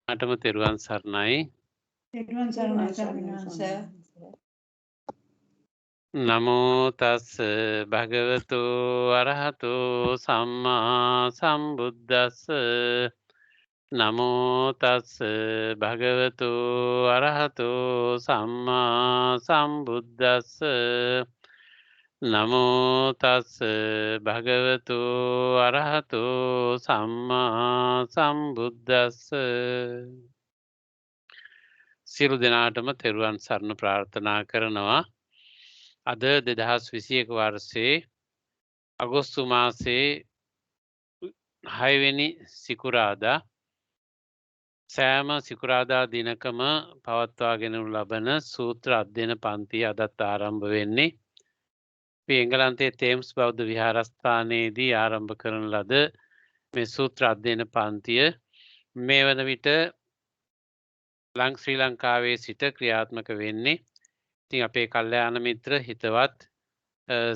අටම තෙරුවන් සරණයි. තෙරුවන් සරණයි ස්වාමීන් වහන්සේ. නමෝ තස් භගවතු අරහතු සම්මා සම්බුද්දස්ස. නමෝ තස් භගවතු අරහතු සම්මා සම්බුද්දස්ස. නමෝ තස් භගවතු අරහතු සම්මා සම්බුද්දස්ස. සියලු දෙනාටම තෙරුවන් සරණ ප්‍රාර්ථනා කරනවා. අද 2021 වර්ෂයේ අගෝස්තු මාසයේ 6 වෙනි සිකුරාදා සෑම සිකුරාදා දිනකම පවත්වාගෙන ලබන සූත්‍ර අධ්‍යයන පන්තිය අදත් ආරම්භ වෙන්නේ. අපි එංගලන්තයේ තේම්ස් බෞද්ධ විහාරස්ථානයේදී ආරම්භ කරන ලද මේ සූත්‍ර අධ්‍යයන පන්තිය මේ වන විට ශ්‍රී ලංකාවේ සිට ක්‍රියාත්මක වෙන්නේ. ඉතින් අපේ කල්යාණ මිත්‍ර හිතවත්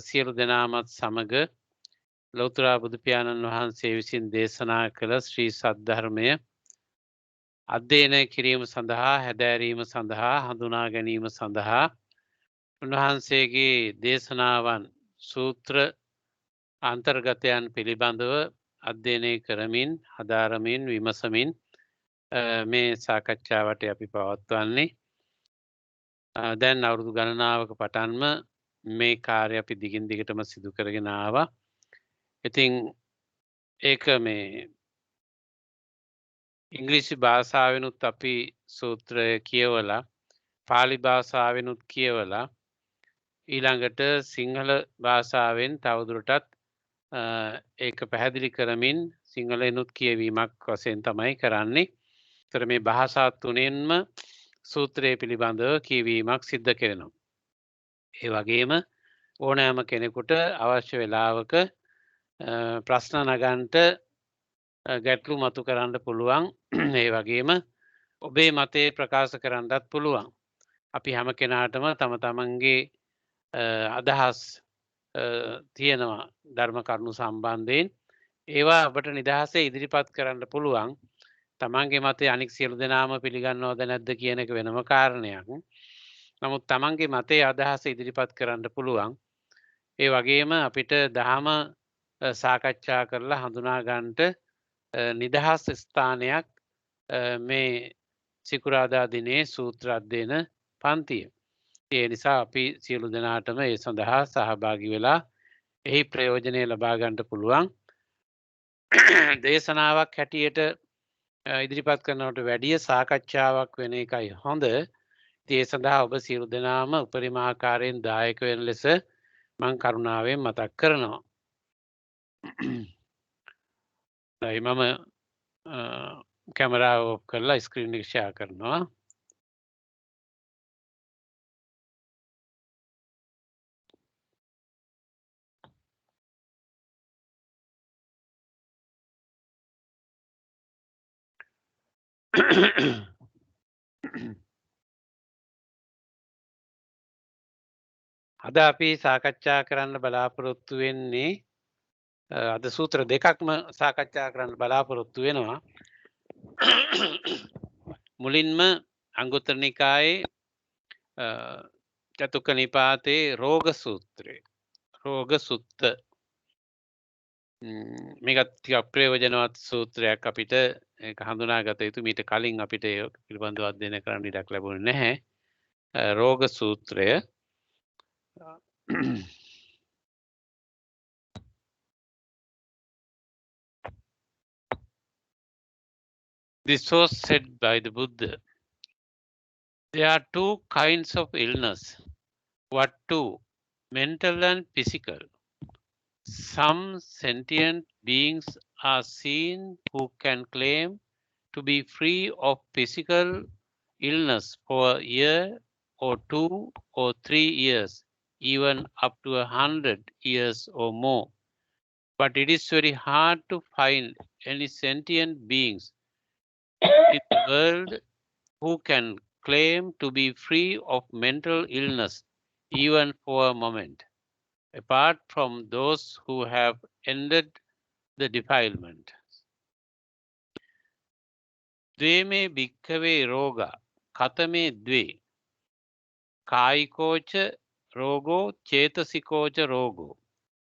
සියලු දෙනාමත් සමග ලෞතර බුදු පියාණන් වහන්සේ විසින් දේශනා කළ ශ්‍රී සද්ධර්මය අධ්‍යයනය කිරීම සඳහා හැදෑරීම සඳහා හඳුනා ගැනීම සඳහා උන්වහන්සේගේ දේශනාවන් සූත්‍ර අන්තර්ගතයන් පිළිබඳව අධ්‍යයනය කරමින් හදාරමින් විමසමින් මේ සාකච්ඡාවට අපි පවත්වන්නේ. දැන් අවුරුදු ගණනාවක පටන්ම මේ කාර්ය අපි දිගින් දිගටම සිදු කරගෙන ආවා. ඉතින් ඒක මේ ඉංග්‍රීසි භාෂාවෙනුත් අපි සූත්‍රය කියවලා පාලි භාෂාවෙනුත් කියවලා ඊළඟට සිංහල භාෂාවෙන් තවදුරටත් ඒක පැහැදිලි කරමින් සිංහලෙනුත් කියවීමක් වශයෙන් තමයි කරන්නේ. ඒතර මේ භාෂා තුනෙන්ම සූත්‍රය පිළිබඳව කියවීමක් සිද්ධ කරනවා. ඒ වගේම ඕනෑම කෙනෙකුට අවශ්‍ය වෙලාවක ප්‍රශ්න නගන්ට ගැටලු මතු කරන්න පුළුවන්. ඒ වගේම ඔබේ මතේ ප්‍රකාශ කරන්නත් පුළුවන්. අපි හැම කෙනාටම තම තමන්ගේ අදහස් තියෙනවා ධර්ම කරුණු සම්බන්ධයෙන්. ඒවා ඔබට නිදහසේ ඉදිරිපත් කරන්න පුළුවන්. තමන්ගේ මතේ අනික් සියලු දෙනාම පිළිගන්නවද නැද්ද කියන එක වෙනම කාරණයක්. නමුත් තමන්ගේ මතේ අදහස ඉදිරිපත් කරන්න පුළුවන්. ඒ වගේම අපිට දහම සාකච්ඡා කරලා හඳුනා ගන්නට නිදහස් ස්ථානයක් මේ සිකුරාදා දිනේ සූත්‍ර අධ්‍යයන පන්තිය. ඒ නිසා අපි සියලු දෙනාටම ඒ සඳහා සහභාගී වෙලා එහි ප්‍රයෝජනය ලබා ගන්නට පුළුවන්. දේශනාවක් හැටියට ඉදිරිපත් කරනවට වැඩිය සාකච්ඡාවක් වෙන එකයි හොඳ. ඒ සඳහා ඔබ සියලු දෙනාම උපරිම ආකාරයෙන් දායක වෙන ලෙස මම කරුණාවෙන් මතක් කරනවා. මම කැමරාව ඔෆ් කරලා ස්ක්‍රීන් එක ෂෙයා කරනවා. අද අපි සාකච්ඡා කරන්න බලාපොරොත්තු වෙන්නේ අද සූත්‍ර දෙකක්ම සාකච්ඡා කරන්න බලාපොරොත්තු වෙනවා. මුලින්ම අංගුත්තර නිකායේ චතුක්ක නිපාතේ රෝග සූත්‍රය. රෝග සුත්ත මේකත් ටිකක් ප්‍රයෝජනවත් සූත්‍රයක්. අපිට ඒක හඳුනාගත යුතු. මීට කලින් අපිට ඒක පිළිබඳව අධ්‍යයනය කරන්න ඉඩක් ලැබුණේ නැහැ. රෝග සූත්‍රය This was said by the Buddha. There are two kinds of illness. What two? Mental and physical. Some sentient beings are seen who can claim to be free of physical illness for a year or 2 or 3 years, even up to 100 years or more. But it is very hard to find any sentient beings in the world who can claim to be free of mental illness even for a moment, apart from those who have ended the defilement. द्वे भिक्खवे रोगा कतमे द्वे कायिकोच रोगो चेतसिकोच रोगो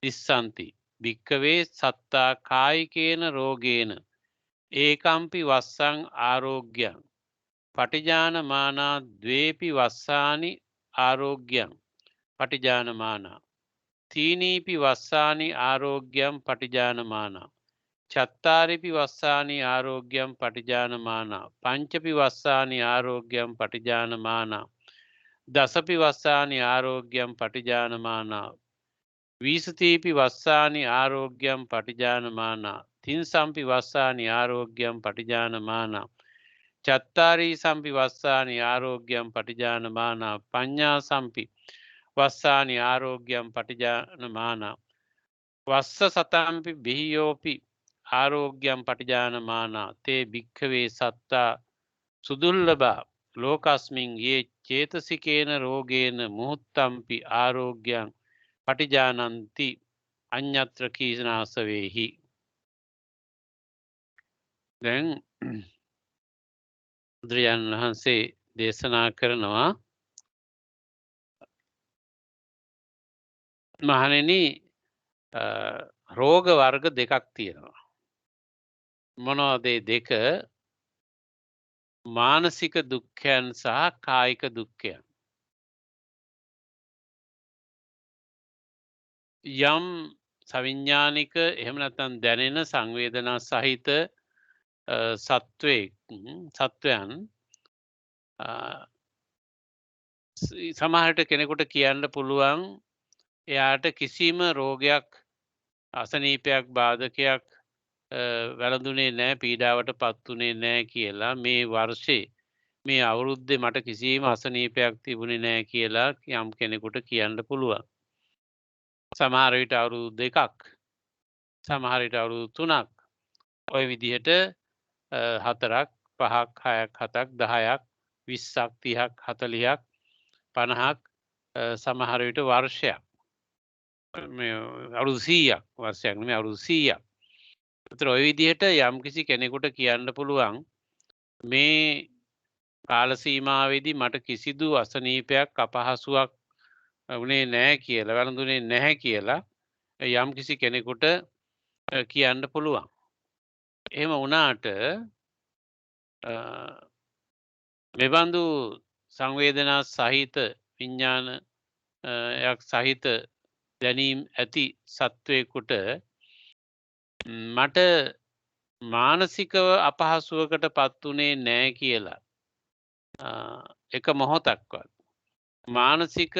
निस्सन्ति भिक्खवे सत्ता कायिकेन Rhogam ඒකම්පි වස්සං ආරෝග්‍යං පටිජානමානා ද්වේපි වස්සානි ආරෝග්‍යං පටිජානමානා තීනීපි වස්සානි ආරෝග්‍යං පටිජානමානා චත්තාරිපි වස්සානි ආරෝග්‍යං පටිජානමානා පංචපි වස්සානි ආරෝග්‍යං පටිජානමානා දසපි වස්සානි ආරෝග්‍යං පටිජානමානා වීසතීපි වස්සානි ආරෝග්‍යං පටිජානමානා තින්සම්පි වස්සානි ආරෝග්‍යං පටිජානමානා චත්තාරී සම්පි වස්සානි ආරෝග්‍යං පටිජානමානා පඤ්ඤා සම්පි වස්සානි ආරෝග්‍යං පටිජානමානා වස්ස සතම්පි බිහියෝපි ආරෝග්‍යං පටිජානමානා තේ භික්ඛවේ සත්තා සුදුල්ලභා ලෝකස්මින් යේ චේතසිකේන රෝගේන මුහුත්තම්පි ආරෝග්‍යං පටිජානන්ති අඤ්ඤත්‍ර කීනාසවේහි. දැන් බුදුරජාණන් වහන්සේ දේශනා කරනවා මහණෙනි රෝග වර්ග දෙකක් තියෙනවා. මොනවද ඒ දෙක? මානසික දුක්ඛයන් සහ කායික දුක්ඛයන්. යම් සවිඥානික එහෙම නැත්නම් දැනෙන සංවේදනා සහිත සත්වයන් සමහරට කෙනෙකුට කියන්න පුළුවන් එයාට කිසිම රෝගයක් අසනීපයක් බාධකයක් වැළඳුනේ නැහැ පීඩාවට පත්ුනේ නැහැ කියලා මේ වර්ෂේ මේ අවුරුද්දේ මට කිසිම අසනීපයක් තිබුණේ නැහැ කියලා යම් කෙනෙකුට කියන්න පුළුවන්. සමහර විට අවුරුදු 2ක් සමහර විට අවුරුදු 3ක් ওই විදිහට 4ක් 5ක් 6ක් 7ක් 10ක් 20ක් 30ක් 40ක් 50ක් සමහර විට වර්ෂයක් මේ අවුරුදු 100ක් වර්ෂයක් නෙමෙයි අවුරුදු 100ක්. ඒතර ওই විදිහට යම්කිසි කෙනෙකුට කියන්න පුළුවන් මේ කාල සීමාවේදී මට කිසිදු අසනීපයක් අපහසුයක් වුණේ නැහැ කියලා වැළඳුනේ නැහැ කියලා යම්කිසි කෙනෙකුට කියන්න පුළුවන්. එහෙම වුණාට මෙබඳු සංවේදනා සහිත විඥානයක් සහිත දැනීම් ඇති සත්වයකට මට මානසිකව අපහසුවකට පත්ුනේ නැහැ කියලා එක මොහොතක්වත් මානසික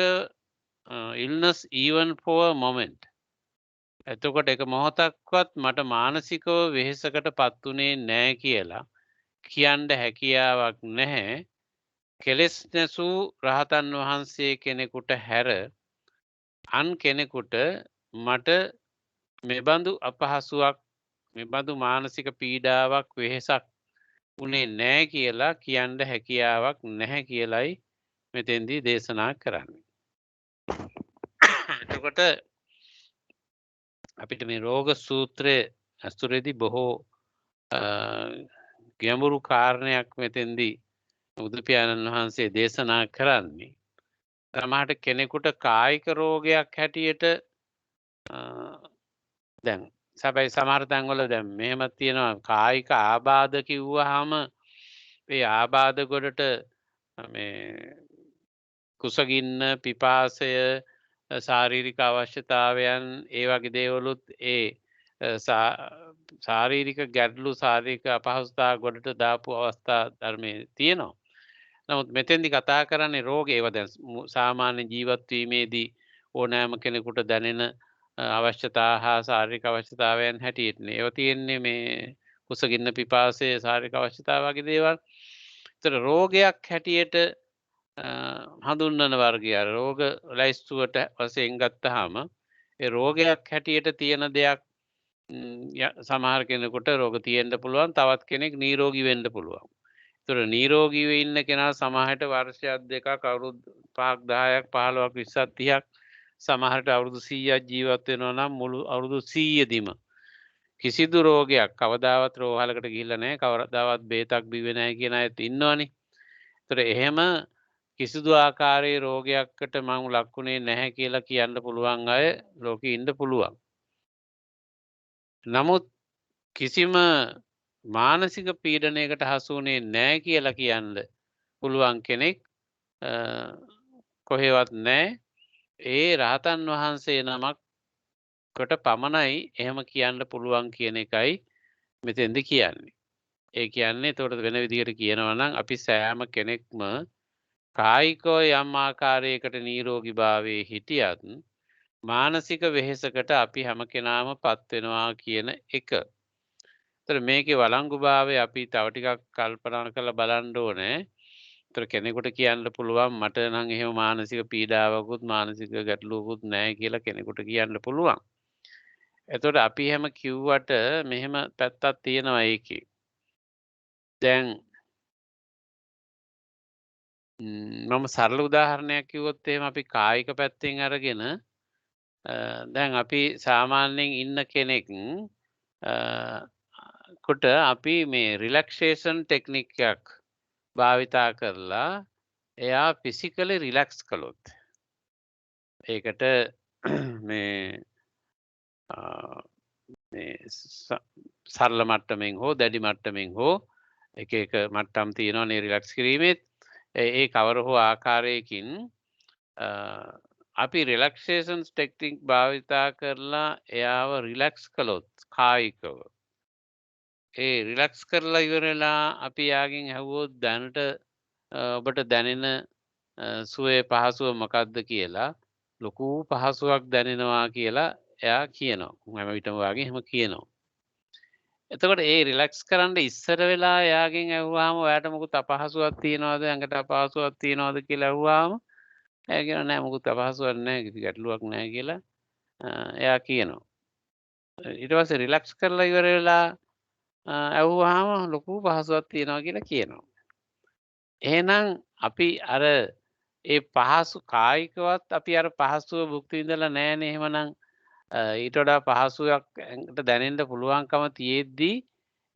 illness even for a moment එතකොට එක මොහොතක්වත් මට මානසිකව වෙහෙසකට පත්ුනේ නැහැ කියලා කියන්න හැකියාවක් නැහැ. කෙලෙස් නැසූ රහතන් වහන්සේ කෙනෙකුට හැර අන් කෙනෙකුට මට මෙබඳු අපහසුවක් මෙබඳු මානසික පීඩාවක් වෙහෙසක් උනේ නැහැ කියලා කියන්න හැකියාවක් නැහැ කියලයි මෙතෙන්දී දේශනා කරන්නේ. එතකොට අපිට මේ රෝග සූත්‍රයේ අසුරේදී බොහෝ ගැඹුරු කාරණයක් මෙතෙන්දී බුදු පියාණන් වහන්සේ දේශනා කරන්නේ. සමහරට කෙනෙකුට කායික රෝගයක් හැටියට දැන් සබයි සමහර තැන්වල දැන් මෙහෙම තියෙනවා කායික ආබාධ කිව්වහම ඒ ආබාධ ගොඩට මේ කුසගින්න පිපාසය ශාරීරික අවශ්‍යතාවයන් ඒ වගේ දේවලුත් ඒ ශාරීරික ගැටලු ශාරීරික අපහසුතා ගොඩට දාපු අවස්ථා ධර්මයේ තියෙනවා. නමුත් මෙතෙන්දි කතා කරන්නේ රෝග ඒවා දැන් සාමාන්‍ය ජීවත් වීමේදී ඕනෑම කෙනෙකුට දැනෙන අවශ්‍යතා හා ශාරීරික අවශ්‍යතාවයන් හැටියටනේ. ඒවා තියෙන්නේ මේ කුසගින්න පිපාසය ශාරීරික අවශ්‍යතාව වගේ දේවල්. ඒතර රෝගයක් හැටියට හඳුන්වන වර්ගය රෝග ලයිස්තුවට වශයෙන් ගත්තාම ඒ රෝගයක් හැටියට තියෙන දෙයක් සමහර කෙනෙකුට රෝග තියෙන්න පුළුවන් තවත් කෙනෙක් නිරෝගී වෙන්න පුළුවන්. ඒතර නිරෝගීව ඉන්න කෙනා සමහරට වර්ෂයක් දෙකක් අවුරුදු 5ක් 10ක් 15ක් 20ක් 30ක් සමහරට අවුරුදු 100ක් ජීවත් වෙනවා නම් මුළු අවුරුදු 100 දිම කිසිදු රෝගයක් කවදාවත් රෝහලකට ගිහිල්ලා නැහැ කවදාවත් බේතක් බිව්වේ නැහැ කියන අයත් ඉන්නවනේ. ඒතර එහෙම කිසිදු ආකාරයේ රෝගයකට මම ලක්ුණේ නැහැ කියලා කියන්න පුළුවන් අය ලෝකෙ ඉන්න පුළුවන්. නමුත් කිසිම මානසික පීඩනයකට හසු වුණේ නැහැ කියලා කියන්න පුළුවන් කෙනෙක් කොහෙවත් නැහැ. ඒ රහතන් වහන්සේ නමක්කට පමණයි එහෙම කියන්න පුළුවන් කියන එකයි මෙතෙන්ද කියන්නේ. ඒ කියන්නේ එතකොට වෙන විදිහට කියනවා නම් අපි සෑම කෙනෙක්ම කායිකව යම් ආකාරයකට නිරෝගීභාවයේ හිටියත් මානසික වෙහෙසකට අපි හැම කෙනාම පත් වෙනවා කියන එක. ඒතර මේකේ වළංගුභාවය අපි තව ටිකක් කල්පනා කරලා බලන්න ඕනේ. ඒතර කෙනෙකුට කියන්න පුළුවන් මට නම් එහෙම මානසික පීඩාවකුත් මානසික ගැටලුවකුත් නැහැ කියලා කෙනෙකුට කියන්න පුළුවන්. එතකොට අපි එහෙම කිව්වට මෙහෙම පැත්තක් තියෙනවා ඒකේ. දැන් මම සරල උදාහරණයක් කිව්වොත් එහෙම අපි කායික පැත්තෙන් අරගෙන දැන් අපි සාමාන්‍යයෙන් ඉන්න කෙනෙක් කොට අපි මේ රිලැක්සේෂන් ටෙක්නික් එකක් භාවිතා කරලා එයා ෆිසිකලි රිලැක්ස් කළොත් ඒකට මේ සරල මට්ටමින් හෝ දැඩි මට්ටමින් හෝ එක එක මට්ටම් තියෙනවා නේ රිලැක්ස් කිරීමේ. ඒ කවර හෝ ආකාරයකින් අපි රිලැක්සේෂන් ටෙක්නික් භාවිතා කරලා එයාව රිලැක්ස් කළොත් කායිකව ඒ රිලැක්ස් කරලා ඉවරලා අපි යාගෙන් ඇහුවොත් දැනට ඔබට දැනෙන සුවේ පහසුව මොකක්ද කියලා ලොකු පහසුවක් දැනෙනවා කියලා එයා කියනවා. හැම විටම වාගේ එහෙම කියනවා. එතකොට ඒ රිලැක්ස් කරන්න ඉස්සර වෙලා එයාගෙන් ඇහුවාම ඔයාට මොකුත් අපහසුවක් තියනවද ඇඟට අපහසුවක් තියනවද කියලා ඇහුවාම එයා කියනවා නෑ මොකුත් අපහසුවක් නෑ කිසි ගැටලුවක් නෑ කියලා එයා කියනවා. ඊට පස්සේ රිලැක්ස් කරලා ඉවර වෙලා ඇහුවාම ලොකු පහසුවක් තියනවා කියලා කියනවා. එහෙනම් අපි අර ඒ පහසු කායිකවත් අපි අර පහසුව භුක්ති විඳලා නෑනේ. එහෙමනම් ඊට වඩා පහසුවක් ඇඟට දැනෙන්න පුළුවන්කම තියෙද්දී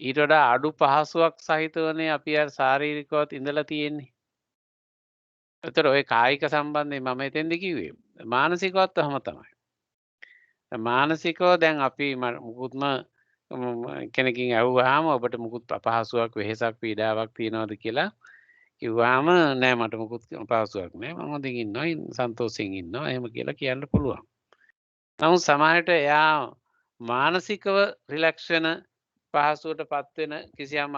ඊට වඩා අඩු පහසුවක් සහිතවනේ අපි අර ශාරීරිකවත් ඉඳලා තියෙන්නේ. ඒතර ඔය කායික සම්බන්ධයෙන් මම එතෙන්ද කිව්වේ. මානසිකවත් එහෙම තමයි. මානසිකව දැන් අපි මුකුත්ම කෙනකින් ඇහුවාම ඔබට මුකුත් අපහසුවක් වෙහෙසක් පීඩාවක් තියනවද කියලා කිව්වාම නෑ මට මුකුත් අපහසුවක් නෑ මම හොඳින් ඉන්නවා සන්තෝෂයෙන් ඉන්නවා එහෙම කියලා කියන්න පුළුවන්. නමුත් සමහරට එයා මානසිකව රිලැක්ස් වෙන පහසුවටපත් වෙන කිසියම්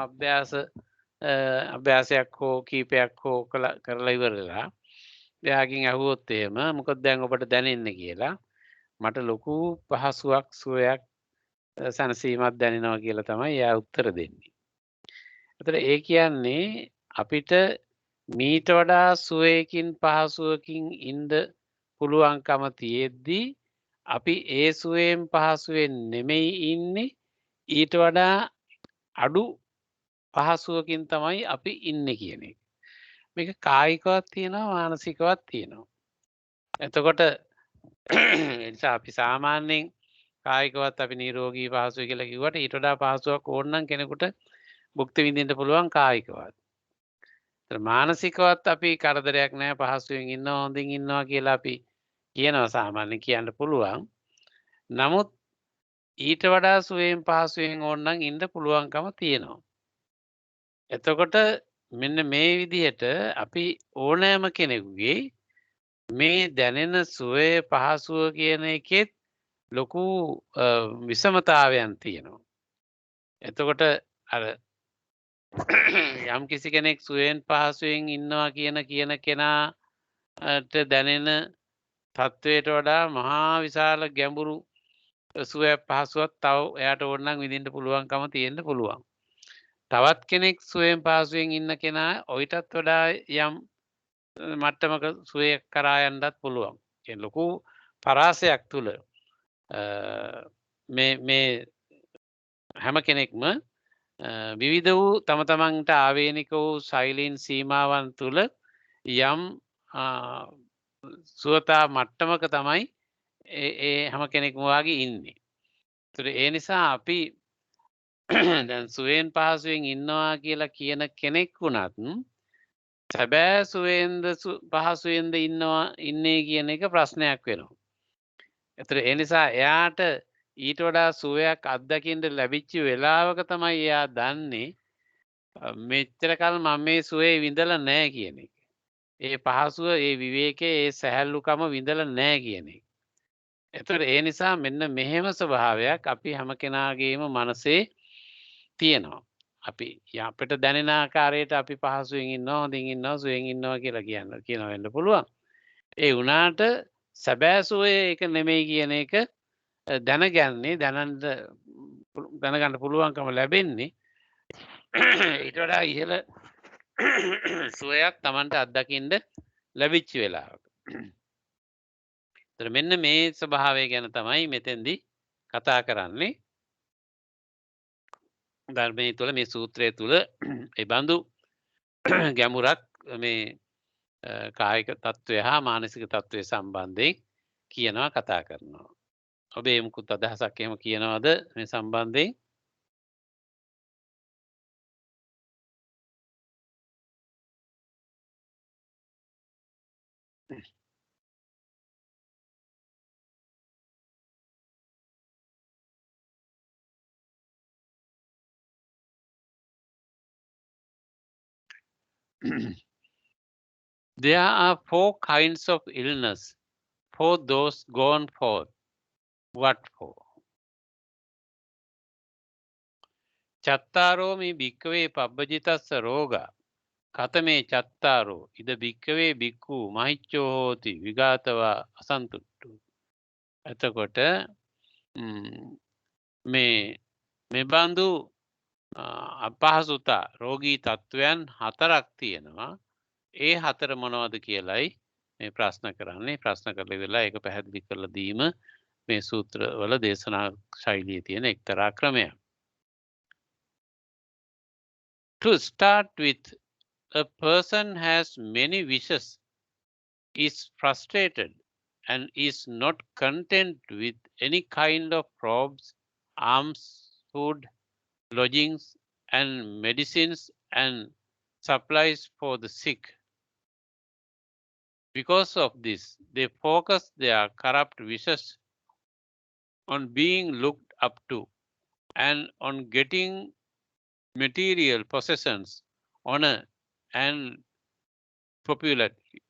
අභ්‍යාසයක් හෝ කීපයක් හෝ කරලා ඉවරලා එයාගෙන් ඇහුවොත් එහෙම මොකද දැන් ඔබට දැනෙන්නේ කියලා මට ලොකු පහසුවක් සුවයක් සැනසීමක් දැනෙනවා කියලා තමයි එයා උත්තර දෙන්නේ. ඒතර ඒ කියන්නේ අපිට මීට වඩා සුවයකින් පහසුවකින් ඉන්න පුළුවන්කම තියෙද්දී අපි ඒ සුවයෙන් පහසුවෙන් නෙමෙයි ඉන්නේ ඊට වඩා අඩු පහසුවකින් තමයි අපි ඉන්නේ කියන එක. මේක කායිකවත් තියෙනවා මානසිකවත් තියෙනවා. එතකොට නිසා අපි සාමාන්‍යයෙන් කායිකවත් අපි නිරෝගී පහසුයි කියලා කිව්වට ඊට වඩා පහසුවක් ඕන නම් කෙනෙකුට භුක්ති විඳින්න පුළුවන් කායිකවත්. ඒතර මානසිකවත් අපි කරදරයක් නැහැ පහසුවෙන් ඉන්නවා හොඳින් ඉන්නවා කියලා අපි කියනවා සාමාන්‍යයෙන් කියන්න පුළුවන්. නමුත් ඊට වඩා සුවයෙන් පහසුවෙන් ඕන නම් ඉන්න පුළුවන්කම තියෙනවා. එතකොට මෙන්න මේ විදිහට අපි ඕනෑම කෙනෙකුගේ මේ දැනෙන සුවය පහසුව කියන එකෙත් ලොකු විෂමතාවයන් තියෙනවා. එතකොට අර යම් කිසි කෙනෙක් සුවයෙන් පහසුවෙන් ඉන්නවා කියන කෙනාට දැනෙන තත්වයට වඩා මහා විශාල ගැඹුරු සුවයක් පහසුවක් තව එයාට ඕන නම් විඳින්න පුළුවන්කම තියෙන්න පුළුවන්. තවත් කෙනෙක් සුවයෙන් පහසුවෙන් ඉන්න කෙනා ඔයිටත් වඩා යම් මට්ටමක සුවයක් කරා යන්නත් පුළුවන්. ඒ ලොකු පරාසයක් තුල මේ හැම කෙනෙක්ම විවිධ වූ තම තමන්ට ආවේනික වූ ශෛලීන් සීමාවන් තුල යම් සුවතා මට්ටමක තමයි ඒ හැම කෙනෙක්ම වාගේ ඉන්නේ. ඒතර ඒ නිසා අපි දැන් සුවයෙන් පහසුවෙන් ඉන්නවා කියලා කියන කෙනෙක් වුණත් සැබෑ සුවයෙන්ද පහසුවෙන්ද ඉන්නේ කියන එක ප්‍රශ්නයක් වෙනවා. එතකොට ඒ නිසා එයාට ඊට වඩා සුවයක් අත්දකින්න ලැබිච්ච වෙලාවක තමයි එයා දන්නේ මෙච්චර කල් මම මේ සුවේ විඳලා නැහැ කියන එක. ඒ පහසුව, ඒ විවේකයේ, ඒ සැහැල්ලුකම විඳලා නැහැ කියන එක. එතකොට ඒ නිසා මෙන්න මෙහෙම ස්වභාවයක් අපි හැම කෙනාගේම මනසේ තියෙනවා. අපි අපිට දැනෙන ආකාරයට අපි පහසුවෙන් ඉන්නවා, හොඳින් ඉන්නවා, සුවෙන් ඉන්නවා කියලා කියනවා වෙන්න පුළුවන්. ඒ වුණාට සැබෑ සුවය ඒක නෙමෙයි කියන එක දැනගන්න පුළුවන්කම ලැබෙන්නේ ඊට වඩා ඉහළ සුවයක් Tamanට අත්දකින්න ලැබිච්ච වෙලාවක. මෙන්න මේ ස්වභාවය ගැන තමයි මෙතෙන්දී කතා කරන්නේ. ධර්මයේ තුල මේ සූත්‍රය තුල ඒ බඳු ගැඹුරක් මේ කායික තත්ත්වය හා මානසික තත්ත්වය සම්බන්ධයෙන් කියනවා, කතා කරනවා. ඔබේ මුකුත් අදහසක් එහෙම කියනවද මේ සම්බන්ධයෙන්? There are 4 kinds of illness for those gone forth. What for? චත්තාරෝමි භික්කවේ පබ්බජිතස්ස රෝගා කතමේ චත්තාරෝ ඉද භික්කවේ භික්ඛු මහිච්ඡෝ හෝති විගාතවා අසන්තුට්ඨු. එතකොට මේ බඳු අපහසුතා රෝගී තත්වයන් 4ක් තියෙනවා. ඒ 4 මොනවද කියලයි මේ ප්‍රශ්න කරන්නේ. ප්‍රශ්න කරලා ඉවරලා ඒක පැහැදිලි කරලා දීම මේ සූත්‍ර වල දේශනා ශෛලියේ තියෙන එක්තරා ක්‍රමයක්. To start with, a person has many wishes, is frustrated, and is not content with any kind of robes, arms, food, lodgings, and medicines and supplies for the sick. Because of this, they focus their corrupt wishes on being looked up to and on getting material possessions, honor, and popularity.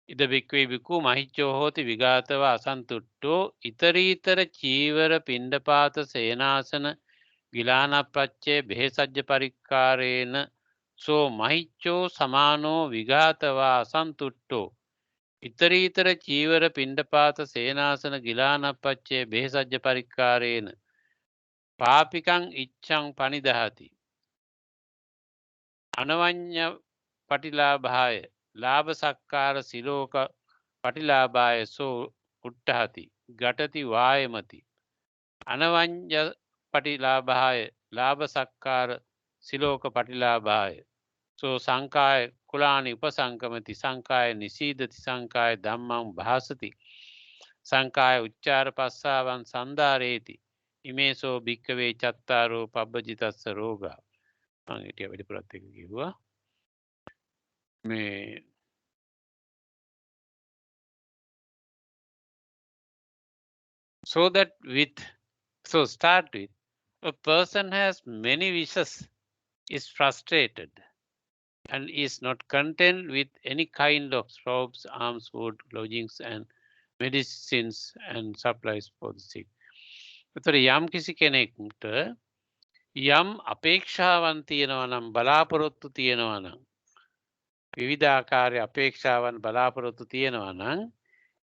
ඉද භික්ඛවේ භික්ඛු මහිච්ඡෝ හෝති විගාතවා අසන්තුට්ඨෝ ඉතරීතර චීවර පිණ්ඩපාත සේනාසන ගිලානප්පච්චේ බෙහෙසජ්ජ පරික්කාරේන සෝ මහිච්ඡෝ සමානෝ විගාතවා අසන්තුට්ඨෝ ඉතරීතර චීවර පිණ්ඩපාත සේනාසන ගිලානප්පච්චේ බෙහෙසජ්ජ පරික්කාරේන පාපිකං ඉච්ඡං පනිදහති අනවඤ්ඤ පටිලාභාය ලාභ සක්කාර සිලෝක පටිලාභාය සෝ උට්ඨහති ගටති වායමති අනවඤ්ඤ පටිලාභාය ලාභ සක්කාර සිලෝක පටිලාභාය සෝ සංකාය කුලානි උපසංකමති සංකාය නිසීදති සංකාය ධම්මං භාසති සංකාය උච්චාර පස්සාවන් සන්දාරේති ඉමේසෝ භික්කවේ චත්තාරෝ පබ්බජිතස්ස රෝගා. මම හිටිය වැඩිපුරත් එක කිව්වා. So start with, a person has many wishes, is frustrated, and is not content with any kind of robes, arms, food, lodgings, and medicines and supplies for the sick. එතකොට යම් කිසි කෙනෙකුට යම් අපේක්ෂාවන් තියෙනවා නම් බලාපොරොත්තු තියෙනවා නම් විවිධාකාරයේ අපේක්ෂාවන් බලාපොරොත්තු තියෙනවා නම්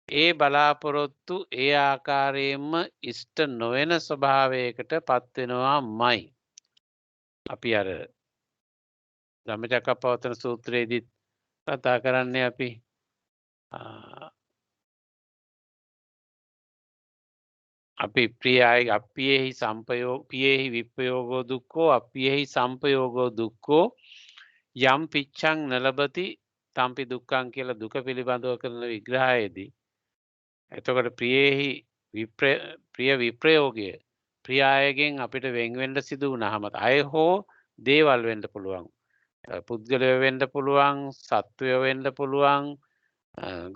ඒ බලාපොරොත්තු ඒ ආකාරයෙන්ම ඉෂ්ට නොවන ස්වභාවයකට පත් වෙනවාමයි. අපි අර ධම්මචක්කප්පවත්තන සූත්‍රයේදී කතා කරන්නේ අපි ප්‍රියයි අප්පියෙහි පියෙහි විප්පයෝගෝ දුක්ඛෝ අප්පියෙහි සම්පයෝගෝ දුක්ඛෝ යම් පිච්ඡං නලබති තම්පි දුක්ඛං කියලා දුක පිළිබඳව කරන විග්‍රහයේදී එතකොට ප්‍රිය විප්‍රයෝගය ප්‍රිය අයගෙන් අපිට වෙන් වෙන්න සිදු වුණාම අය හෝ දේවල් වෙන්න පුළුවන්. පුද්ගලයෝ වෙන්න පුළුවන්, සත්වයෝ වෙන්න පුළුවන්,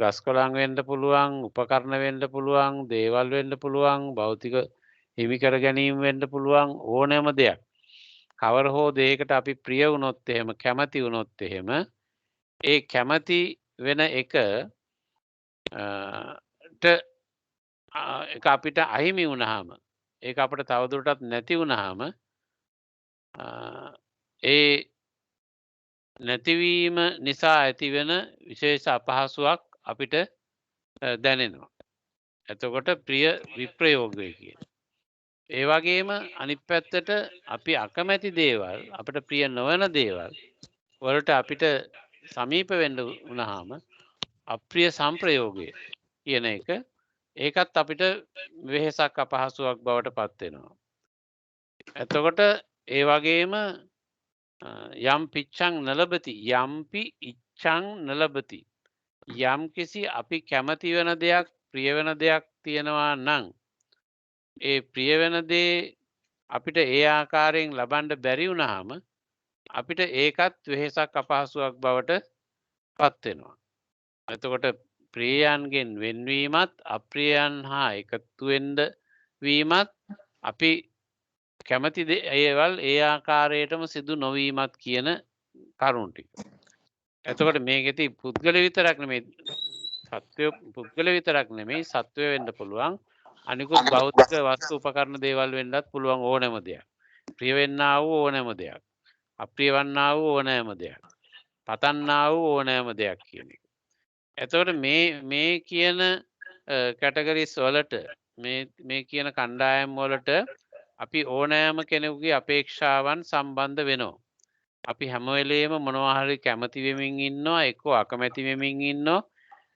ගස්කොළන් වෙන්න පුළුවන්, උපකරණ වෙන්න පුළුවන්, දේවල් වෙන්න පුළුවන්, භෞතික හිමි කර ගැනීම වෙන්න පුළුවන් ඕනෑම දෙයක්. කවර හෝ දෙයකට අපි ප්‍රිය වුණොත් එහෙම කැමති වුණොත් එහෙම ඒ කැමති වෙන එක ඒක අපිට අහිමි වුණාම ඒක අපිට තවදුරටත් නැති වුණාම ඒ නැතිවීම නිසා ඇතිවෙන විශේෂ අපහසුයක් අපිට දැනෙනවා. එතකොට ප්‍රිය විප්‍රයෝගය කියන. ඒ වගේම අනිත් පැත්තට අපි අකමැති දේවල් අපිට ප්‍රිය නොවන දේවල් වලට අපිට සමීප වෙන්න වුණාම අප්‍රිය සංප්‍රයෝගය කියන එක ඒකත් අපිට වෙහෙසක් අපහසුවක් බවට පත් වෙනවා. එතකොට ඒ වගේම යම් පිච්ඡං නලබති යම්පි ඉච්ඡං නලබති යම් කිසි අපි කැමති වෙන දෙයක් ප්‍රිය වෙන දෙයක් තියෙනවා නම් ඒ ප්‍රිය වෙන දේ අපිට ඒ ආකාරයෙන් ලබන්න බැරි වුණාම අපිට ඒකත් වෙහෙසක් අපහසුවක් බවට පත් වෙනවා. එතකොට ප්‍රියයන්ගෙන් වෙන්වීමත් අප්‍රියයන් හා එකතු වෙන්න වීමත් අපි කැමති දේවල් ඒ ආකාරයටම සිදු නොවීමත් කියන කරුණු ටික. එතකොට මේකෙති පුද්ගල විතරක් නෙමෙයි පුද්ගල විතරක් නෙමෙයි සත්වය වෙන්න පුළුවන්. අනිකුත් භෞතික වස්තු උපකරණ දේවල් වෙන්නත් පුළුවන් ඕනෑම දෙයක්. ප්‍රිය වෙන්නා වූ ඕනෑම දෙයක්. අප්‍රිය වන්නා වූ ඕනෑම දෙයක්. පතන්නා වූ ඕනෑම දෙයක් කියන එක. එතකොට මේ කියන කැටගරිස් වලට මේ කියන කණ්ඩායම් වලට අපි ඕනෑම කෙනෙකුගේ අපේක්ෂාවන් සම්බන්ධ වෙනවා. අපි හැම වෙලේම මොනවා හරි කැමති වෙමින් ඉන්නවා, එක්කෝ අකමැති වෙමින් ඉන්නවා.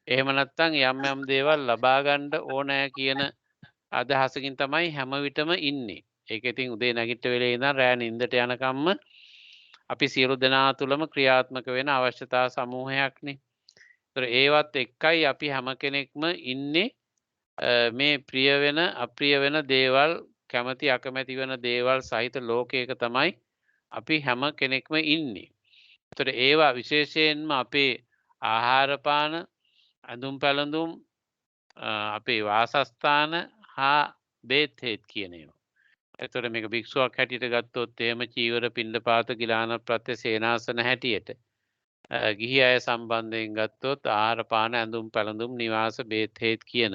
එහෙම නැත්නම් යම් දේවල් ලබා ගන්න ඕනෑ කියන අදහසකින් තමයි හැම විටම ඉන්නේ. ඒක ඉතින් උදේ නැගිට වෙලේ ඉඳන් රෑ නිින්දට යනකම්ම අපි සියලු දෙනා තුළම ක්‍රියාත්මක වෙන අවශ්‍යතා සමූහයක්නේ. ඒතර ඒවත් එක්කයි අපි හැම කෙනෙක්ම ඉන්නේ මේ ප්‍රිය වෙන අප්‍රිය වෙන දේවල් කැමති අකමැති වෙන දේවල් සහිත ලෝකයක තමයි අපි හැම කෙනෙක්ම ඉන්නේ. ඒතර ඒවා විශේෂයෙන්ම අපේ ආහාර පාන, ඇඳුම් පැළඳුම්, අපේ වාසස්ථාන හා බේත් හේත් කියන ඒවා. එතකොට මේක භික්ෂුවක් හැටියට ගත්තොත් එහෙම චීවර පිණ්ඩපාත ගිලාන ප්‍රත්‍ය සේනාසන හැටියට ගිහි අය සම්බන්ධයෙන් ගත්තොත් ආහාර පාන ඇඳුම් පැළඳුම් නිවාස බේත් හේත් කියන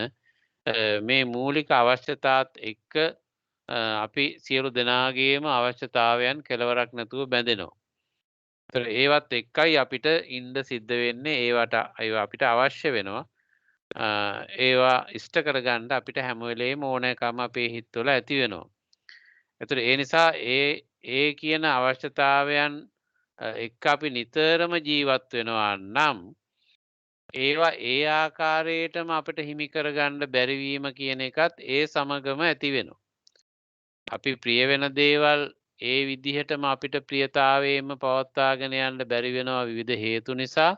මේ මූලික අවශ්‍යතාත් එක්ක අපි සියලු දෙනාගේම අවශ්‍යතාවයන් කෙලවරක් නැතුව බැඳෙනවා. ඒතර ඒවත් එක්කයි අපිට ඉන්න සිද්ධ වෙන්නේ ඒවට අපිට අවශ්‍ය වෙනවා. ඒවා ඉෂ්ට කරගන්න අපිට හැම වෙලේම ඕනෑකම අපේ හිතවල ඇති වෙනවා. ඒතර ඒ නිසා ඒ කියන අවශ්‍යතාවයන් එක්ක අපි නිතරම ජීවත් වෙනවා නම් ඒවා ඒ ආකාරයටම අපිට හිමි කරගන්න බැරි වීම කියන එකත් ඒ සමගම ඇති වෙනවා. අපි ප්‍රිය වෙන දේවල් ඒ විදිහටම අපිට ප්‍රියතාවයෙන්ම පවත්වාගෙන යන්න බැරි වෙනවා විවිධ හේතු නිසා.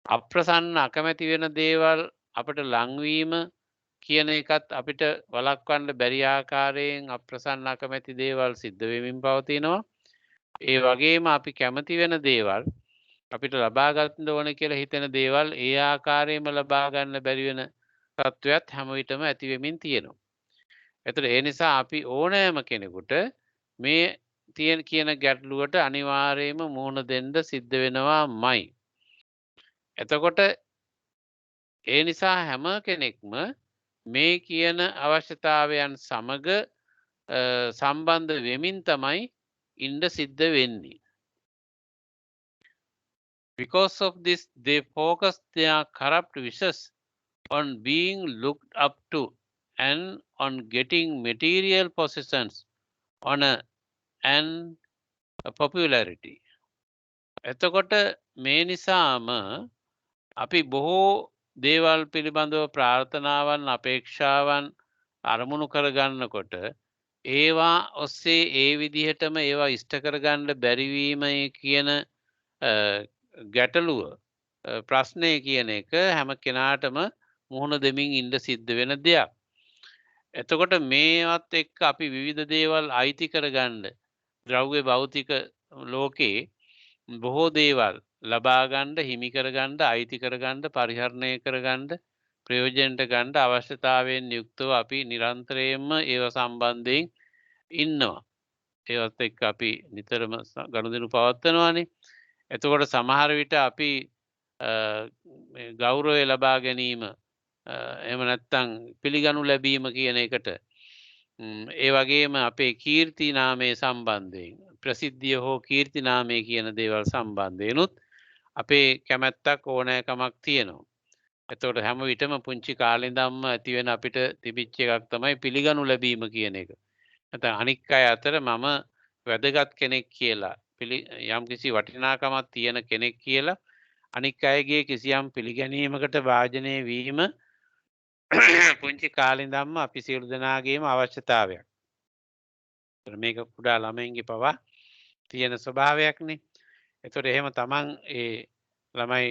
අප්‍රසන්න අකමැති වෙන දේවල් අපිට ලංවීම කියන එකත් අපිට වළක්වන්න බැරි ආකාරයෙන් අප්‍රසන්න අකමැති දේවල් සිද්ධ වෙමින් පවතිනවා. ඒ වගේම අපි කැමති වෙන දේවල් අපිට ලබා ගන්න ඕන කියලා හිතෙන දේවල් ඒ ආකාරයෙන්ම ලබා ගන්න බැරි වෙන තත්වයක් හැම විටම ඇති වෙමින් තියෙනවා. ඒතර ඒ නිසා අපි ඕනෑම කෙනෙකුට මේ කියන ගැටලුවට අනිවාර්යයෙන්ම මුහුණ දෙන්න සිද්ධ වෙනවාමයි. එතකොට ඒ නිසා හැම කෙනෙක්ම මේ කියන අවශ්‍යතාවයන් සමග සම්බන්ධ වෙමින් තමයි ඉන්න සිද්ධ වෙන්නේ. Because of this, they focus their corrupt wishes on being looked up to and on getting material possessions, honor and popularity. එතකොට මේ නිසාම අපි බොහෝ දේවල් පිළිබඳව ප්‍රාර්ථනාවන් අපේක්ෂාවන් අරමුණු කරගන්නකොට ඒවා ඔස්සේ ඒ විදිහටම ඒවා ඉෂ්ට කරගන්න බැරිවීම කියන ගැටලුව ප්‍රශ්නය කියන එක හැම කෙනාටම මුහුණ දෙමින් ඉන්න සිද්ධ වෙන දෙයක්. එතකොට මේවත් එක්ක අපි විවිධ දේවල් අයිති කරගන්න ද්‍රව්‍ය භෞතික ලෝකේ බොහෝ දේවල් ලබා ගන්න, හිමි කරගන්න, අයිති කරගන්න, පරිහරණය කරගන්න, ප්‍රයෝජනට ගන්න අවශ්‍යතාවයෙන් යුක්තව අපි නිරන්තරයෙන්ම ඒව සම්බන්ධයෙන් ඉන්නවා. ඒවත් එක්ක අපි නිතරම ගනුදෙනු පවත්වනවානේ. එතකොට සමහර විට අපි ගෞරවය ලබා ගැනීම එහෙම නැත්නම් පිළිගනු ලැබීම කියන එකට ඒ වගේම අපේ කීර්ති නාමය සම්බන්ධයෙන් ප්‍රසිද්ධිය හෝ කීර්ති නාමය කියන දේවල් සම්බන්ධයෙන්ුත් අපේ කැමැත්තක් ඕනෑකමක් තියෙනවා. එතකොට හැම විටම පුංචි කාලේ ඉඳන්ම ඇති වෙන අපිට තිබිච්ච එකක් තමයි පිළිගනු ලැබීම කියන එක. නැත්නම් අනික් අය අතර මම වැදගත් කෙනෙක් කියලා යම්කිසි වටිනාකමක් තියෙන කෙනෙක් කියලා අනික් අයගේ කිසියම් පිළිගැනීමකට වාජනය වීම පුංචි කාලේ ඉඳන්ම අපි සියලු දෙනාගේම අවශ්‍යතාවයක්. මේක කුඩා ළමයින්ගේ පවා තියෙන ස්වභාවයක්නේ. ඒතකොට එහෙම තමන් ඒ ළමයි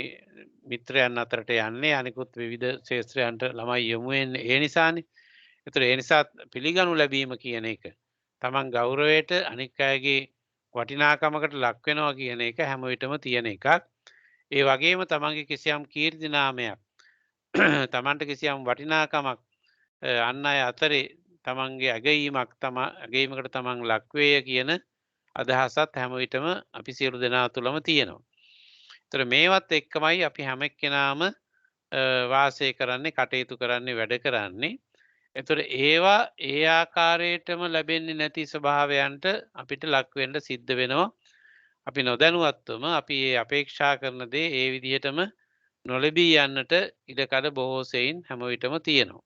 මිත්‍රයන් අතරට යන්නේ අනිකුත් විවිධ ශේත්‍රයන්ට ළමයි යොමු වෙන්නේ ඒ නිසානේ. ඒතකොට ඒ නිසා පිළිගනු ලැබීම කියන එක තමන් ගෞරවයට අනික් අයගේ වටිනාකමකට ලක් වෙනවා කියන එක හැම විටම තියෙන එකක්. ඒ වගේම තමන්ගේ කිසියම් කීර්ති නාමයක් තමන්ට කිසියම් වටිනාකමක් අන් අය අතරේ තමන්ගේ ඇගීමකට තමන් ලක් වේය කියන අදහසත් හැම විටම අපි සියලු දෙනා තුළම තියෙනවා. ඒතර මේවත් එක්කමයි අපි හැම එක්කෙනාම වාසය කරන්නේ, කටයුතු කරන්නේ, වැඩ කරන්නේ. ඒතර ඒවා ඒ ආකාරයටම ලැබෙන්නේ නැති ස්වභාවයන්ට අපිට ලක් වෙන්න සිද්ධ වෙනවා. අපි නොදැනුවත්වම අපි ඒ අපේක්ෂා කරන දේ ඒ විදිහටම නොලැබී යන්නට ඉඩකඩ බොහෝ සෙයින් හැම විටම තියෙනවා.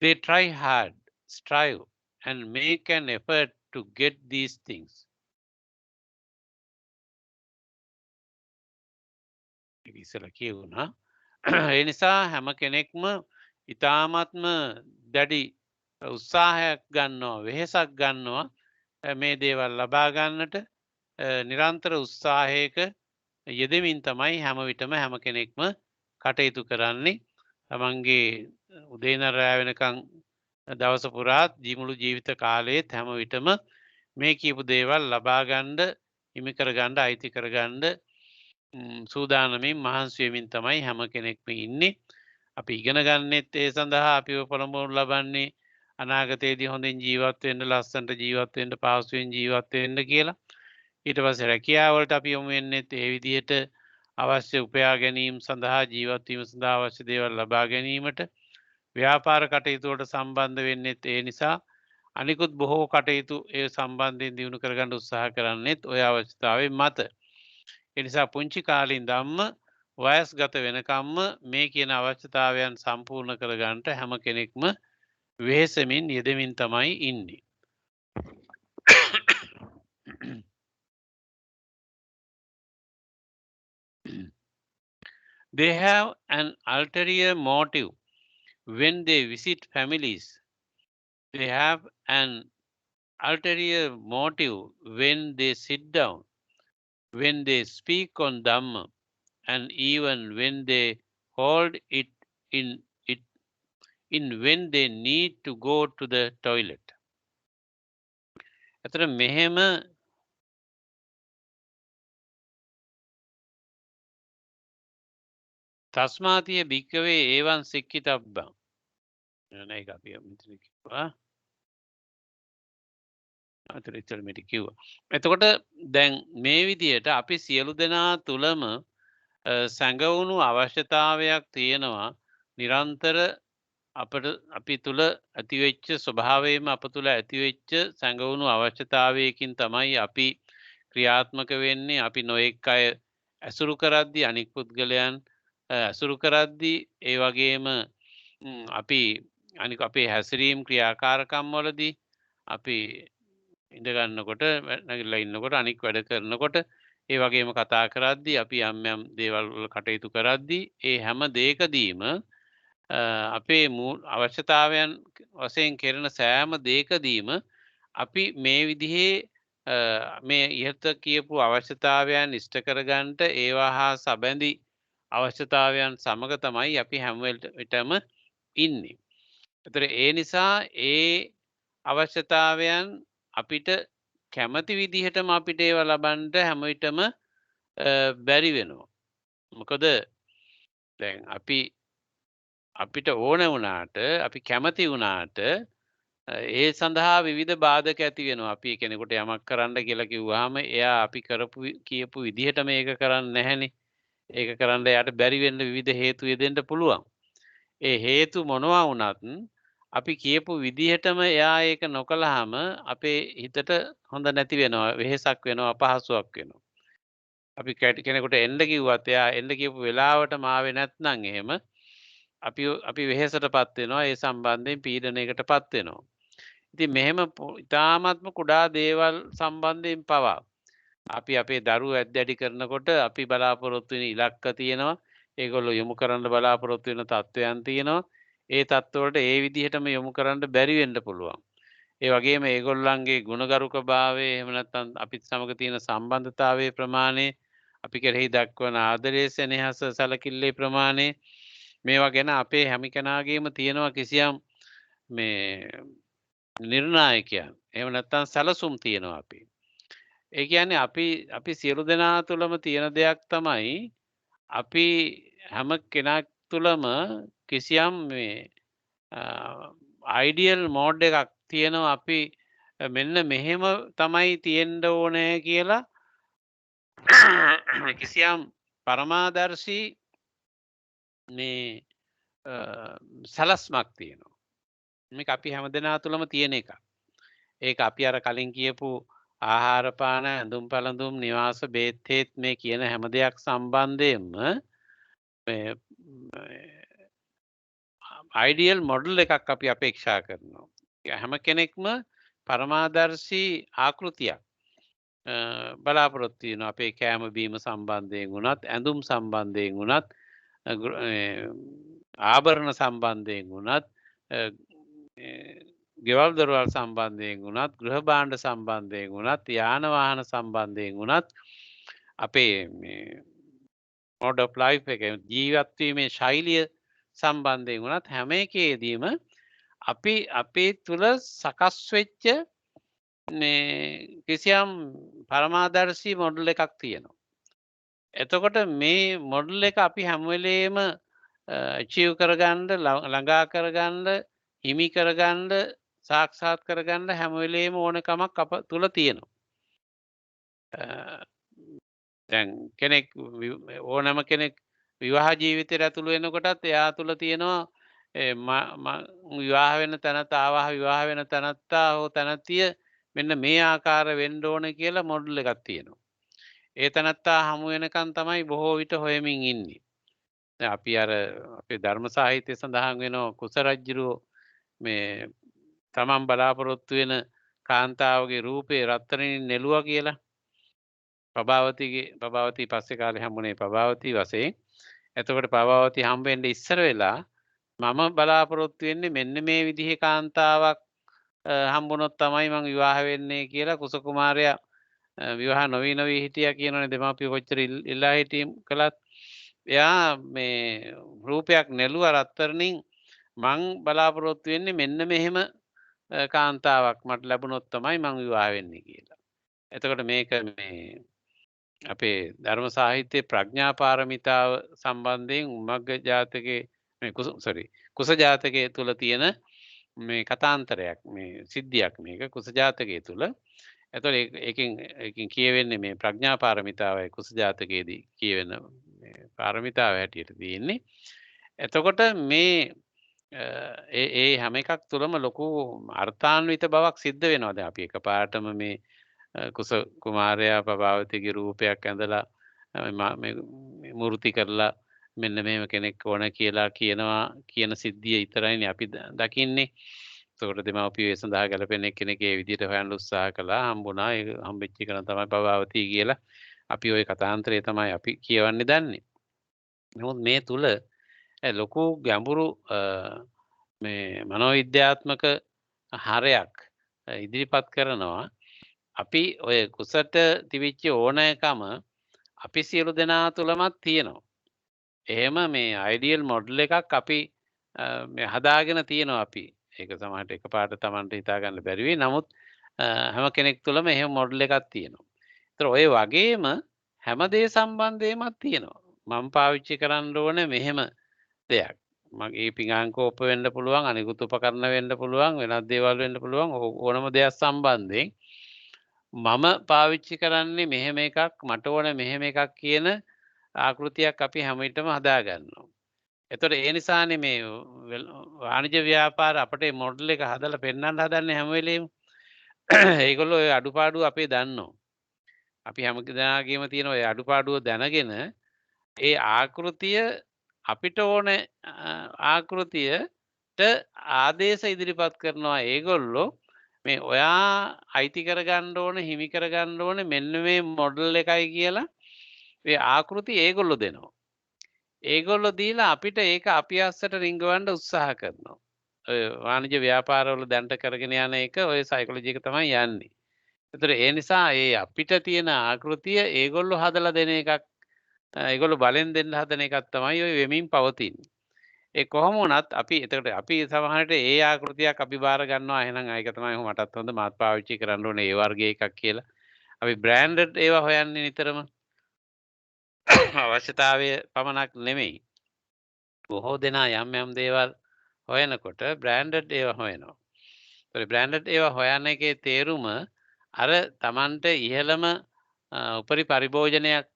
They try hard, strive, and make an effort to get these things. ඉස්සෙල්ලා කියුණා. ඒ නිසා හැම කෙනෙක්ම ඊ타මාත්ම දැඩි උත්සාහයක් ගන්නවා, වෙහෙසක් ගන්නවා මේ දේවල් ලබා ගන්නට නිරන්තර උත්සාහයක යෙදෙමින් තමයි හැම විටම හැම කෙනෙක්ම කටයුතු කරන්නේ. තමන්ගේ උදේ ඉඳන් රැ වෙනකන් දවස පුරාත් මුළු ජීවිත කාලයේත් හැම විටම මේ කියපු දේවල් ලබා ගන්න, හිමි කරගන්න, අයිති කරගන්න සූදානමින් මහන්සි වෙමින් තමයි හැම කෙනෙක්ම ඉන්නේ. අපි ඉගෙන ගන්නෙත් ඒ සඳහා අපිව පොළඹවනු ලබන්නේ අනාගතයේදී හොඳින් ජීවත් වෙන්න, ලස්සනට ජීවත් වෙන්න, පහසුවෙන් ජීවත් වෙන්න කියලා. ඊට පස්සේ රැකියාවලට අපි යොමු වෙන්නෙත් ඒ විදිහට අවශ්‍ය උපයා ගැනීම සඳහා, ජීවත් වීම සඳහා අවශ්‍ය දේවල් ලබා ගැනීමට. ව්‍යාපාර කටයුතු වලට සම්බන්ධ වෙන්නෙත් ඒ නිසා. අනිකුත් බොහෝ කටයුතු ඒ සම්බන්ධයෙන් දියුණු කරගන්න උත්සාහ කරන්නෙත් ඔය අවශ්‍යතාවය මත. ඒ නිසා පුංචි කාලේ ඉඳන්ම වයස්ගත වෙනකම්ම මේ කියන අවශ්‍යතාවයන් සම්පූර්ණ කරගන්නට හැම කෙනෙක්ම වෙහෙසමින් යෙදෙමින් තමයි ඉන්නේ. They have an ulterior motive when they visit families. They have an ulterior motive when they sit down, when they speak on Dhamma, and even when they hold it in when they need to go to the toilet. අතර මෙහෙම තස්මාතිය භික්කවේ ඒවන් සික්ඛිතබ්බං. ඒක අපි මෙතන කිව්වා. අතරිතර මෙට කිව්වා. එතකොට දැන් මේ විදියට අපි සියලු දෙනා තුලම සැඟවුණු අවශ්‍යතාවයක් තියෙනවා. නිරන්තර අපි තුල ඇතිවෙච්ච ස්වභාවයෙන්ම අප තුල ඇතිවෙච්ච සැඟවුණු අවශ්‍යතාවයකින් තමයි අපි ක්‍රියාත්මක වෙන්නේ. අපි නොඑක් අය ඇසුරු කරද්දී, අනික් පුද්ගලයන් ඇසුරු කරද්දී, ඒ වගේම අපි අනික අපේ හැසිරීම් ක්‍රියාකාරකම් වලදී අපි ඉඳ ගන්නකොට, නැගිටලා ඉන්නකොට, අනික් වැඩ කරනකොට, ඒ වගේම කතා කරද්දී, අපි යම් යම් දේවල් වල කටයුතු කරද්දී, ඒ හැම දෙයකදීම අපේ අවශ්‍යතාවයන් වශයෙන් කෙරෙන සෑම දෙයකදීම අපි මේ විදිහේ මේ ඉහත කියපු අවශ්‍යතාවයන් ඉෂ්ට කරගන්නට ඒවා හා සබැඳි අවශ්‍යතාවයන් සමග තමයි අපි හැම විටම ඉන්නේ. ඒතර ඒ නිසා ඒ අවශ්‍යතාවයන් අපිට කැමති විදිහටම අපිට ඒවා ලබන්න හැම විටම බැරි වෙනවා. මොකද දැන් අපිට ඕන වුණාට අපි කැමති වුණාට ඒ සඳහා විවිධ බාධක ඇති වෙනවා. අපි කෙනෙකුට යමක් කරන්න කියලා කිව්වහම එයා අපි කියපු විදිහට මේක කරන්නේ නැහැනේ. ඒක කරන්න එයාට බැරි වෙන්න විවිධ හේතු යෙදෙන්න පුළුවන්. ඒ හේතු මොනවා වුණත් අපි කියපු විදිහටම එයා ඒක නොකළාම අපේ හිතට හොඳ නැති වෙනවා, වෙහෙසක් වෙනවා, අපහසුයක් වෙනවා. අපි කෙනෙකුට එන්න කිව්වත් එයා එන්න කියපු වෙලාවටම ආවේ නැත්නම් එහෙම අපි වෙහෙසටපත් වෙනවා, ඒ සම්බන්ධයෙන් පීඩනයකටපත් වෙනවා. ඉතින් මෙහෙම ඉතාමත්ම කුඩා දේවල් සම්බන්ධයෙන් පවා අපි අපේ දරුවෝ ඇද්දැඩි කරනකොට අපි බලාපොරොත්තු වෙන ඉලක්ක තියෙනවා. ඒගොල්ලෝ යොමු කරන්න බලාපොරොත්තු වෙන තත්ත්වයන් තියෙනවා. ඒ තත්ත්වවලට ඒ විදිහටම යොමු කරන්න බැරි වෙන්න පුළුවන්. ඒ වගේම ඒගොල්ලන්ගේ ගුණගරුකභාවය එහෙම නැත්නම් අපිත් සමග තියෙන සම්බන්ධතාවයේ ප්‍රමාණය, අපි කෙරෙහි දක්වන ආදරය, සෙනෙහස, සැලකිල්ලේ ප්‍රමාණය මේවා ගැන අපේ හැම කෙනාගේම තියෙනවා කිසියම් මේ නිර්ණායකයන්. එහෙම නැත්නම් සැලසුම් තියෙනවා අපි. ඒ කියන්නේ අපි සියලු දෙනා තුළම තියෙන දෙයක් තමයි අපි හැම කෙනෙක් තුළම කිසියම් මේ අයිඩියල් මෝඩ් එකක් තියෙනවා. අපි මෙන්න මෙහෙම තමයි තියෙන්න ඕනේ කියලා කිසියම් පරමාදර්ශී මේ සලස්මක් තියෙනවා. මේක අපි හැමදෙනා තුළම තියෙන එකක්. ඒක අපි අර කලින් කියපු ආහාර පාන, ඇඳුම් පැළඳුම්, නිවාස, බේත් හේත් මේ කියන හැම දෙයක් සම්බන්ධයෙන්ම මේ අයිඩියල් මොඩල් එකක් අපි අපේක්ෂා කරනවා. හැම කෙනෙක්ම පරමාදර්ශී ආකෘතියක් බලාපොරොත්තු වෙනවා. අපේ කෑම බීම සම්බන්ධයෙන් වුණත්, ඇඳුම් සම්බන්ධයෙන් වුණත්, ආභරණ සම්බන්ධයෙන් වුණත්, ගෙවල් දොරවල් සම්බන්ධයෙන් වුණත්, ගෘහ භාණ්ඩ සම්බන්ධයෙන් වුණත්, යාන වාහන සම්බන්ධයෙන් වුණත්, අපේ mode of life එක ජීවත් වීමේ ශෛලිය සම්බන්ධයෙන් වුණත් හැම එකේදීම අපි අපේ තුල සකස් වෙච්ච මේ කිසියම් පරමාදර්ශී මොඩල් එකක් තියෙනවා. එතකොට මේ මොඩල් එක අපි හැම වෙලේම achieve කරගන්න, ළඟා කරගන්න, හිමි කරගන්න, සාක්ෂාත් කරගන්න හැම වෙලේම ඕනකමක් අප තුල තියෙනවා. දැන් කෙනෙක් ඕනම කෙනෙක් විවාහ ජීවිතයට ඇතුළු වෙනකොටත් එයා තුළ තියෙනවා විවාහ වෙන තැනත්තා විවාහ වෙන තැනත්තා හෝ තැනැත්තිය මෙන්න මේ ආකාර වෙන්න ඕන කියලා මොඩල් එකක් තියෙනවා. ඒ තැනත්තා හමු වෙනකන් තමයි බොහෝ විට හොයමින් ඉන්නේ. දැන් අපි අර අපේ ධර්ම සාහිත්‍යයේ සඳහන් වෙනවා කුස රජුරෝ මේ තමන් බලාපොරොත්තු වෙන කාන්තාවගේ රූපේ රත්තරනින් නෙළුවා කියලා. ප්‍රභාවතී පස්සේ කාලේ හම්බුනේ ප්‍රභාවතී වශයෙන්. එතකොට ප්‍රභාවතී හම්බ වෙන්න ඉස්සර වෙලා මම බලාපොරොත්තු වෙන්නේ මෙන්න මේ විදිහේ කාන්තාවක් හම්බුනොත් තමයි මං විවාහ වෙන්නේ කියලා කුස කුමාරයා විවාහ නොවී හිටියා කියනවනේ දෙමාපිය කොච්චර ඉල්ලා හිටියම් කළත් එයා මේ රූපයක් නෙළුවා රත්තරනින් මං බලාපොරොත්තු වෙන්නේ මෙන්න මෙහෙම කාන්තාවක් මට ලැබුණොත් තමයි මං විවාහ වෙන්නේ කියලා. එතකොට මේක මේ අපේ ධර්ම සාහිත්‍යයේ ප්‍රඥා පාරමිතාව සම්බන්ධයෙන් උමග්ග ජාතකයේ මේ කුස ජාතකයේ තුල තියෙන මේ කතාන්තරයක් මේ සිද්ධියක් මේක කුස ජාතකයේ තුල. එතකොට ඒකෙන් කියවෙන්නේ මේ ප්‍රඥා පාරමිතාවයි කුස ජාතකයේදී කියවෙන මේ පාරමිතාව හැටියට තියෙන්නේ. එතකොට මේ ඒ හැම එකක් තුළම ලොකු අර්ථාන්විත බවක් සිද්ධ වෙනවා. දැන් අපි එකපාරටම මේ කුස කුමාරයා ප්‍රභාවතීගේ රූපයක් ඇඳලා මූර්ති කරලා මෙන්න මෙහෙම කෙනෙක් ඕන කියලා කියන සිද්ධිය විතරයිනේ අපි දකින්නේ. ඒකට දෙමාපියෝ ඒ සඳහා ගැලපෙන කෙනෙක් ඒ විදිහට හොයන්න උත්සාහ කළා. හම්බුණා. ඒ හම්බෙච්ච කෙනා තමයි ප්‍රභාවතී කියලා. අපි ওই කතාන්තරය තමයි අපි කියවන්නේ දන්නේ. නමුත් මේ තුල ලොකු ගැඹුරු මේ මනෝවිද්‍යාත්මක හරයක් ඉදිරිපත් කරනවා. අපි ඔය කුසට තිබිච්ච ඕනෑකම අපි සියලු දෙනා තුළමත් තියෙනවා. එහෙම මේ අයිඩියල් මොඩල් එකක් අපි මේ හදාගෙන තියෙනවා අපි. ඒක සමහරට එකපාරට Tamanට හිතා ගන්න බැරි වෙයි. නමුත් හැම කෙනෙක් තුළම එහෙම මොඩල් එකක් තියෙනවා. ඒතර ඔය වගේම හැම දේ සම්බන්ධයෙන්මත් තියෙනවා. මම පාවිච්චි කරන්න ඕනේ මෙහෙම දෙයක්. මගේ පිඟාන් කෝප්ප වෙන්න පුළුවන්, අනිකුත් උපකරණ වෙන්න පුළුවන්, වෙනත් දේවල් වෙන්න පුළුවන්. ඕනම දෙයක් සම්බන්ධයෙන් මම පාවිච්චි කරන්නේ මෙහෙම එකක්, මට ඕන මෙහෙම එකක් කියන ආකෘතියක් අපි හැම විටම හදා ගන්නවා. එතකොට ඒ නිසානේ මේ වාණිජ්‍ය ව්‍යාපාර අපිට මොඩල් එක හදලා පෙන්වන්න හදන්නේ හැම වෙලේම. ඒගොල්ලෝ ඔය අඩුපාඩු අපේ දන්නවා. අපි හැම දෙනාගේම තියෙන ඔය අඩුපාඩුව දැනගෙන ඒ ආකෘතිය අපිට ඕන ආකෘතියට ආදේශ ඉදිරිපත් කරනවා ඒගොල්ලෝ මේ ඔයා අයිති කරගන්න ඕන හිමි කරගන්න ඕන මෙන්න මේ මොඩල් එකයි කියලා ඒ ආකෘති ඒගොල්ලෝ දෙනවා. ඒගොල්ලෝ දීලා අපිට ඒක අපි අස්සට රිංගවන්න උත්සාහ කරනවා. ඔය වාණිජ්‍ය ව්‍යාපාරවල දැන්ට කරගෙන යන එක ඔය සයිකොලොජි එක තමයි යන්නේ. ඒතර ඒ නිසා ඒ අපිට තියෙන ආකෘතිය ඒගොල්ලෝ හදලා දෙන එකක් ඒගොල්ලෝ බලෙන් දෙන්න හදන එකක් තමයි ඔය වෙමින් පවතින්නේ. ඒ කොහොම වුණත් අපි එතකොට අපි සමහරට ඒ ආකෘතියක් අපි බාර ගන්නවා එහෙනම් ඒක තමයි මටත් හොඳ මාත් පාවිච්චි කරන්න ඕනේ ඒ වර්ගයේ එකක් කියලා. අපි බ්‍රෑන්ඩඩ් ඒවා හොයන්නේ නිතරම. අවශ්‍යතාවය පමණක් නෙමෙයි. බොහෝ දෙනා යම් යම් දේවල් හොයනකොට බ්‍රෑන්ඩඩ් ඒවා හොයනවා. ඒතකොට බ්‍රෑන්ඩඩ් ඒවා හොයන එකේ තේරුම අර Tamanට ඉහළම උපරි පරිභෝජනයක්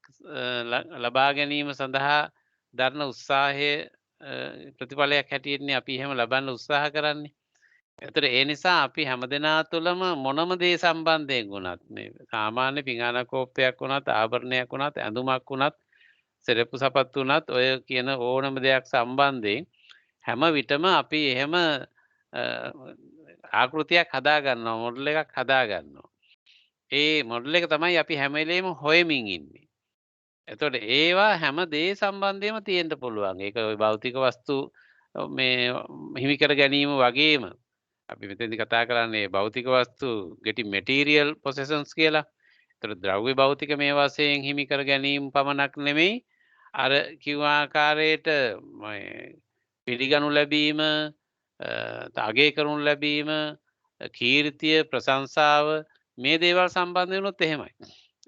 ලබා ගැනීම සඳහා දරන උත්සාහයේ ප්‍රතිඵලයක් හැටියටනේ අපි එහෙම ලබන්න උත්සාහ කරන්නේ. ඒතර ඒ නිසා අපි හැමදෙනා තුළම මොනම දේ සම්බන්ධයෙන් වුණත් මේ සාමාන්‍ය පිඟාන කෝප්පයක් වුණත් ආභරණයක් වුණත් ඇඳුමක් වුණත් සෙරෙප්පු සපත්තු වුණත් ඔය කියන ඕනම දෙයක් සම්බන්ධයෙන් හැම විටම අපි එහෙම ආකෘතියක් හදා ගන්නවා මොඩල් එකක් හදා ගන්නවා. ඒ මොඩල් එක තමයි අපි හැම වෙලේම හොයමින් ඉන්නේ. එතකොට ඒවා හැම දේ සම්බන්ධයෙන්ම තියෙන්න පුළුවන්. ඒක ওই භෞතික වස්තු මේ හිමි කර ගැනීම වගේම අපි මෙතෙන්දි කතා කරන්නේ භෞතික වස්තු getting material possessions කියලා. ඒතර ද්‍රව්‍ය භෞතික මේ වශයෙන් හිමි කර ගැනීම පමණක් නෙමෙයි අර කිව්ව ආකාරයට පිළිගනු ලැබීම, අගය කරනු ලැබීම, කීර්තිය, ප්‍රශංසාව මේ දේවල් සම්බන්ධ වෙනොත් එහෙමයි.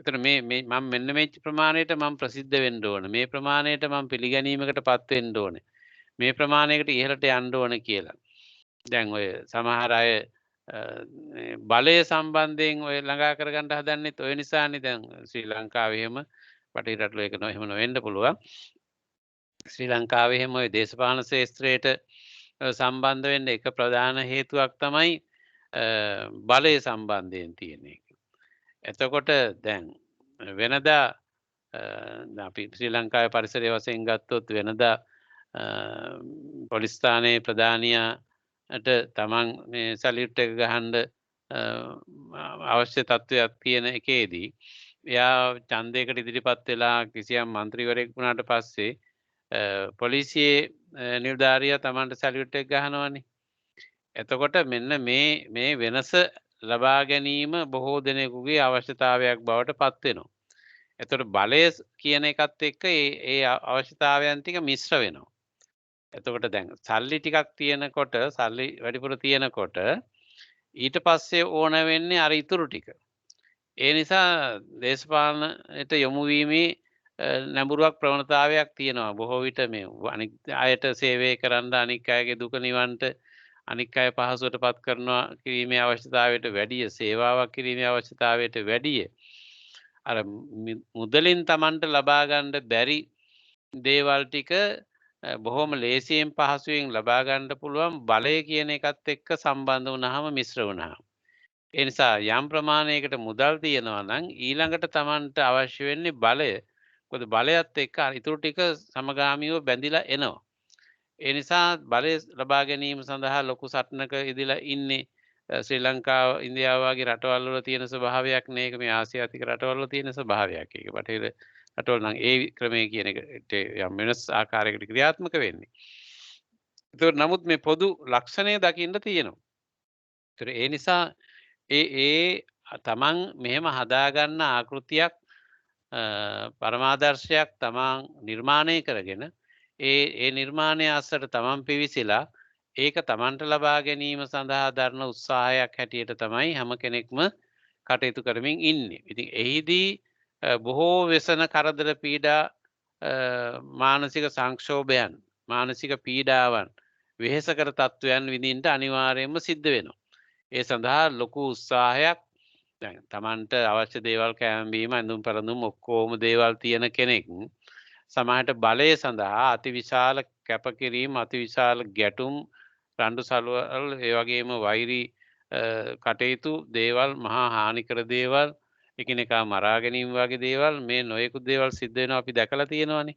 එතන මේ මම මෙන්න මේ ප්‍රමාණයට මම ප්‍රසිද්ධ වෙන්න ඕන. මේ ප්‍රමාණයට මම පිළිගැනීමකටපත් වෙන්න ඕන. මේ ප්‍රමාණයකට ඉහළට යන්න ඕන කියලා. දැන් ඔය සමහර අය බලය සම්බන්ධයෙන් ඔය ළඟා කරගන්න හදන්නෙත් ඔය නිසානේ. දැන් ශ්‍රී ලංකාවේ එහෙම බටහිර රටවල ඒක එහෙම නොවෙන්න පුළුවන්. ශ්‍රී ලංකාවේ එහෙම ඔය දේශපාලන ශාස්ත්‍රයට සම්බන්ධ වෙන්න එක ප්‍රධාන හේතුවක් තමයි බලය සම්බන්ධයෙන් තියෙන එක. එතකොට දැන් වෙනදා අපි ශ්‍රී ලංකාවේ පරිසරය වශයෙන් ගත්තොත් වෙනදා පොලිස් ස්ථානයේ ප්‍රධානියාට තමන් මේ සැලියුට් එක ගහන්න අවශ්‍ය තත්ත්වයක් තියෙන එකේදී එයා ඡන්දයකට ඉදිරිපත් වෙලා කිසියම් මන්ත්‍රීවරයෙක් වුණාට පස්සේ පොලිසියේ නිලධාරියා තමන්ට සැලියුට් එක ගහනවනේ. එතකොට මෙන්න මේ වෙනස ලබා ගැනීම බොහෝ දෙනෙකුගේ අවශ්‍යතාවයක් බවට පත් වෙනවා. එතකොට බලය කියන එකත් එක්ක ඒ අවශ්‍යතාවයන් ටික මිශ්‍ර වෙනවා. එතකොට දැන් සල්ලි ටිකක් තියෙනකොට සල්ලි වැඩිපුර තියෙනකොට ඊට පස්සේ ඕන වෙන්නේ අර ඉතුරු ටික. ඒ නිසා දේශපාලනයට යොමු වීමේ නැඹුරුවක් ප්‍රවණතාවයක් තියෙනවා. බොහෝ විට මේ අනික් අයට සේවය කරන්න අනික් අයගේ දුක නිවන්නට අනික් අය පහසුවටපත් කරනවා කිරීමේ අවශ්‍යතාවයට වැඩිය සේවාවක් කිරීමේ අවශ්‍යතාවයට වැඩිය අර මුදලින් Tamanට ලබා ගන්න බැරි දේවල් ටික බොහොම ලේසියෙන් පහසුවෙන් ලබා ගන්න පුළුවන් බලය කියන එකත් එක්ක සම්බන්ධ වුණාම මිශ්‍ර වුණාම. ඒ නිසා යම් ප්‍රමාණයකට මුදල් තියෙනවා නම් ඊළඟට Tamanට අවශ්‍ය වෙන්නේ බලය. මොකද බලයත් එක්ක ඉතුරු ටික සමගාමීව බැඳිලා එනවා. ඒ නිසා බලය ලබා ගැනීම සඳහා ලොකු සටනක ඉදලා ඉන්නේ ශ්‍රී ලංකාව ඉන්දියාව වගේ රටවල් වල තියෙන ස්වභාවයක් නේ. මේ ආසියාතික රටවල් වල තියෙන ස්වභාවයක්. ඒක බටහිර රටවල් නම් ඒ ක්‍රමය කියන එකට යම් වෙනස් ආකාරයකට ක්‍රියාත්මක වෙන්නේ. ඒතකොට නමුත් මේ පොදු ලක්ෂණය දකින්න තියෙනවා. ඒතර ඒ නිසා ඒ තමන් මෙහෙම හදාගන්න ආකෘතියක් පරමාදර්ශයක් තමන් නිර්මාණය කරගෙන ඒ නිර්මාණය අස්සට තමන් පිවිසිලා ඒක තමන්ට ලබා ගැනීම සඳහා දරන උත්සාහයක් හැටියට තමයි හැම කෙනෙක්ම කටයුතු කරමින් ඉන්නේ. ඉතින් එහිදී බොහෝ වෙසන කරදර පීඩා මානසික සංක්ෂෝභයන් මානසික පීඩාවන් වෙහෙසකර තත්ත්වයන් විඳින්නට අනිවාර්යයෙන්ම සිද්ධ වෙනවා. ඒ සඳහා ලොකු උත්සාහයක් දැන් තමන්ට අවශ්‍ය දේවල් කෑම බීම ඇඳුම් පැළඳුම් ඔක්කොම දේවල් තියෙන කෙනෙක් සමහරට බලය සඳහා අතිවිශාල කැපකිරීම අතිවිශාල ගැටුම් රණ්ඩු සලුවල් ඒ වගේම වෛරී කටයුතු දේවල් මහා හානිකර දේවල් එකිනෙකා මරා ගැනීම වගේ දේවල් මේ නොයෙකුත් දේවල් සිද්ධ වෙනවා අපි දැකලා තියෙනවානේ.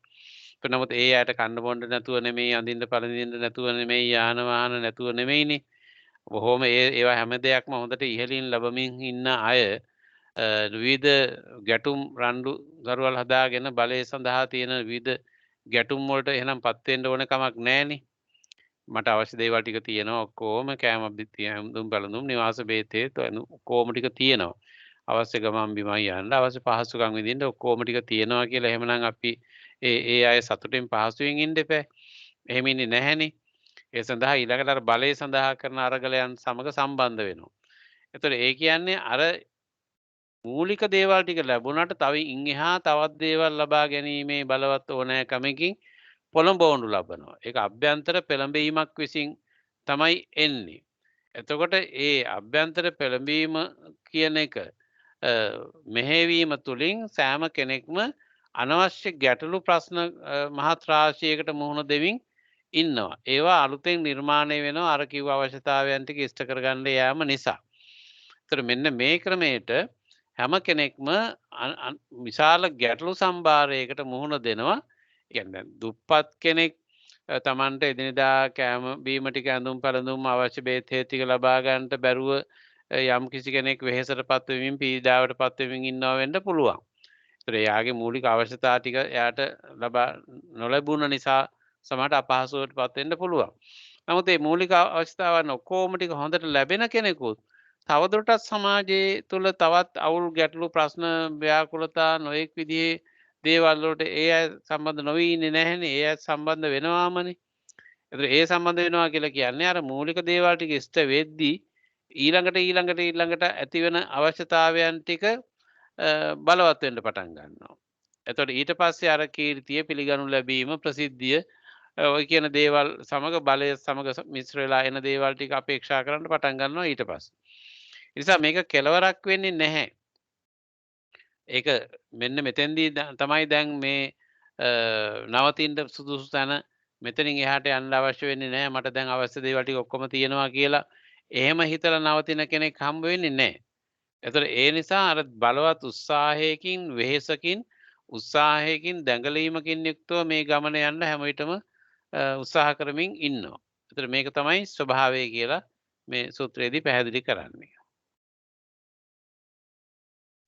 නමුත් ඒ අයට කන්න බොන්න නැතුව නෙමෙයි අඳින්න පළඳින්න නැතුව නෙමෙයි යාන වාහන නැතුව නෙමෙයිනේ. බොහොම ඒවා හැම දෙයක්ම හොඳට ඉහළින් ලබමින් ඉන්න අය විවිධ ගැටුම් රණ්ඩු දරුවල් හදාගෙන බලය සඳහා තියෙන විවිධ ගැටුම් වලට එහෙනම් පත් වෙන්න ඕන කමක් නැහැනේ. මට අවශ්‍ය දේවල් ටික තියෙනවා ඔක්කොම කෑම දුම් බැලඳුම් නිවාස බේතේ ඔක්කොම ටික තියෙනවා. අවශ්‍ය ගමන් බිමන් යන්න අවශ්‍ය පහසුකම් විඳින්න ඔක්කොම ටික තියෙනවා කියලා එහෙමනම් අපි ඒ අය සතුටින් පහසුවෙන් ඉන්න එපා. එහෙම ඉන්නේ නැහැනේ. ඒ සඳහා ඊළඟට අර බලය සඳහා කරන අරගලයන් සමග සම්බන්ධ වෙනවා. එතකොට ඒ කියන්නේ අර මූලික දේවල් ටික ලැබුණාට තව ඉන් එහා තවත් දේවල් ලබා ගැනීමේ බලවත් ඕනෑකමකින් පොළඹවනු ලබනවා. ඒක අභ්‍යන්තර පෙළඹීමක් විසින් තමයි එන්නේ. එතකොට ඒ අභ්‍යන්තර පෙළඹීම කියන එක මෙහෙවීම තුළින් සෑම කෙනෙක්ම අනවශ්‍ය ගැටලු ප්‍රශ්න මහත් රාශියකට මුහුණ දෙමින් ඉන්නවා. ඒවා අලුතෙන් නිර්මාණය වෙනවා අර කිව්ව අවශ්‍යතාවයන් ටික ඉෂ්ට කරගන්න යාම නිසා. ඒතර මෙන්න මේ ක්‍රමයට හැම කෙනෙක්ම විශාල ගැටලු සම්භාරයකට මුහුණ දෙනවා. කියන්නේ දුප්පත් කෙනෙක් තමන්ට එදිනෙදා කෑම බීම ටික ඇඳුම් පැළඳුම් අවශ්‍ය බේත් හේත් ටික ලබා ගන්නට බැරුව යම් කිසි කෙනෙක් වෙහෙසටපත් වෙමින් පීඩාවටපත් වෙමින් ඉන්නවා වෙන්න පුළුවන්. ඒතර එයාගේ මූලික අවශ්‍යතා ටික එයාට ලබා නොලැබුණ නිසා සමහරට අපහසුවටපත් වෙන්න පුළුවන්. නමුත් මේ මූලික අවශ්‍යතාවන් ඔක්කොම ටික හොඳට ලැබෙන කෙනෙකුත් තවදුරටත් සමාජයේ තුල තවත් අවුල් ගැටලු ප්‍රශ්න ව්‍යාකූලතා නොඑක් විදිහේ දේවල් වලට ඒ අය සම්බන්ධ නොවී ඉන්නේ නැහැනේ. ඒ අය සම්බන්ධ වෙනවාමනේ. ඒතර ඒ සම්බන්ධ වෙනවා කියලා කියන්නේ අර මූලික දේවල් ටික ඉෂ්ට වෙද්දී ඊළඟට ඇති වෙන අවශ්‍යතාවයන් ටික බලවත් වෙන්න පටන් ගන්නවා. එතකොට ඊට පස්සේ අර කීර්තිය පිළිගනු ලැබීම ප්‍රසිද්ධිය ඔය කියන දේවල් සමග බලය සමග මිශ්‍ර වෙලා එන දේවල් ටික අපේක්ෂා කරන්න පටන් ගන්නවා ඊට පස්සේ. ඒ නිසා මේක කෙලවරක් වෙන්නේ නැහැ. ඒක මෙන්න මෙතෙන්දී තමයි දැන් මේ නවතින්න සුදුසු තැන මෙතනින් එහාට යන්න අවශ්‍ය වෙන්නේ නැහැ මට දැන් අවශ්‍ය දේවල් ටික ඔක්කොම තියෙනවා කියලා එහෙම හිතලා නවතින කෙනෙක් හම්බ වෙන්නේ නැහැ. එතකොට ඒ නිසා අර බලවත් උත්සාහයකින් වෙහෙසකින් උත්සාහයකින් දැඟලීමකින් යුක්තව මේ ගමන යන්න හැම විටම උත්සාහ කරමින් ඉන්නවා. එතකොට මේක තමයි ස්වභාවය කියලා මේ සූත්‍රයේදී පැහැදිලි කරන්නේ.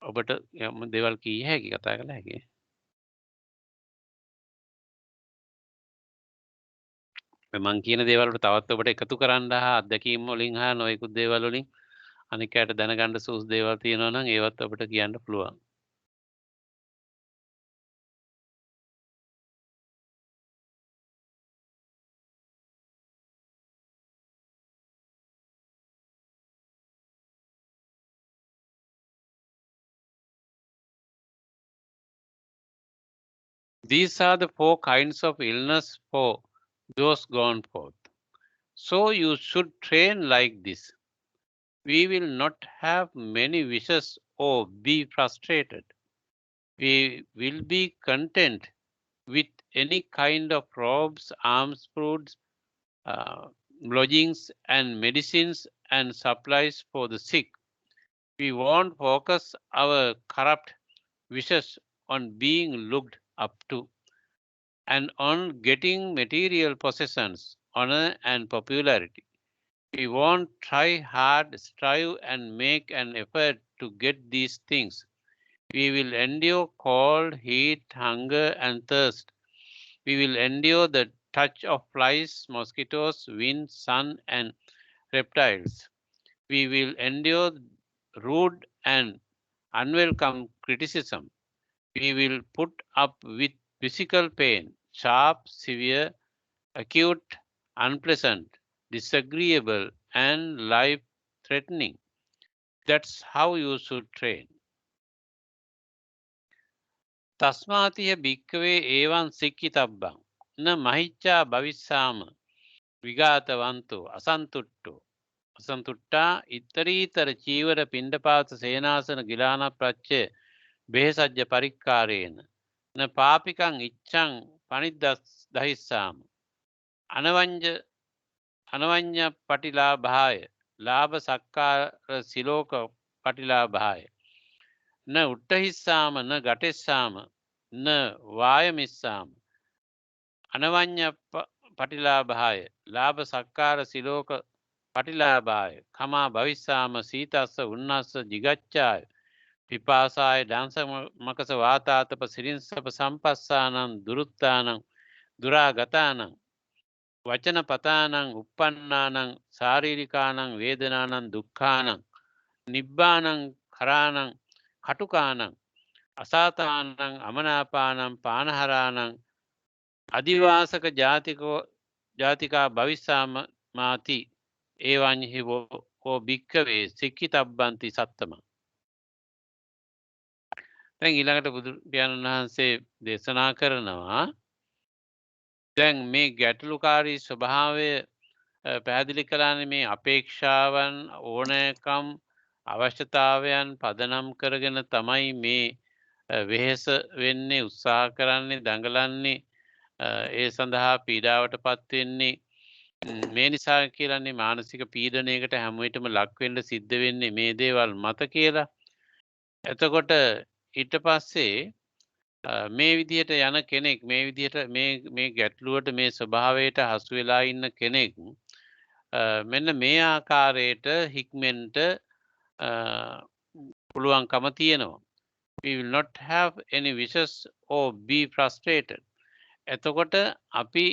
ඔබට යම් දේවල් කිය හැකි කතා කළ හැකි. මම කියන දේවල් වලට තවත් ඔබට එකතු කරන්න හා අත්දැකීම් වලින් හා නොයෙකුත් දේවල් වලින් අනික් අයට දැනගන්න සුසු දේවල් තියෙනවා නම් ඒවත් ඔබට කියන්න පුළුවන්. These are the 4 kinds of illness for those gone forth. So you should train like this. We will not have many wishes or be frustrated. We will be content with any kind of robes, arms, foods, lodgings, and medicines and supplies for the sick. We won't focus our corrupt wishes on being looked up to and on getting material possessions, honor, and popularity. We won't try hard, strive, and make an effort to get these things. We will endure cold, heat, hunger, and thirst. We will endure the touch of flies, mosquitoes, wind, sun, and reptiles. We will endure rude and unwelcome criticism. We will put up with physical pain, sharp, severe, acute, unpleasant, disagreeable, and life threatening. That's how you should train. තස්මාතිය භික්කවේ ඒවන් සික්කිතබ්බං න මහිච්චා භවිස්සාම විගාතවන්තෝ අසන්තුට්ටෝ අසන්තුට්ටා ඉත්තරීතර චීවර පිණ්ඩපාත සේනාසන ගිලාන ප්‍රච්චය බෙහෙසජ්ජ පරික්කාරේන න පාපිකං ඉච්ඡං පනිද්දහිස්සාම අනවඤ්ඤ පටිලාභාය ලාභ සක්කාර සිලෝක පටිලාභාය න උට්ඨහිස්සාම න ගටෙස්සාම න වායමිස්සාම අනවඤ්ඤ පටිලාභාය ලාභ සක්කාර සිලෝක පටිලාභාය කමා භවිස්සාම සීතස්ස උන්නස්ස jigacchāය පිපාසාය ඩාංසමකස වාතාතප සිරින්සප සම්පස්සානං දුරුත්තානං දුරාගතානං වචන පතානං uppannānaං සාරීරිකානං වේදනානං දුක්ඛානං නිබ්බානං කරානං කටුකානං අසාතානං අමනාපානං පානහරානං අදිවාසක ජාතිකා භවිස්සාම මාති ඒවංහි වෝ භික්ඛවේ සික්ඛිතබ්බන්ති සත්තම. දැන් ඊළඟට බුදු පියාණන් වහන්සේ දේශනා කරනවා දැන් මේ ගැටලුකාරී ස්වභාවය පැහැදිලි කළානේ මේ අපේක්ෂාවන් ඕනෑකම් අවශ්‍යතාවයන් පදනම් කරගෙන තමයි මේ වෙහෙස වෙන්නේ උත්සාහ කරන්නේ දඟලන්නේ ඒ සඳහා පීඩාවට පත් වෙන්නේ මේ නිසා කියලානේ මානසික පීඩනයකට හැම විටම ලක් වෙන්න සිද්ධ වෙන්නේ මේ දේවල් මත කියලා. එතකොට ඊට පස්සේ මේ විදිහට යන කෙනෙක් මේ විදිහට මේ ගැටලුවට මේ ස්වභාවයට හසු වෙලා ඉන්න කෙනෙක් මෙන්න මේ ආකාරයට හික්මෙන්ට පුළුවන්කම තියෙනවා. We will not have any wishes or be frustrated. එතකොට අපි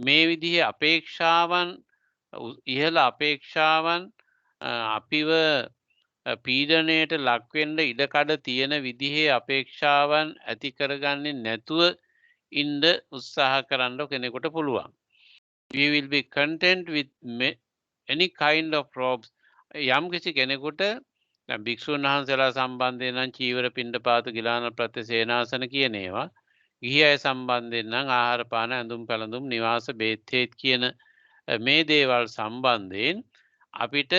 මේ විදිහේ අපේක්ෂාවන් ඉහළ අපේක්ෂාවන් අපිව පීඩනයට ලක්වෙන්න ඉඩකඩ තියෙන විදිහේ අපේක්ෂාවන් ඇති කරගන්නේ නැතුව ඉන්න උත්සාහ කරන්න කෙනෙකුට පුළුවන්. We will be content with any kind of robes. යම් කිසි කෙනෙකුට භික්ෂුන් වහන්සේලා සම්බන්ධයෙන් නම් චීවර පිණ්ඩපාත ගිලාන ප්‍රතිසේනාසන කියන ඒවා ගිහි අය සම්බන්ධයෙන් නම් ආහාර පාන ඇඳුම් පැළඳුම් නිවාස බේත් කියන මේ දේවල් සම්බන්ධයෙන් අපිට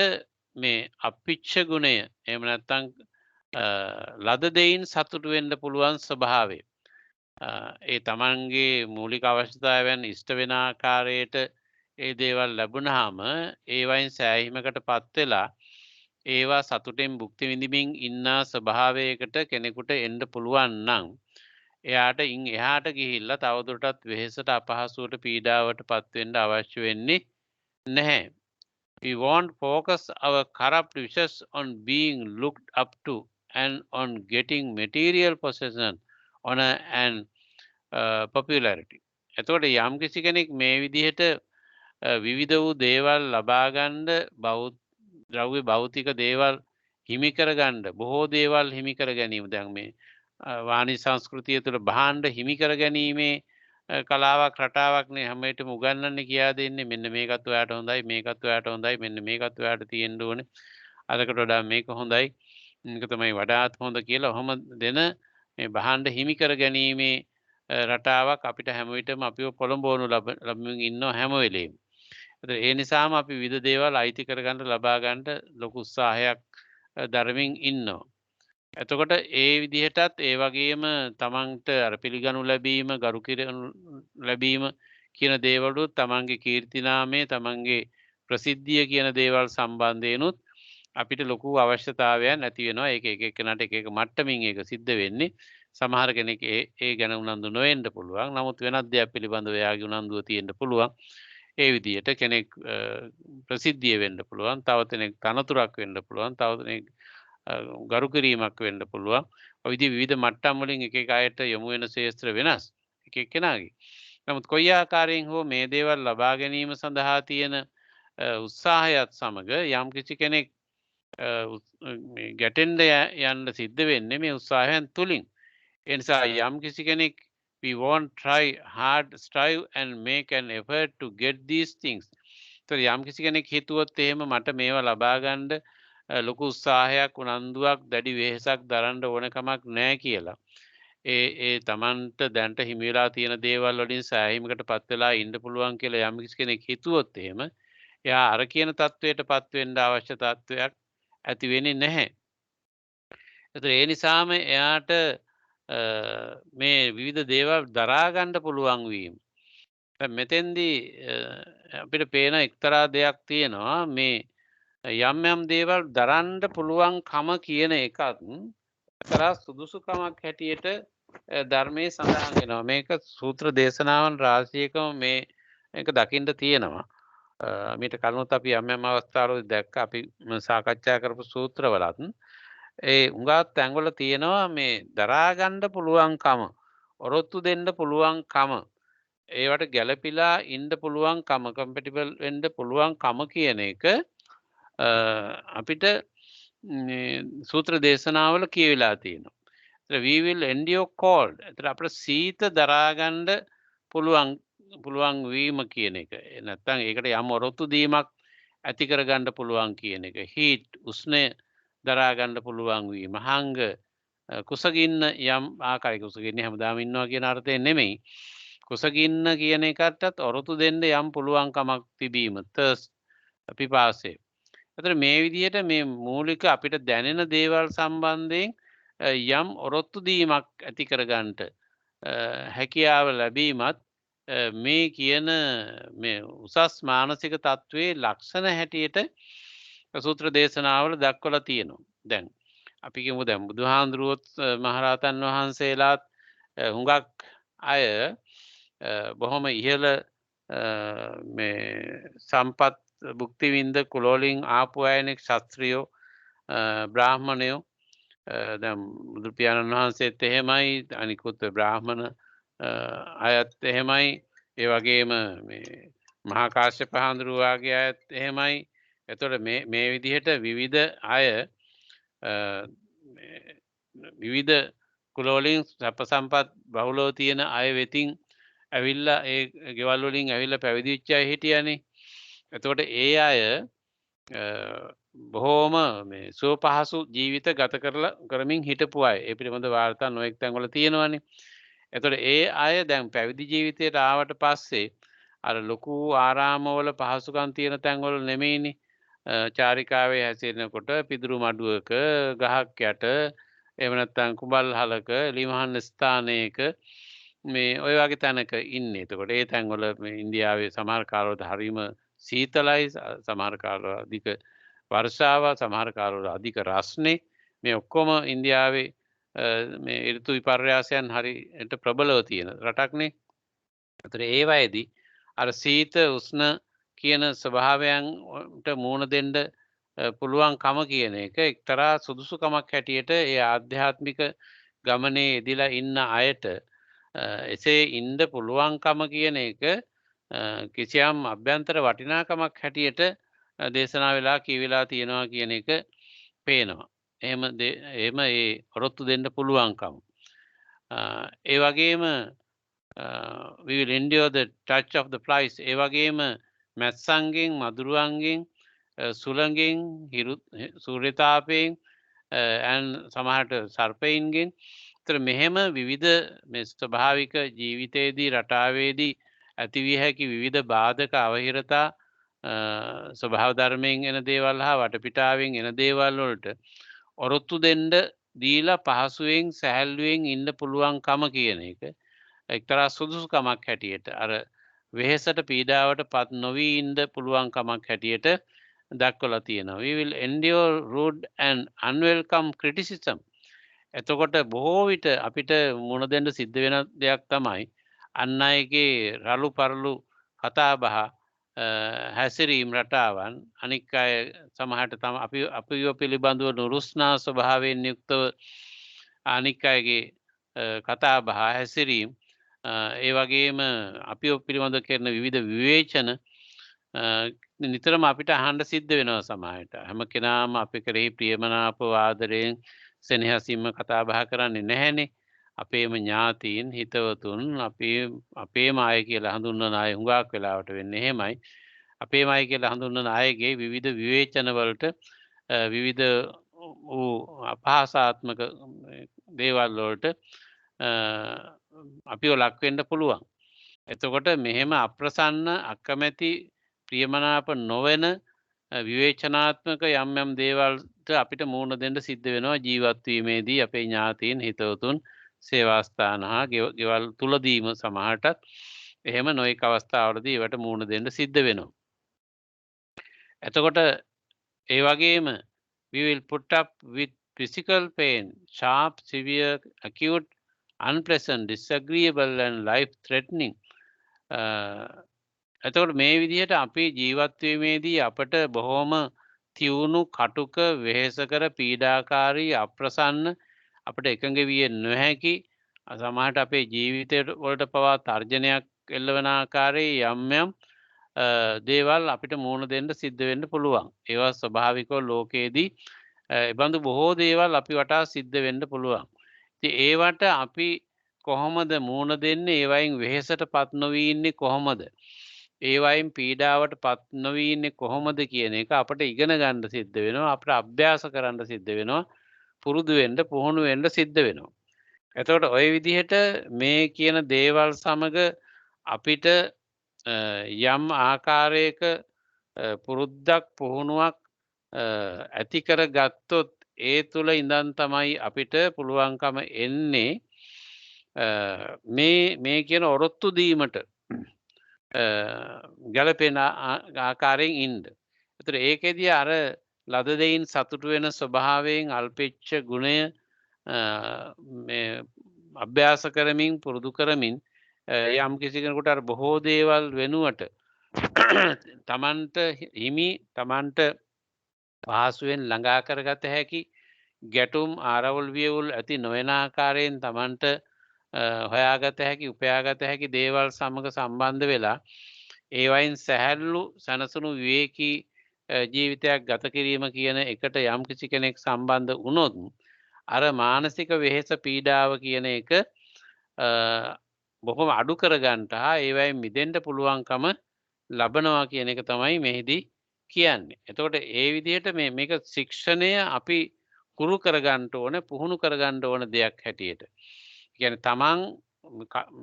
මේ අපිච්ඡ ගුණය එහෙම නැත්නම් ලද දෙයින් සතුටු වෙන්න පුළුවන් ස්වභාවය ඒ තමන්ගේ මූලික අවශ්‍යතාවයන් ඉෂ්ට වෙන ආකාරයට ඒ දේවල් ලැබුණාම ඒවයින් සෑහීමකටපත් වෙලා ඒවා සතුටෙන් භුක්ති විඳින්මින් ඉන්න ස්වභාවයකට කෙනෙකුට එන්න පුළුවන් නම් එයාට ඉන් එහාට ගිහිල්ලා තවදුරටත් වෙහෙසට අපහසුවට පීඩාවටපත් වෙන්න අවශ්‍ය වෙන්නේ නැහැ. We won't focus our corrupt wishes on being looked up to and on getting material possession, honor and popularity. එතකොට යම් කිසි කෙනෙක් මේ විදිහට විවිධ වූ දේවල් ලබා ගන්න ද්‍රව්‍ය භෞතික දේවල් හිමි කරගන්න බොහෝ දේවල් හිමි කර ගැනීම දැන් මේ වාණි සංස්කෘතිය තුළ භාණ්ඩ හිමි කර ගැනීමේ කලාවක් රටාවක්නේ හැම විටම උගන්වන්නේ කියා දෙන්නේ මෙන්න මේකත් ඔයාට හොඳයි මේකත් ඔයාට හොඳයි මෙන්න මේකත් ඔයාට තියෙන්න ඕනේ අරකට වඩා මේක හොඳයි මේක තමයි වඩාත් හොඳ කියලා ඔහොම දෙන මේ භාණ්ඩ හිමි කර ගැනීමේ රටාවක් අපිට හැම විටම අපිව පොළඹවනු ලබමින් ඉන්නවා හැම වෙලේම. ඒ නිසාම අපි විවිධ දේවල් අයිති කරගන්න ලබා ගන්න ලොකු උත්සාහයක් දරමින් ඉන්නවා. එතකොට ඒ විදිහටත් ඒ වගේම තමන්ට අර පිළිගනු ලැබීම ගරු කිරනු ලැබීම කියන දේවලුත් තමන්ගේ කීර්තිනාමය තමන්ගේ ප්‍රසිද්ධිය කියන දේවල් සම්බන්ධයෙන්ුත් අපිට ලොකු අවශ්‍යතාවයන් ඇති වෙනවා. ඒක එක එකනට එක එක මට්ටමින් ඒක සිද්ධ වෙන්නේ. සමහර කෙනෙක් ඒ ගැන උනන්දු නොවෙන්න පුළුවන්. නමුත් වෙනත් දෙයක් පිළිබඳව එයාගේ උනන්දුව තියෙන්න පුළුවන්. ඒ විදිහට කෙනෙක් ප්‍රසිද්ධිය වෙන්න පුළුවන්. තව කෙනෙක් තනතුරක් වෙන්න පුළුවන්. තව කෙනෙක් ගරු කිරීමක් වෙන්න පුළුවන්. ඔය විදිහ විවිධ මට්ටම් වලින් එක එක අයට යොමු වෙන ශේත්‍ර වෙනස්. එක එක්කෙනාගේ. නමුත් කොයි ආකාරයෙන් හෝ මේ දේවල් ලබා ගැනීම සඳහා තියෙන උත්සාහයත් සමග යම් කිසි කෙනෙක් ගැටෙන්න යන්න සිද්ධ වෙන්නේ මේ උත්සාහයන් තුලින්. ඒ නිසා යම් කිසි කෙනෙක් we won't try hard strive and make an effort to get these things. ඒතර යම් කිසි කෙනෙක් හිතුවොත් එහෙම මට මේවා ලබා ගන්න ලොකු උත්සාහයක් උනන්දුවක් දැඩි වෙහෙසක් දරන්න ඕන කමක් නැහැ කියලා. ඒ තමන්ට දැනට හිමි වෙලා තියෙන දේවල් වලින් සෑහීමකටපත් වෙලා ඉන්න පුළුවන් කියලා යම් කිසි කෙනෙක් හිතුවොත් එහෙම එයා අර කියන තත්වයටපත් වෙන්න අවශ්‍ය තත්වයක් ඇති වෙන්නේ නැහැ. ඒතර ඒ නිසාම එයාට මේ විවිධ දේවල් දරා ගන්න පුළුවන් වීම. දැන් මෙතෙන්දී අපිට පේන එක්තරා දෙයක් තියෙනවා මේ යම් යම් දේවල් දරන්න පුළුවන්කම කියන එකත් එක්තරා සුදුසුකමක් හැටියට ධර්මයේ සඳහන් වෙනවා. මේක සූත්‍ර දේශනාවන් රාශියකම මේක දකින්න තියෙනවා. මීට කලිනුත් අපි යම් යම් අවස්ථාවලදී දැක්ක අපි සාකච්ඡා කරපු සූත්‍රවලත් ඒ උඟාත් තැන්වල තියෙනවා මේ දරා ගන්න පුළුවන්කම, ඔරොත්තු දෙන්න පුළුවන්කම, ඒවට ගැළපීලා ඉන්න පුළුවන්කම, කම්පැටිබල් වෙන්න පුළුවන්කම කියන එක අපිට සූත්‍ර දේශනාවල කියවිලා තියෙනවා. we will endure cold. එතන අපිට සීත දරා ගන්න පුළුවන් වීම කියන එක. නැත්තම් ඒකට යම් ඔරොත්තු දීමක් ඇති කර ගන්න පුළුවන් කියන එක. heat උෂ්ණය දරා ගන්න පුළුවන් වීම. hunger කුසගින්න යම් ආකාරයක කුසගින්න හැමදාම ඉන්නවා කියන අර්ථයෙන් නෙමෙයි. කුසගින්න කියන එකටත් ඔරොත්තු දෙන්න යම් පුළුවන්කමක් තිබීම. thirst පිපාසය. එතකොට මේ විදිහට මේ මූලික අපිට දැනෙන දේවල් සම්බන්ධයෙන් යම් ඔරොත්තු දීමක් ඇති කරගන්නට හැකියාව ලැබීමත් මේ කියන මේ උසස් මානසික තත්වයේ ලක්ෂණ හැටියට සූත්‍ර දේශනාවල දක්වලා තියෙනවා. දැන් අපි කියමු දැන් බුදුහාඳුරුවොත් මහරහතන් වහන්සේලාත් හුඟක් අය බොහොම ඉහළ මේ සම්පත් භුක්ති විඳ කුලවලින් ආපු අයනේ ක්ෂත්‍රියෝ බ්‍රාහ්මණයෝ දැන් බුදු පියාණන් වහන්සේත් එහෙමයි අනිකුත් බ්‍රාහ්මණ අයත් එහෙමයි ඒ වගේම මේ මහා කාශ්‍යප හාමුදුරුවෝගේ අයත් එහෙමයි. එතකොට මේ විදිහට විවිධ අය විවිධ කුලවලින් සැප සම්පත් බහුලව තියෙන අය වෙතින් ඇවිල්ලා ඒ ගෙවල් වලින් ඇවිල්ලා පැවිදි වෙච්ච අය හිටියානේ. එතකොට ඒ අය බොහෝම මේ සුව පහසු ජීවිත ගත කරමින් හිටපු අය. ඒ පිළිබඳ වාර්තා නොඑක් තැන්වල තියෙනවානේ. එතකොට ඒ අය දැන් පැවිදි ජීවිතයට ආවට පස්සේ අර ලොකු ආරාමවල පහසුකම් තියෙන තැන්වල නෙමෙයිනේ. චාරිකාවේ හැසිරෙනකොට පිදුරු මඩුවක ගහක් යට එහෙම නැත්නම් කුඹල්හලක එලිමහන් ස්ථානයක මේ ඔය වගේ තැනක ඉන්නේ. එතකොට ඒ තැන්වල මේ ඉන්දියාවේ සමහර කාලවල හරීම සීතලයි, සමහර කාලවල අධික වර්ෂාව, සමහර කාලවල අධික රස්නේ. මේ ඔක්කොම ඉන්දියාවේ මේ ඍතු විපර්යාසයන් හරියට ප්‍රබලව තියෙන රටක්නේ. ඒතර ඒ වයේදී අර සීත උෂ්ණ කියන ස්වභාවයන්ට මුහුණ දෙන්න පුළුවන්කම කියන එක එක්තරා සුදුසුකමක් හැටියට ඒ ආධ්‍යාත්මික ගමනේ යෙදিলা ඉන්න අයට එසේ ඉන්න පුළුවන්කම කියන එක කිසියම් අභ්‍යන්තර වටිනාකමක් හැටියට දේශනා වෙලා කියවිලා තියෙනවා කියන එක පේනවා. එහෙම ඒ ඔරොත්තු දෙන්න පුළුවන්කම. ඒ වගේම we will endure the touch of the flies. ඒ වගේම මැස්සන්ගෙන්, මදුරුවන්ගෙන්, සුළඟෙන්, සූර්යතාපයෙන් සමහරට සර්පයින්ගෙන්. ඒතර මෙහෙම විවිධ මේ ස්වභාවික ජීවිතයේදී රටාවේදී ඇතිවිය හැකි විවිධ බාධක අවහිරතා ස්වභාව ධර්මයෙන් එන දේවල් හා වටපිටාවෙන් එන දේවල් වලට ඔරොත්තු දෙන්න දීලා පහසුවෙන් සැහැල්ලුවෙන් ඉන්න පුළුවන්කම කියන එක එක්තරා සුදුසුකමක් හැටියට අර වෙහෙසට පීඩාවට පත් නොවී ඉන්න පුළුවන්කමක් හැටියට දක්වලා තියෙනවා. We will endure rude and unwelcome criticism. එතකොට බොහෝ විට අපිට මුණ දෙන්න සිද්ධ වෙන දෙයක් තමයි අන් අයගේ රළු පරළු කතා බහ හැසිරීම් රටාවන් අනික් අය සමහරට තම අපිව පිළිබඳව නුරුස්නා ස්වභාවයෙන් යුක්තව අනික් අයගේ කතා බහ හැසිරීම් ඒ වගේම අපිව පිළිබඳව කරන විවිධ විවේචන නිතරම අපිට අහන්න සිද්ධ වෙනවා සමහරට. හැම කෙනාම අපි කෙරෙහි ප්‍රියමනාපව ආදරයෙන් සෙනෙහසින්ම කතා බහ කරන්නේ නැහැනේ. අපේම ඥාතීන් හිතවතුන් අපේම අය කියලා හඳුන්වන අය හුඟක් වෙලාවට වෙන්නේ එහෙමයි. අපේම අය කියලා හඳුන්වන අයගේ විවිධ විවේචන වලට විවිධ වූ අපහාසාත්මක දේවල් වලට අපිව ලක් වෙන්න පුළුවන්. එතකොට මෙහෙම අප්‍රසන්න අකමැති ප්‍රියමනාප නොවන විවේචනාත්මක යම් යම් දේවල්ට අපිට මුහුණ දෙන්න සිද්ධ වෙනවා ජීවත් වීමේදී අපේ ඥාතීන් හිතවතුන් සේවාස්ථාන හා ගෙවල් තුලදීම සමහරටත් එහෙම නොයෙක් අවස්ථාවලදී ඒවට මුහුණ දෙන්න සිද්ධ වෙනවා. එතකොට ඒ වගේම we will put up with physical pain, sharp, severe, acute, unpleasant, disagreeable and life threatening. එතකොට මේ විදිහට අපි ජීවත් වීමේදී අපට බොහොම තියුණු කටුක වෙහෙසකර පීඩාකාරී අප්‍රසන්න අපට එකඟ විය නොහැකි සමහරට අපේ ජීවිතය වලට පවා තර්ජනයක් එල්ලවන ආකාරයේ යම් යම් දේවල් අපිට මුහුණ දෙන්න සිද්ධ වෙන්න පුළුවන්. ඒවා ස්වභාවිකව ලෝකයේදී බඳු බොහෝ දේවල් අපි වටා සිද්ධ වෙන්න පුළුවන්. ඉතින් ඒවට අපි කොහොමද මුහුණ දෙන්නේ? ඒවයින් වෙහෙසට පත් නොවී ඉන්නේ කොහොමද? ඒවයින් පීඩාවට පත් නොවී ඉන්නේ කොහොමද කියන එක අපිට ඉගෙන ගන්න සිද්ධ වෙනවා. අපිට අභ්‍යාස කරන්න සිද්ධ වෙනවා. පුරුදු වෙන්න, පුහුණු වෙන්න සිද්ධ වෙනවා. එතකොට ওই විදිහට මේ කියන දේවල් සමග අපිට යම් ආකාරයක පුරුද්දක් පුහුණුවක් ඇති කරගත්තොත් ඒ තුල ඉඳන් තමයි අපිට පුළුවන්කම එන්නේ මේ කියන ඔරොත්තු දීමට ගැළපෙන ආකාරයෙන් ඉන්න. ඒතර ඒකෙදී අර ලද දෙයින් සතුටු වෙන ස්වභාවයෙන් අල්පෙච්ච ගුණය මේ අභ්‍යාස කරමින් පුරුදු කරමින් යම් කිසි කෙනෙකුට අර බොහෝ දේවල් වෙනුවට තමන්ට හිමි තමන්ට පහසුවෙන් ළඟා කරගත හැකි ගැටුම් ආරවුල් වියවුල් ඇති නොවන ආකාරයෙන් තමන්ට හොයාගත හැකි උපයාගත හැකි දේවල් සමග සම්බන්ධ වෙලා ඒවයින් සැහැල්ලු සනසුණු විවේකී ජීවිතයක් ගත කිරීම කියන එකට යම් කිසි කෙනෙක් සම්බන්ධ වුණොත් අර මානසික වෙහෙස පීඩාව කියන එක බොහොම අඩු කරගන්නට හා ඒවයින් මිදෙන්න පුළුවන්කම ලබනවා කියන එක තමයි මෙහිදී කියන්නේ. එතකොට ඒ විදිහට මේක ශික්ෂණය අපි කුරු කරගන්න ඕන පුහුණු කරගන්න ඕන දෙයක් හැටියට. කියන්නේ තමන්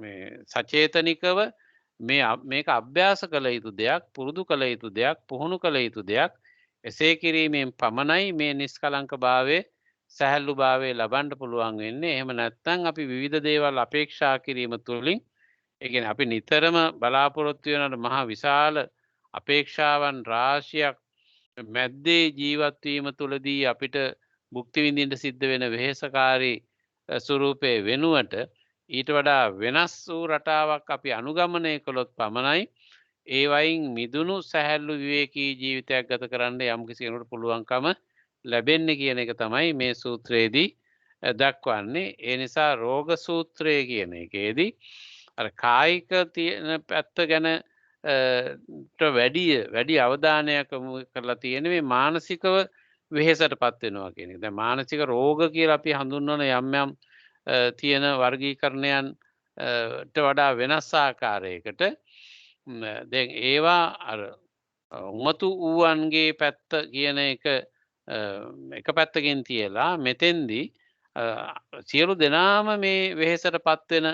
මේ සචේතනිකව මේක අභ්‍යාස කළ යුතු දෙයක්, පුරුදු කළ යුතු දෙයක්, පුහුණු කළ යුතු දෙයක්. එසේ කිරීමෙන් පමණයි මේ නිස්කලංකභාවයේ සැහැල්ලුභාවය ලබන්න පුළුවන් වෙන්නේ. එහෙම නැත්නම් අපි විවිධ දේවල් අපේක්ෂා කිරීම තුළින් ඒ කියන්නේ අපි නිතරම බලාපොරොත්තු වෙන මහා විශාල අපේක්ෂාවන් රාශියක් මැද්දේ ජීවත් වීම තුළදී අපිට භුක්ති විඳින්න සිද්ධ වෙන වෙහෙසකාරී ස්වරූපයේ වෙනුවට ඊට වඩා වෙනස් වූ රටාවක් අපි අනුගමනය කළොත් පමණයි ඒ වයින් මිදුණු සැහැල්ලු විවේකී ජීවිතයක් ගත කරන්න යම් කිසි කෙනෙකුට පුළුවන්කම ලැබෙන්නේ කියන එක තමයි මේ සූත්‍රයේදී දක්වන්නේ. ඒ නිසා රෝග සූත්‍රය කියන එකේදී අර කායික තියෙන පැත්ත ගැන වැඩි අවධානයක් කරලා තියෙන මේ මානසිකව වෙහෙසටපත් වෙනවා කියන එක. දැන් මානසික රෝග කියලා අපි හඳුන්වන යම් යම් තියෙන වර්ගීකරණයන්ට වඩා වෙනස් ආකාරයකට දැන් ඒවා අර උමතු වූවන්ගේ පැත්ත කියන එක පැත්තකින් තියලා මෙතෙන්දී සියලු දෙනාම මේ වෙහෙසටපත් වෙන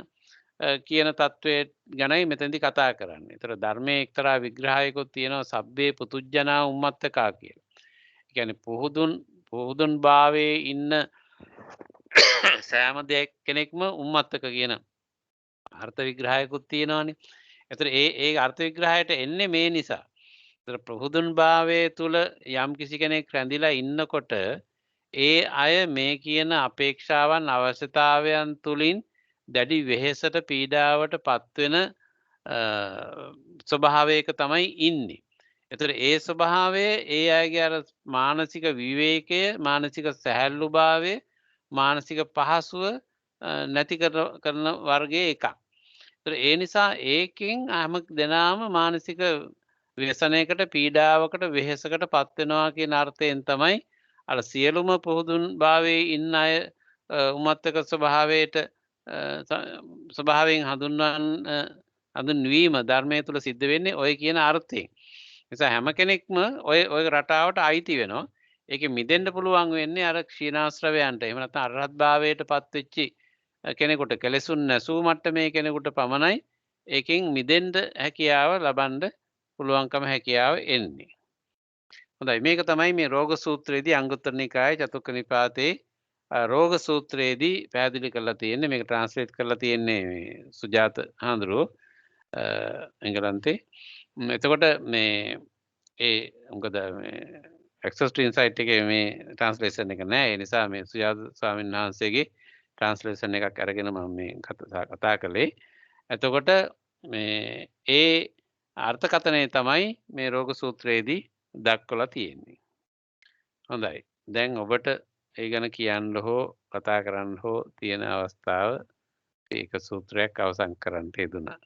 කියන තත්වයේ ගැනයි මෙතෙන්දී කතා කරන්නේ. ඒතර ධර්මයේ එක්තරා විග්‍රහයකුත් තියෙනවා සබ්බේ පුතුජනා උම්මත්තකා කියලා. ඒ කියන්නේ පුහුදුන් භාවයේ ඉන්න සෑම කෙනෙක්ම උම්මත්තක කියන අර්ථ විග්‍රහයකුත් තියෙනවානේ. ඒතර ඒ අර්ථ විග්‍රහයට එන්නේ මේ නිසා. ඒතර පුහුදුන් භාවයේ තුල යම් කිසි කෙනෙක් රැඳිලා ඉන්නකොට ඒ අය මේ කියන අපේක්ෂාවන් අවශ්‍යතාවයන් තුලින් දැඩි වෙහෙසට පීඩාවට පත්වෙන ස්වභාවයක තමයි ඉන්නේ. එතකොට ඒ ස්වභාවය ඒ අයගේ අර මානසික විවේකය, මානසික සැහැල්ලුභාවය, මානසික පහසුව නැති කරන වර්ගයේ එකක්. ඒතර ඒ නිසා ඒකෙන් හැම දෙනාම මානසික ව්‍යසනයකට, පීඩාවකට, වෙහෙසකට පත් වෙනවා කියන අර්ථයෙන් තමයි අර සියලුම පුහුදුන් භාවයේ ඉන්න අය උමත්තක ස්වභාවයට ස්වභාවයෙන් හඳුන්වීම ධර්මයේ තුල සිද්ධ වෙන්නේ ඔය කියන අර්ථයෙන්. නිසා හැම කෙනෙක්ම ඔය රටාවට අයිති වෙනවා. ඒකෙ මිදෙන්න පුළුවන් වෙන්නේ අර ක්ෂීණාශ්‍රවයන්ට. එහෙම නැත්නම් අරහත් භාවයට පත් වෙච්චි කෙනෙකුට, කෙලෙසුන් නැසූ මට්ටමේ කෙනෙකුට පමණයි ඒකෙන් මිදෙන්න හැකියාව ලබන්න පුළුවන්කම හැකියාව එන්නේ. හොඳයි, මේක තමයි මේ රෝග සූත්‍රයේදී අංගුත්තර නිකායේ චතුක්ක නිපාතේ රෝග සූත්‍රයේදී පැහැදිලි කරලා තියෙන්නේ. මේක ට්‍රාන්ස්ලේට් කරලා තියෙන්නේ මේ සුජාත හඳුරෝ එංගලන්තේ. එතකොට මේ මොකද මේ access to insight එකේ මේ ට්‍රාන්ස්ලේෂන් එක නෑ. ඒ නිසා මේ සුජාත ස්වාමීන් වහන්සේගේ ට්‍රාන්ස්ලේෂන් එකක් අරගෙන මම මේ කතා කළේ. එතකොට මේ ඒ අර්ථකථනය තමයි මේ රෝග සූත්‍රයේදී දක්වලා තියෙන්නේ. හොඳයි. දැන් ඔබට ඒ ගැන කියන්න හෝ කතා කරන්න හෝ තියෙන අවස්ථාව ඒක සූත්‍රයක් අවසන් කරන්න යෙදුණා.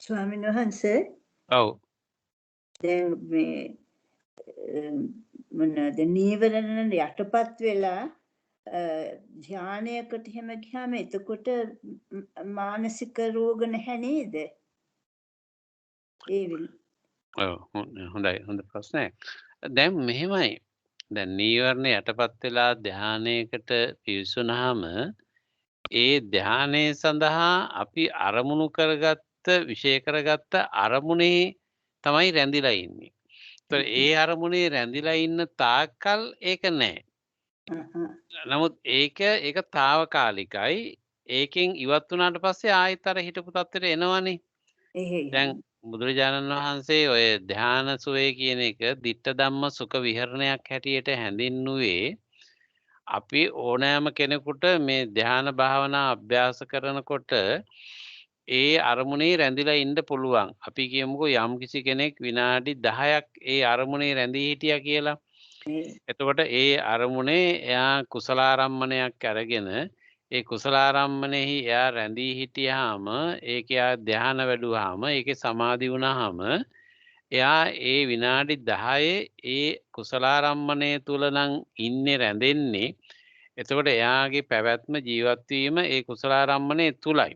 ස්වාමීන් වහන්සේ ඔව්. දැන් මේ මොනවාද නීවරණ යටපත් වෙලා ධානයකට හැම ගියාම එතකොට මානසික රෝග නැහැ නේද? ඔව් හොඳ ප්‍රශ්නයක්. දැන් මෙහෙමයි. දැන් නීවරණ යටපත් වෙලා ධානයකට පිවිසුනහම ඒ ධානය සඳහා අපි අරමුණු කරගත්ත, විශේෂ කරගත්ත අරමුණේ තමයි රැඳිලා ඉන්නේ. ඒ අරමුණේ රැඳිලා ඉන්න තාක්කල් ඒක නැහැ. නමුත් ඒක తాවකාලිකයි. ඒකෙන් ඉවත් වුණාට පස්සේ ආයෙත් අර හිටපු තත්ත්වයට එනවනේ. දැන් බුදුරජාණන් වහන්සේ ඔය ධාන සුවේ කියන එක ditta ධම්ම සුඛ විහරණයක් හැටියට හැඳින්නුවේ අපි ඕනෑම කෙනෙකුට මේ ධාන භාවනා අභ්‍යාස කරනකොට ඒ අරමුණේ රැඳිලා ඉන්න පුළුවන්. අපි කියමුකෝ යම්කිසි කෙනෙක් විනාඩි 10ක් ඒ අරමුණේ රැඳී හිටියා කියලා. එතකොට ඒ අරමුණේ එයා කුසලාරම්මණයක් අරගෙන ඒ කුසලාරම්මණයෙහි එයා රැඳී හිටියාම ඒක එයා ධාන වැඩුවාම ඒකේ සමාධි වුණාම එයා ඒ විනාඩි 10 ඒ කුසලාරම්මණය තුල නම් ඉන්නේ රැඳෙන්නේ. එතකොට එයාගේ පැවැත්ම ජීවත් වීම ඒ කුසලාරම්මණය තුලයි.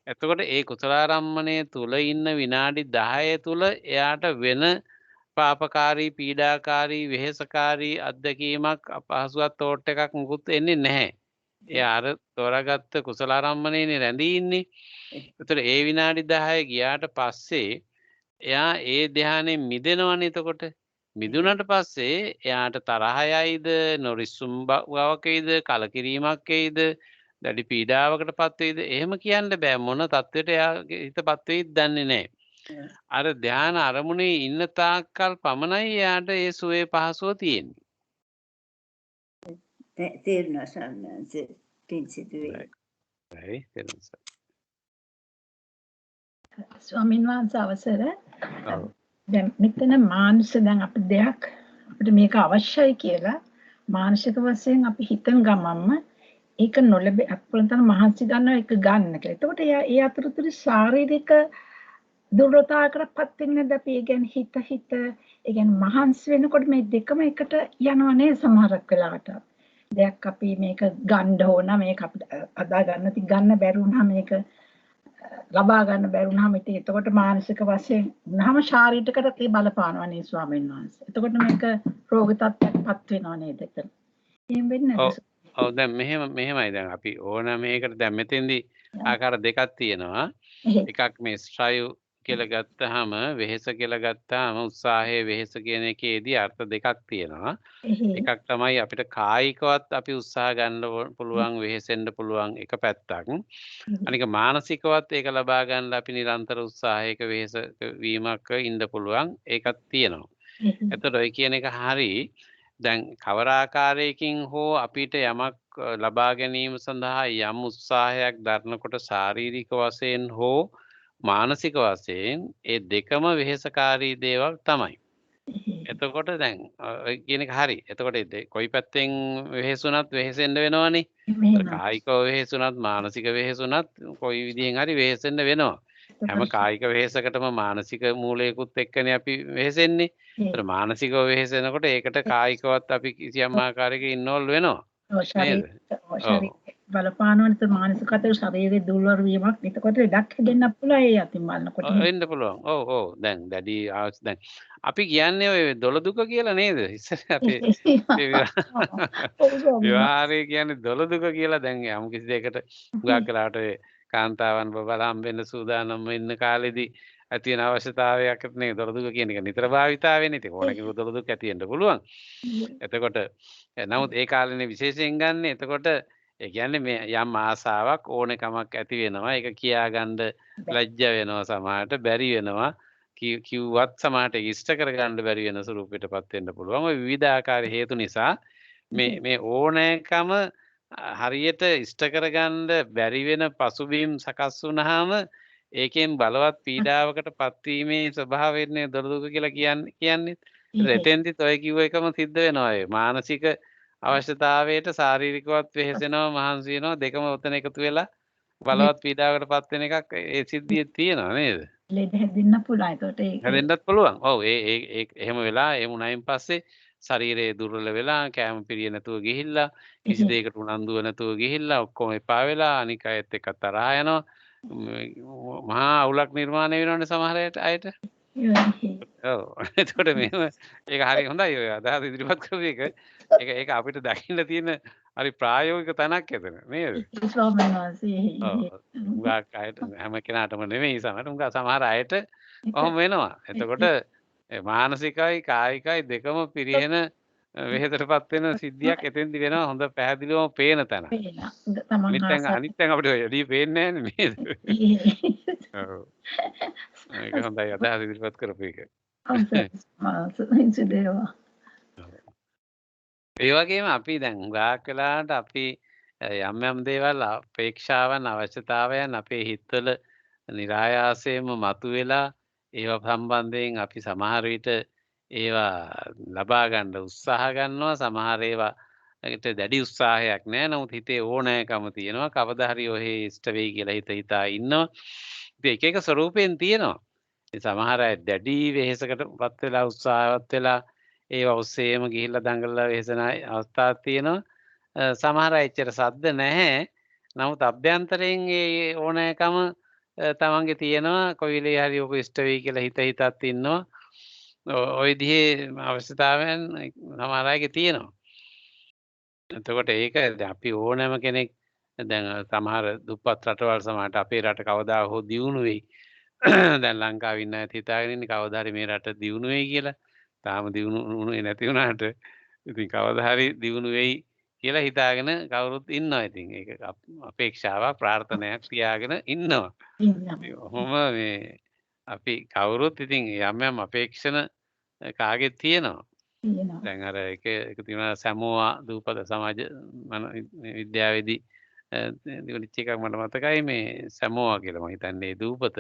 එතකොට ඒ කුසලාරම්මණය තුල ඉන්න විනාඩි 10 තුල එයාට වෙන පාපකාරී, පීඩාකාරී, වෙහෙසකාරී අත්දැකීමක්, අපහසුවක්, තෝට් එකක් මුකුත් එන්නේ නැහැ. එයා අර තෝරාගත්ත කුසලාරම්මණයනේ රැඳී ඉන්නේ. ඒතර ඒ විනාඩි 10 ගියාට පස්සේ එයා ඒ ධානයෙන් මිදෙනවනේ. එතකොට මිදුණට පස්සේ එයාට තරහ යයිද, නොරිස්සුම් බවක් එයිද, කලකිරීමක් එයිද, දැඩි පීඩාවකටපත් වෙයිද? එහෙම කියන්න බෑ. මොන තත්ත්වයට එයාගේ හිතපත් වෙයිද දන්නේ නැහැ. අර ධාන අරමුණේ ඉන්න තාක්කල් පමණයි එයාට ඒ සුවේ පහසුව තියෙන්නේ. තේරුණා සම්මානසේ පින්සිතුවේ. ස්වාමීන් වහන්සේ අවසර. දැන් මෙතන මානසික දැන් අපිට දෙයක් අපිට මේක අවශ්‍යයි කියලා මානසික වශයෙන් අපි හිතන ගමන්ම ඒක නොලැබෙ අපලතන මහන්සි ගන්නවා ඒක ගන්න කියලා. එතකොට ඒ අතරතුර ශාරීරික දුර්වලතාවකටපත් වෙන්නේ නැද්ද? අපි ඒ කියන්නේ හිත ඒ කියන්නේ මහන්සි වෙනකොට මේ දෙකම එකට යනවා නේද සමහරක් වෙලාවට. දෙයක් අපි මේක ගන්න ඕන මේක අපිට අදා ගන්න ගන්න බැරි වුණාම මේක ලබා ගන්න බැරි වුණාම ඉතින් එතකොට මානසික වශයෙන් වුණාම ශාරීරිකකට ඒ බලපානවා නේ ස්වාමීන් වහන්සේ. එතකොට මේක රෝග තත්ත්වයක්පත් වෙනවා නේද එතන? එහෙම වෙන්නේ නැද්ද? ඔව් දැන් මෙහෙමයි දැන් අපි ඕන මේකට දැන් මෙතෙන්දී ආකාර දෙකක් තියෙනවා. එකක් මේ ස්නායු කියලා ගත්තාම වෙහෙස කියලා ගත්තාම උත්සාහයේ වෙහෙස කියන එකේදී අර්ථ දෙකක් තියෙනවා. එකක් තමයි අපිට කායිකවත් අපි උත්සාහ ගන්න පුළුවන් වෙහෙසෙන්න පුළුවන් එක පැත්තක්. අනික මානසිකවත් ඒක ලබා ගන්න අපි නිරන්තර උත්සාහයක වෙහෙස වීමක ඉන්න පුළුවන් ඒකක් තියෙනවා. එතකොට ඔය කියන එක හරි. දැන් කවර ආකාරයකින් හෝ අපිට යමක් ලබා ගැනීම සඳහා යම් උත්සාහයක් දරනකොට ශාරීරික වශයෙන් හෝ මානසික වශයෙන් ඒ දෙකම වෙහෙසකාරී දේවල් තමයි. එතකොට දැන් ඔය කියන එක හරි. එතකොට කොයි පැත්තෙන් වෙහෙසුණත් වෙහෙසෙන්න වෙනවනේ. කායිකව වෙහෙසුණත් මානසික වෙහෙසුණත් කොයි විදිහෙන් හරි වෙහෙසෙන්න වෙනවා. හැම කායික වෙහෙසකටම මානසික මූලයකුත් එක්කනේ අපි වෙහෙසෙන්නේ. ඒතර මානසිකව වෙහෙසෙනකොට ඒකට කායිකවත් අපි කිසියම් ආකාරයක ඉන්වෝල් වෙනවා. නේද? බලපානවනේ මානසිකව ශරීරයේ දුර්වල වීමක්. එතකොට ලෙඩක් හැදෙන්න පුළුවන් ඒ අතින් බලනකොට. වෙන්න පුළුවන්. ඔව්. දැන් දැඩි දැන් අපි කියන්නේ ඔය දොළ දුක කියලා නේද? ඉස්සර අපේ විවාහය කියන්නේ දොළ දුක කියලා. දැන් යම් කිසි දෙයකට හුඟක් වෙලාවට ඔය කාන්තාවන් බබලා හම්බෙන්න සූදානම් වෙන්න කාලෙදී ඇති වෙන අවශ්‍යතාවයක් නේ දොළ දුක කියන එක නිතර භාවිතා වෙන්නේ. ඉතින් ඕන කෙනෙකුට දොළ දුක ඇති වෙන්න පුළුවන්. එතකොට නමුත් ඒ කාලේනේ විශේෂයෙන් ගන්න. එතකොට ඒ කියන්නේ මේ යම් ආසාවක් ඕනකමක් ඇති වෙනවා. ඒක කියාගන්න ලැජ්ජ වෙනවා සමහරට බැරි වෙනවා. කිව්වත් සමහරට ඉෂ්ට කරගන්න බැරි වෙන ස්වරූපයටපත් වෙන්න පුළුවන්. ඔය විවිධාකාර හේතු නිසා මේ ඕනෑකම හරියට ඉෂ්ට කරගන්න බැරි වෙන පසුබිම් සකස් වුණාම ඒකෙන් බලවත් පීඩාවකටපත් වීමේ ස්වභාවයනේ දොළ දුක කියලා කියන්නේ. එතෙන්දිත් ඔය කිව්ව එකම සිද්ධ වෙනවා. ඒ මානසික අවශ්‍යතාවයට ශාරීරිකවත් වෙහෙසෙනවා මහන්සි වෙනවා දෙකම උතන එකතු වෙලා බලවත් පීඩාවකටපත් වෙන එකක් ඒ සිද්ධියේ තියෙනවා නේද? ලෙඩ හැදෙන්න පුළුවන්. ඒකට ඒක හැදෙන්නත් පුළුවන්. ඔව් ඒ එහෙම වෙලා එහෙම උනායින් පස්සේ ශරීරය දුර්වල වෙලා කැම පිරිය නැතුව ගිහිල්ලා කිසි දෙයකට උනන්දුව නැතුව ගිහිල්ලා ඔක්කොම එපා වෙලා අනික අයත් එක්ක තරහා යනවා. මහා අවුලක් නිර්මාණය වෙනවනේ සමහර අයට. ඔව්. එතකොට මෙහෙම ඒක හරි හොඳයි ඔය අදහස ඉදිරිපත් කරපු එක. ඒක අපිට දකින්න තියෙන හරි ප්‍රායෝගික තැනක් එතන නේද? ස්වාමීන් වහන්සේ. හුඟක් අයට හැම කෙනාටම නෙමෙයි සමහර අයට ඔහොම වෙනවා. එතකොට මානසිකයි කායිකයි දෙකම පිරිහෙන වෙහෙසටපත් වෙන සිද්ධියක් එතෙන්දි වෙනවා හොඳ පැහැදිලිවම පේන තැන. අනිත් තැන් අපිට වැඩි පේන්නේ නැහැ නේද? ඔව්. ඒක හොඳයි අදහස් ඉදිරිපත් කරපු එක. ඒ වගේම අපි දැන් හුඟක් වෙලාවට අපි යම් දේවල් අපේක්ෂාවන් අවශ්‍යතාවයන් අපේ හිතවල નિરાයාසයෙන්ම මතුවෙලා ඒවා සම්බන්ධයෙන් අපි සමහර විට ඒවා ලබා ගන්න උත්සාහ ගන්නවා සමහර ඒවාට දැඩි උත්සාහයක් නැහැ නමුත් හිතේ ඕනෑකම තියෙනවා කවදා හරි ඔහේ ඉෂ්ට වෙයි කියලා හිතා ඉන්නවා ඉතින් එක එක ස්වරූපෙන් තියෙනවා ඉතින් සමහර අය දැඩි වෙහෙසකටපත් වෙලා උත්සාහවත් වෙලා ඒවා ඔස්සේම ගිහිල්ලා දඟලලා වෙහෙසන අවස්ථාවක් තියෙනවා සමහර අය එච්චර සද්ද නැහැ නමුත් අභ්‍යන්තරයෙන් ඒ ඕනෑකම තමන්ගේ තියෙනවා කොයි වෙලේ හරි ඔක ඉෂ්ට වෙයි කියලා හිතත් ඉන්නවා ඔය විදිහේ අවශ්‍යතාවයන් සමහර අයගේ තියෙනවා එතකොට ඒක අපි ඕනෑම කෙනෙක් දැන් සමහර දුප්පත් රටවල් සමහරට අපේ රට කවදා හෝ දියුණු වෙයි දැන් ලංකාවේ ඉන්න අයත් හිතාගෙන ඉන්නේ කවදා හරි මේ රට දියුණු වෙයි කියලා තාම දියුණුනේ නැති වුණාට ඉතින් කවදා හරි දියුණු වෙයි කියලා හිතාගෙන කවුරුත් ඉන්නවා ඉතින් ඒක අපේක්ෂාවක් ප්‍රාර්ථනාවක් තියාගෙන ඉන්නවා. ඔහොම මේ අපි කවුරුත් ඉතින් යම් අපේක්ෂණ කාගෙත් තියෙනවා. දැන් අර එක තියෙනවා සැමෝවා දූපත සමාජ විද්‍යාවේදී දිවිච්ච එකක් මට මතකයි මේ සැමෝවා කියලා මම හිතන්නේ දූපත.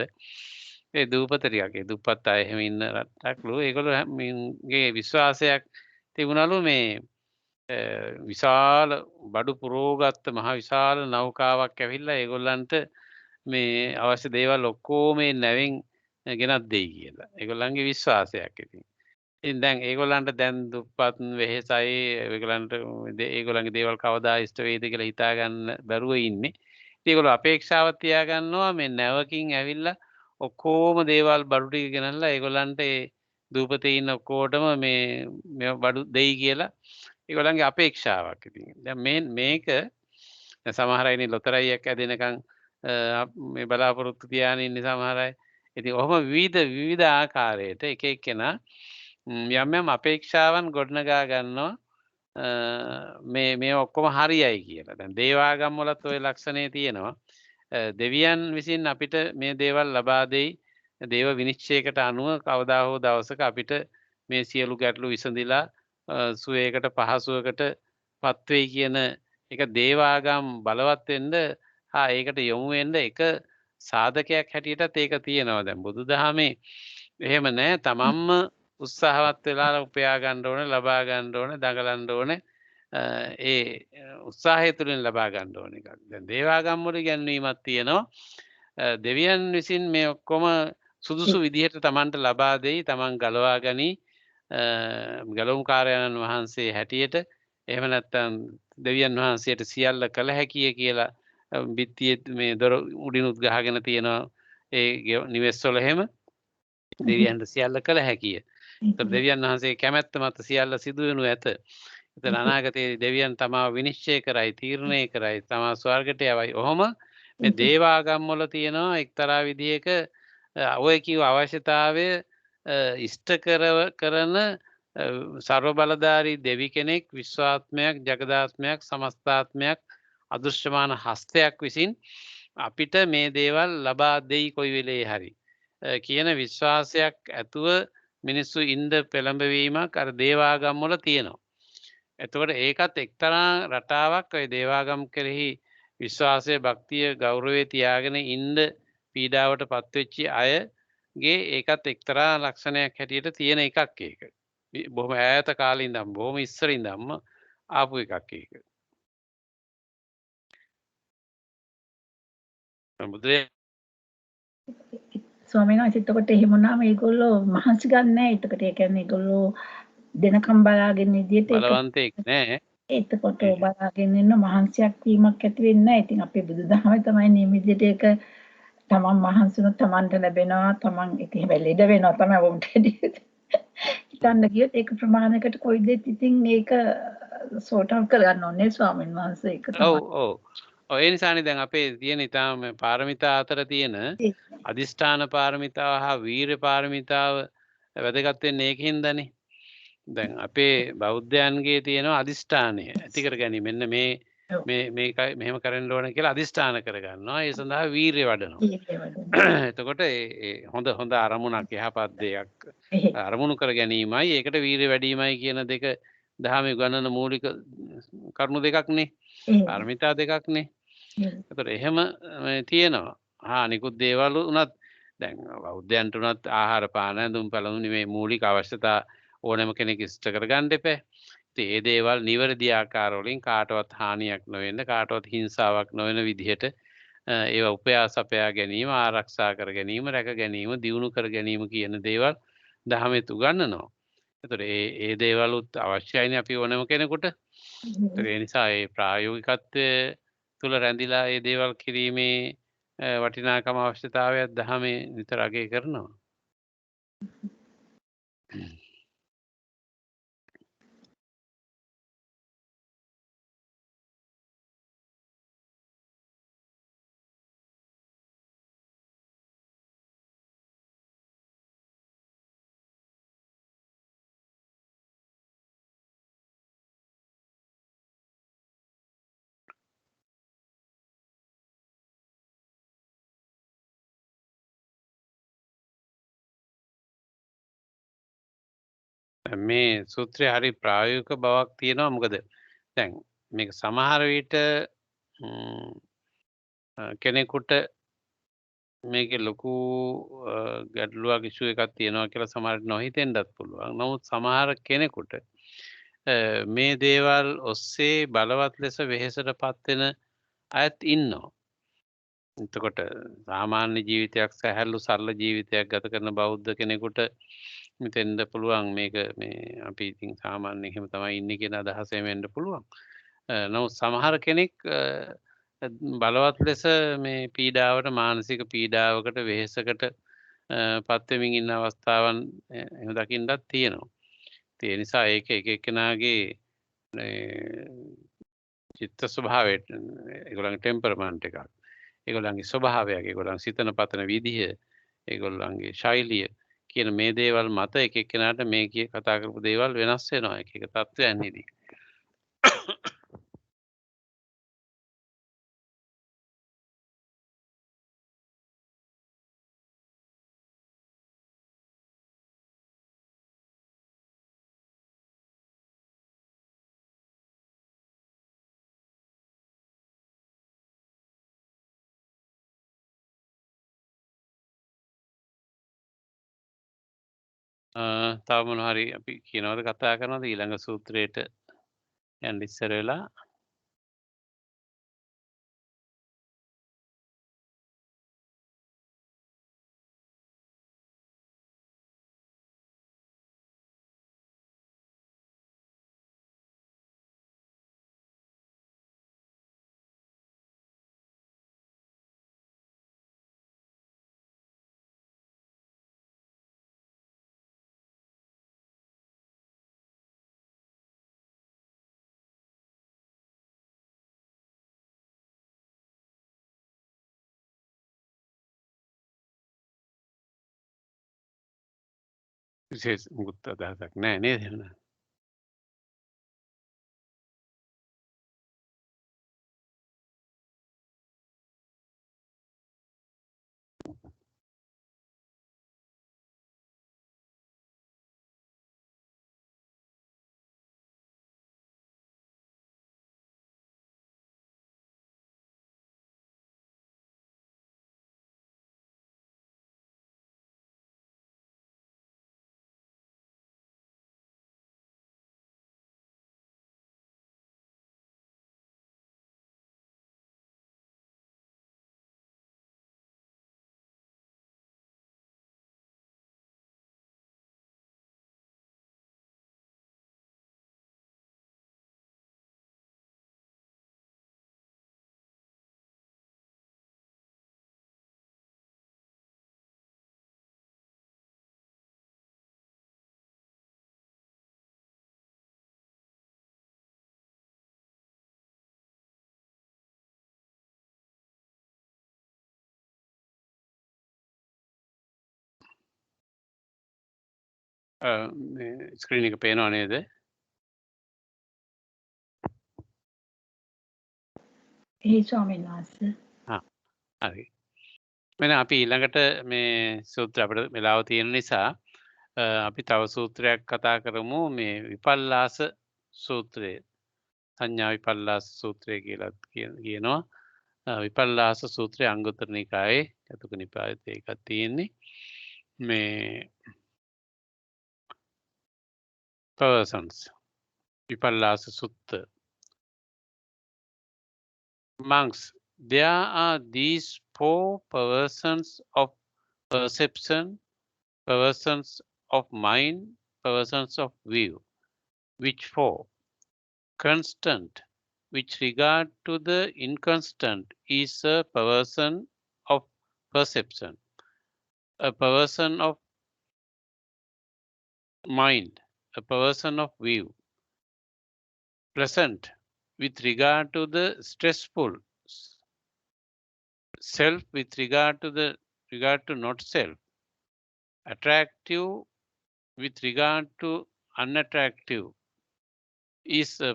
ඒ දූපත ටිකක් ඒ දුප්පත් අය එහෙම ඉන්න රටක්ලු ඒගොල්ලෝගේ විශ්වාසයක් තිබුණලු මේ විශාල බඩු පුරෝගත්ත මහ විශාල නෞකාවක් ඇවිල්ලා ඒගොල්ලන්ට මේ අවශ්‍ය දේවල් ඔක්කොම මේ නැවෙන් ගෙනත් දෙයි කියලා. ඒගොල්ලන්ගේ විශ්වාසයක් ඉතින්. ඉතින් දැන් ඒගොල්ලන්ට දැන් දුප්පත් වෙහෙසයි ඒගොල්ලන්ගේ දේවල් කවදා ඉෂ්ට වෙයිද කියලා හිතා ගන්න බැරුව ඉන්නේ. ඉතින් ඒගොල්ලෝ අපේක්ෂාවක් තියා ගන්නවා මේ නැවකින් ඇවිල්ලා ඔක්කොම දේවල් බඩු ටික ගෙනල්ලා ඒගොල්ලන්ට ඒ දූපතේ ඉන්න ඔක්කොටම මේ බඩු දෙයි කියලා ඒගොල්ලන්ගේ අපේක්ෂාවක් ඉතින්. දැන් මේක සමහර අය ඉන්නේ ලොතරැයියක් ඇදෙනකන් මේ බලාපොරොත්තු තියාගෙන ඉන්නේ සමහර අය. ඉතින් ඔහොම විවිධ ආකාරයට එක එක්කෙනා යම් යම් අපේක්ෂාවන් ගොඩනගා ගන්නවා මේ ඔක්කොම හරියයි කියලා. දැන් දේවාගම් වලත් ওই ලක්ෂණේ තියෙනවා. දෙවියන් විසින් අපිට මේ දේවල් ලබා දෙයි. දේව විනිශ්චයකට අනුව කවදා හෝ දවසක අපිට මේ සියලු ගැටලු විසඳිලා සුවයකට පහසුවකට පත් වෙයි කියන එක දේවාගම් බලවත් වෙන්න ඒකට යොමු වෙන්න එක සාධකයක් හැටියටත් ඒක තියෙනවා. දැන් බුදුදහමේ එහෙම නැහැ. තමන්ම උත්සාහවත් වෙලා උපයා ගන්න ඕනේ, ලබා ගන්න ඕනේ, දඟලන්න ඕනේ. ඒ උත්සාහය තුළින් ලබා ගන්න ඕන එකක්. දැන් දේවාගම් වල ඉගැන්වීමක් තියෙනවා. දෙවියන් විසින් මේ ඔක්කොම සුදුසු විදිහට තමන්ට ලබා දෙයි, තමන් ගලවා ගනි. ගලවුම්කාරයන් වහන්සේ හැටියට එහෙම නැත්නම් දෙවියන් වහන්සේට සියල්ල කළ හැකිය කියලා බිත්තියේ මේ දොර උඩිනුත් ගහගෙන තියෙනවා. ඒ නිවෙස්වල එහෙම දෙවියන්ට සියල්ල කළ හැකිය. ඒතර දෙවියන් වහන්සේ කැමැත්ත මත සියල්ල සිදු වෙනු ඇත. ඒතර අනාගතයේ දෙවියන් තමාව විනිශ්චය කරයි, තීරණය කරයි, තමා ස්වර්ගයට යවයි. ඔහොම මේ දේවාගම් වල තියෙනවා එක්තරා විදියක ඔය කිව්ව අවශ්‍යතාවය ඉෂ්ට කරන සර්ව බලධාරී දෙවි කෙනෙක්, විශ්වාත්මයක්, ජගදාත්මයක්, සමස්තාත්මයක්, අදෘශ්‍යමාන හස්තයක් විසින් අපිට මේ දේවල් ලබා දෙයි කොයි වෙලේ හරි කියන විශ්වාසයක් ඇතුව මිනිස්සු ඉන්න පෙළඹවීමක් අර දේවාගම් වල තියෙනවා. එතකොට ඒකත් එක්තරා රටාවක් ඔය දේවාගම් කෙරෙහි විශ්වාසය, භක්තිය, ගෞරවය තියාගෙන ඉන්න පීඩාවට පත්වෙච්ච අයගේ ඒකත් එක්තරා ලක්ෂණයක් හැටියට තියෙන එකක් ඒක. බොහොම ඈත කාලේ ඉඳන් බොහොම ඉස්සර ඉඳන්ම ආපු එකක් ඒක. ස්වාමීන් වහන්සේ එතකොට එහෙම වුණාම ඒගොල්ලෝ මහන්සි ගන්න නැහැ. එතකොට ඒ කියන්නේ ඒගොල්ලෝ දෙනකම් බලාගෙන විදියට බලවන්තෙක් නෑ. එතකොට බලාගෙන ඉන්න මහන්සියක් වීමක් ඇති වෙන්නේ නැහැ. ඉතින් අපේ බුදුදහමේ තමයි මේ විදියට ඒක තමන් මහන්සිුනොත් තමන්ට ලැබෙනවා. තමන් ඉතින් ලෙඩ වෙනවා තමයි වුන්ට හිතන්න ගියොත් ඒක ප්‍රමාණයකට කොයි දෙයක් ඉතින් ඒක සෝට් අවුට් කරගන්න ඕනේ ස්වාමීන් වහන්සේ ඒක තමයි. ඔව්. ඒ නිසානේ දැන් අපේ තියෙන ඊටාම පාරමිතා අතර තියෙන අදිෂ්ඨාන පාරමිතාව හා වීර්ය පාරමිතාව වැදගත් වෙන්නේ ඒකින්දනේ. දැන් අපේ බෞද්ධයන්ගේ තියෙන අදිෂ්ඨානය ඇති කර ගැනීම. මෙන්න මේකයි මෙහෙම කරන්න ඕන කියලා අදිෂ්ඨාන කරගන්නවා. ඒ සඳහා වීර්ය වඩනවා. එතකොට ඒ හොඳ අරමුණක්, යහපත් දෙයක් අරමුණු කර ගැනීමයි ඒකට වීර්ය වැඩිමයි කියන දෙක දහමේ ගණන මූලික කරුණු දෙකක්නේ. පාරමිතා දෙකක්නේ. එතකොට එහෙම තියෙනවා. අනිකුත් දේවල් උනත් දැන් බෞද්ධයන්ට උනත් ආහාර පාන ඇඳුම් පැළඳුම් මේ මූලික අවශ්‍යතා ඕනෑම කෙනෙක් ඉෂ්ට කරගන්න එපා. ඉතින් ඒ දේවල් නිවැරදි ආකාරවලින් කාටවත් හානියක් නොවෙන්න, කාටවත් හිංසාවක් නොවන විදිහට ඒවා උපයා සපයා ගැනීම, ආරක්ෂා කර ගැනීම, රැක ගැනීම, දියුණු කර ගැනීම කියන දේවල් දහමේ උගන්වනවා. එතකොට ඒ දේවලුත් අවශ්‍යයිනේ අපි ඕනෑම කෙනෙකුට. ඒ නිසා ඒ ප්‍රායෝගිකත්වය තුළ රැඳිලා ඒ දේවල් කිරීමේ වටිනාකම අවශ්‍යතාවයක් දහමේ නිතර අගය කරනවා. මේ සූත්‍රය හරි ප්‍රායෝගික බවක් තියෙනවා. මොකද දැන් මේක සමහර විට කෙනෙකුට මේකේ ලොකු ගැටලුවක් ඉෂුව එකක් තියෙනවා කියලා සමහරට නොහිතෙන්නත් පුළුවන්. නමුත් සමහර කෙනෙකුට මේ දේවල් ඔස්සේ බලවත් ලෙස වෙහෙසටපත් වෙන අයත් ඉන්නවා. එතකොට සාමාන්‍ය ජීවිතයක්, සැහැල්ලු සරල ජීවිතයක් ගත කරන බෞද්ධ කෙනෙකුට මෙතෙන්ද පුළුවන් මේක මේ අපි ඉතින් සාමාන්‍යයෙන් එහෙම තමයි ඉන්නේ කියන අදහසෙන් වෙන්න පුළුවන්. නමුත් සමහර කෙනෙක් බලවත් ලෙස මේ පීඩාවට, මානසික පීඩාවකට, වෙහෙසකට පත් වෙමින් ඉන්න අවස්ථාවන් එහෙම දකින්නත් තියෙනවා. ඒ නිසා ඒක එක එක්කෙනාගේ චිත්ත ස්වභාවයට, ඒගොල්ලන්ගේ ටෙම්පරමන්ට් එකක්, ඒගොල්ලන්ගේ ස්වභාවයක්, ඒගොල්ලන් සිතන පතන විදිහ, ඒගොල්ලන්ගේ ශෛලිය කියන මේ දේවල් මත එක එක්කෙනාට මේ කිය කතා කරපු දේවල් වෙනස් වෙනවා එක එක තත්ත්වයන්හිදී. තව මොනවා හරි අපි කියනවද කතා කරනවද ඊළඟ සූත්‍රයට යන්න ඉස්සර වෙලා? විශේෂ මුකුත් අදහසක් නැහැ නේද එහෙනම්? ස්ක්‍රීන් එක පේනව නේද? එහි ස්වාමීන් වහන්සේ. හරි. එහෙනම් අපි ඊළඟට මේ සූත්‍ර අපිට වෙලාව තියෙන නිසා අපි තව සූත්‍රයක් කතා කරමු මේ විපල්ලාස සූත්‍රය. සංඥා විපල්ලාස සූත්‍රය කියලා කියනවා. විපල්ලාස සූත්‍රය අංගුත්තර නිකායේ චතුක නිපාතේ එකක් තියෙන්නේ. මේ persons විපල්ලාස සුත්ත. Monks, there are these 4 perversions of perception, perversions of mind, perversions of view. Which 4? Constant, which regard to the inconstant, is a perversion of perception, a perversion of mind, a perversion of view. Pleasant, with regard to the stressful, self with regard to not self. Attractive with regard to unattractive is a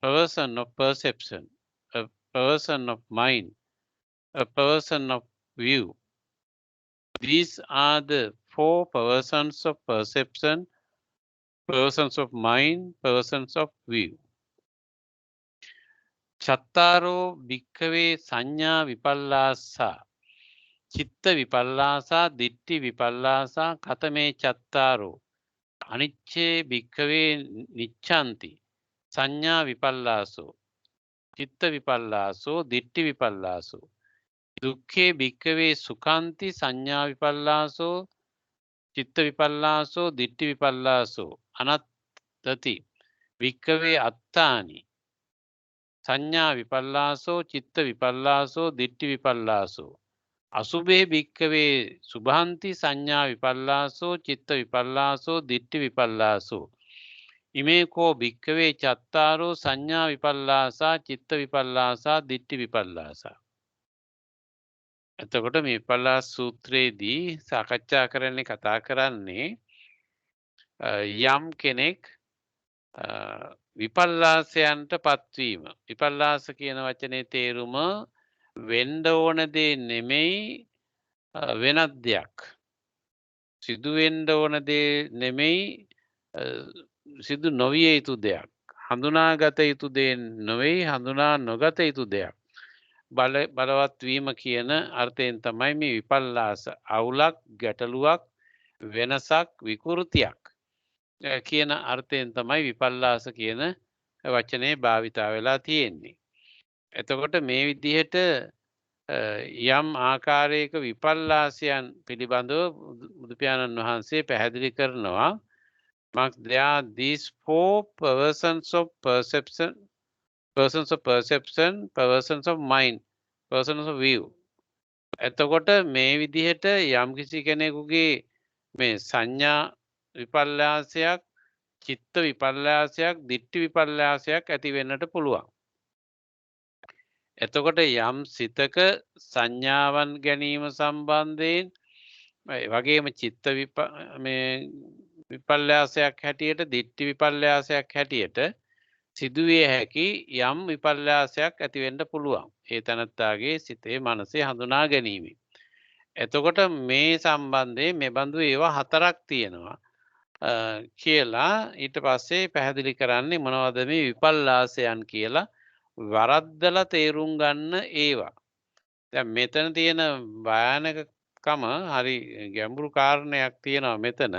perversion of perception, a perversion of mind, a perversion of view. These are the 4 perversions of perception, perversions of mind, perversions of view. චත්තාරෝ භික්ඛවේ සංඥා විපල්ලාසා චිත්ත විපල්ලාසා දිට්ඨි විපල්ලාසා කතමේ චත්තාරෝ අනිච්චේ භික්ඛවේ නිච්ඡanti සංඥා විපල්ලාසෝ චිත්ත විපල්ලාසෝ දිට්ඨි විපල්ලාසෝ දුක්ඛේ භික්ඛවේ සුඛාන්ති සංඥා විපල්ලාසෝ චිත්ත විපල්ලාසෝ දිට්ඨි විපල්ලාසෝ අනත්තති භික්ඛවේ අත්තානි සංඥා විපල්ලාසෝ චිත්ත විපල්ලාසෝ දිට්ඨි විපල්ලාසෝ අසුභේ භික්ඛවේ සුභාන්ති සංඥා විපල්ලාසෝ චිත්ත විපල්ලාසෝ දිට්ඨි විපල්ලාසෝ ඉමේ කෝ භික්ඛවේ චත්තාරෝ සංඥා විපල්ලාසා චිත්ත විපල්ලාසා දිට්ඨි විපල්ලාසා. එතකොට මේ විපල්ලාස සූත්‍රයේදී සාකච්ඡා කරන්නේ කතා කරන්නේ යම් කෙනෙක් විපල්ලාසයන්ට පත්වීම. විපල්ලාස කියන වචනේ තේරුම වෙන්න ඕන දේ නෙමෙයි වෙනත් දෙයක්. සිදු වෙන්න ඕන දේ නෙමෙයි සිදු නොවිය යුතු දෙයක්. හඳුනාගත යුතු දේ නොවේ හඳුනා නොගත යුතු දෙයක්. බලවත් වීම කියන අර්ථයෙන් තමයි මේ විපල්ලාස අවුලක් ගැටලුවක් වෙනසක් විකෘතියක් කියන අර්ථයෙන් තමයි විපල්ලාස කියන වචනේ භාවිතා වෙලා තියෙන්නේ. එතකොට මේ විදිහට යම් ආකාරයක විපල්ලාසයන් පිළිබඳව බුදු පියාණන් වහන්සේ පැහැදිලි කරනවා. There are these four persons of perception, persons of mind, persons of view. එතකොට මේ විදිහට යම් කිසි කෙනෙකුගේ මේ සංඥා විපල්ලාසයක්, චිත්ත විපල්ලාසයක්, දිට්ඨි විපල්ලාසයක් ඇති වෙන්නට පුළුවන්. එතකොට යම් සිතක සංඥාවන් ගැනීම සම්බන්ධයෙන් වගේම චිත්ත විපල්ලාසයක් හැටියට දිට්ඨි විපල්ලාසයක් හැටියට සිදුවිය හැකි යම් විපල්ලාසයක් ඇති වෙන්න පුළුවන්. ඒ තනත්තාගේ සිතේ මනසේ හඳුනා ගැනීම. එතකොට මේ සම්බන්ධයෙන් මේ බඳු ඒවා හතරක් තියෙනවා කියලා ඊට පස්සේ පැහැදිලි කරන්නේ මොනවද මේ විපල්ලාසයන් කියලා වරද්දලා තේරුම් ගන්න ඒවා. දැන් මෙතන තියෙන භයානකකම හරි ගැඹුරු කාරණයක් තියෙනවා මෙතන.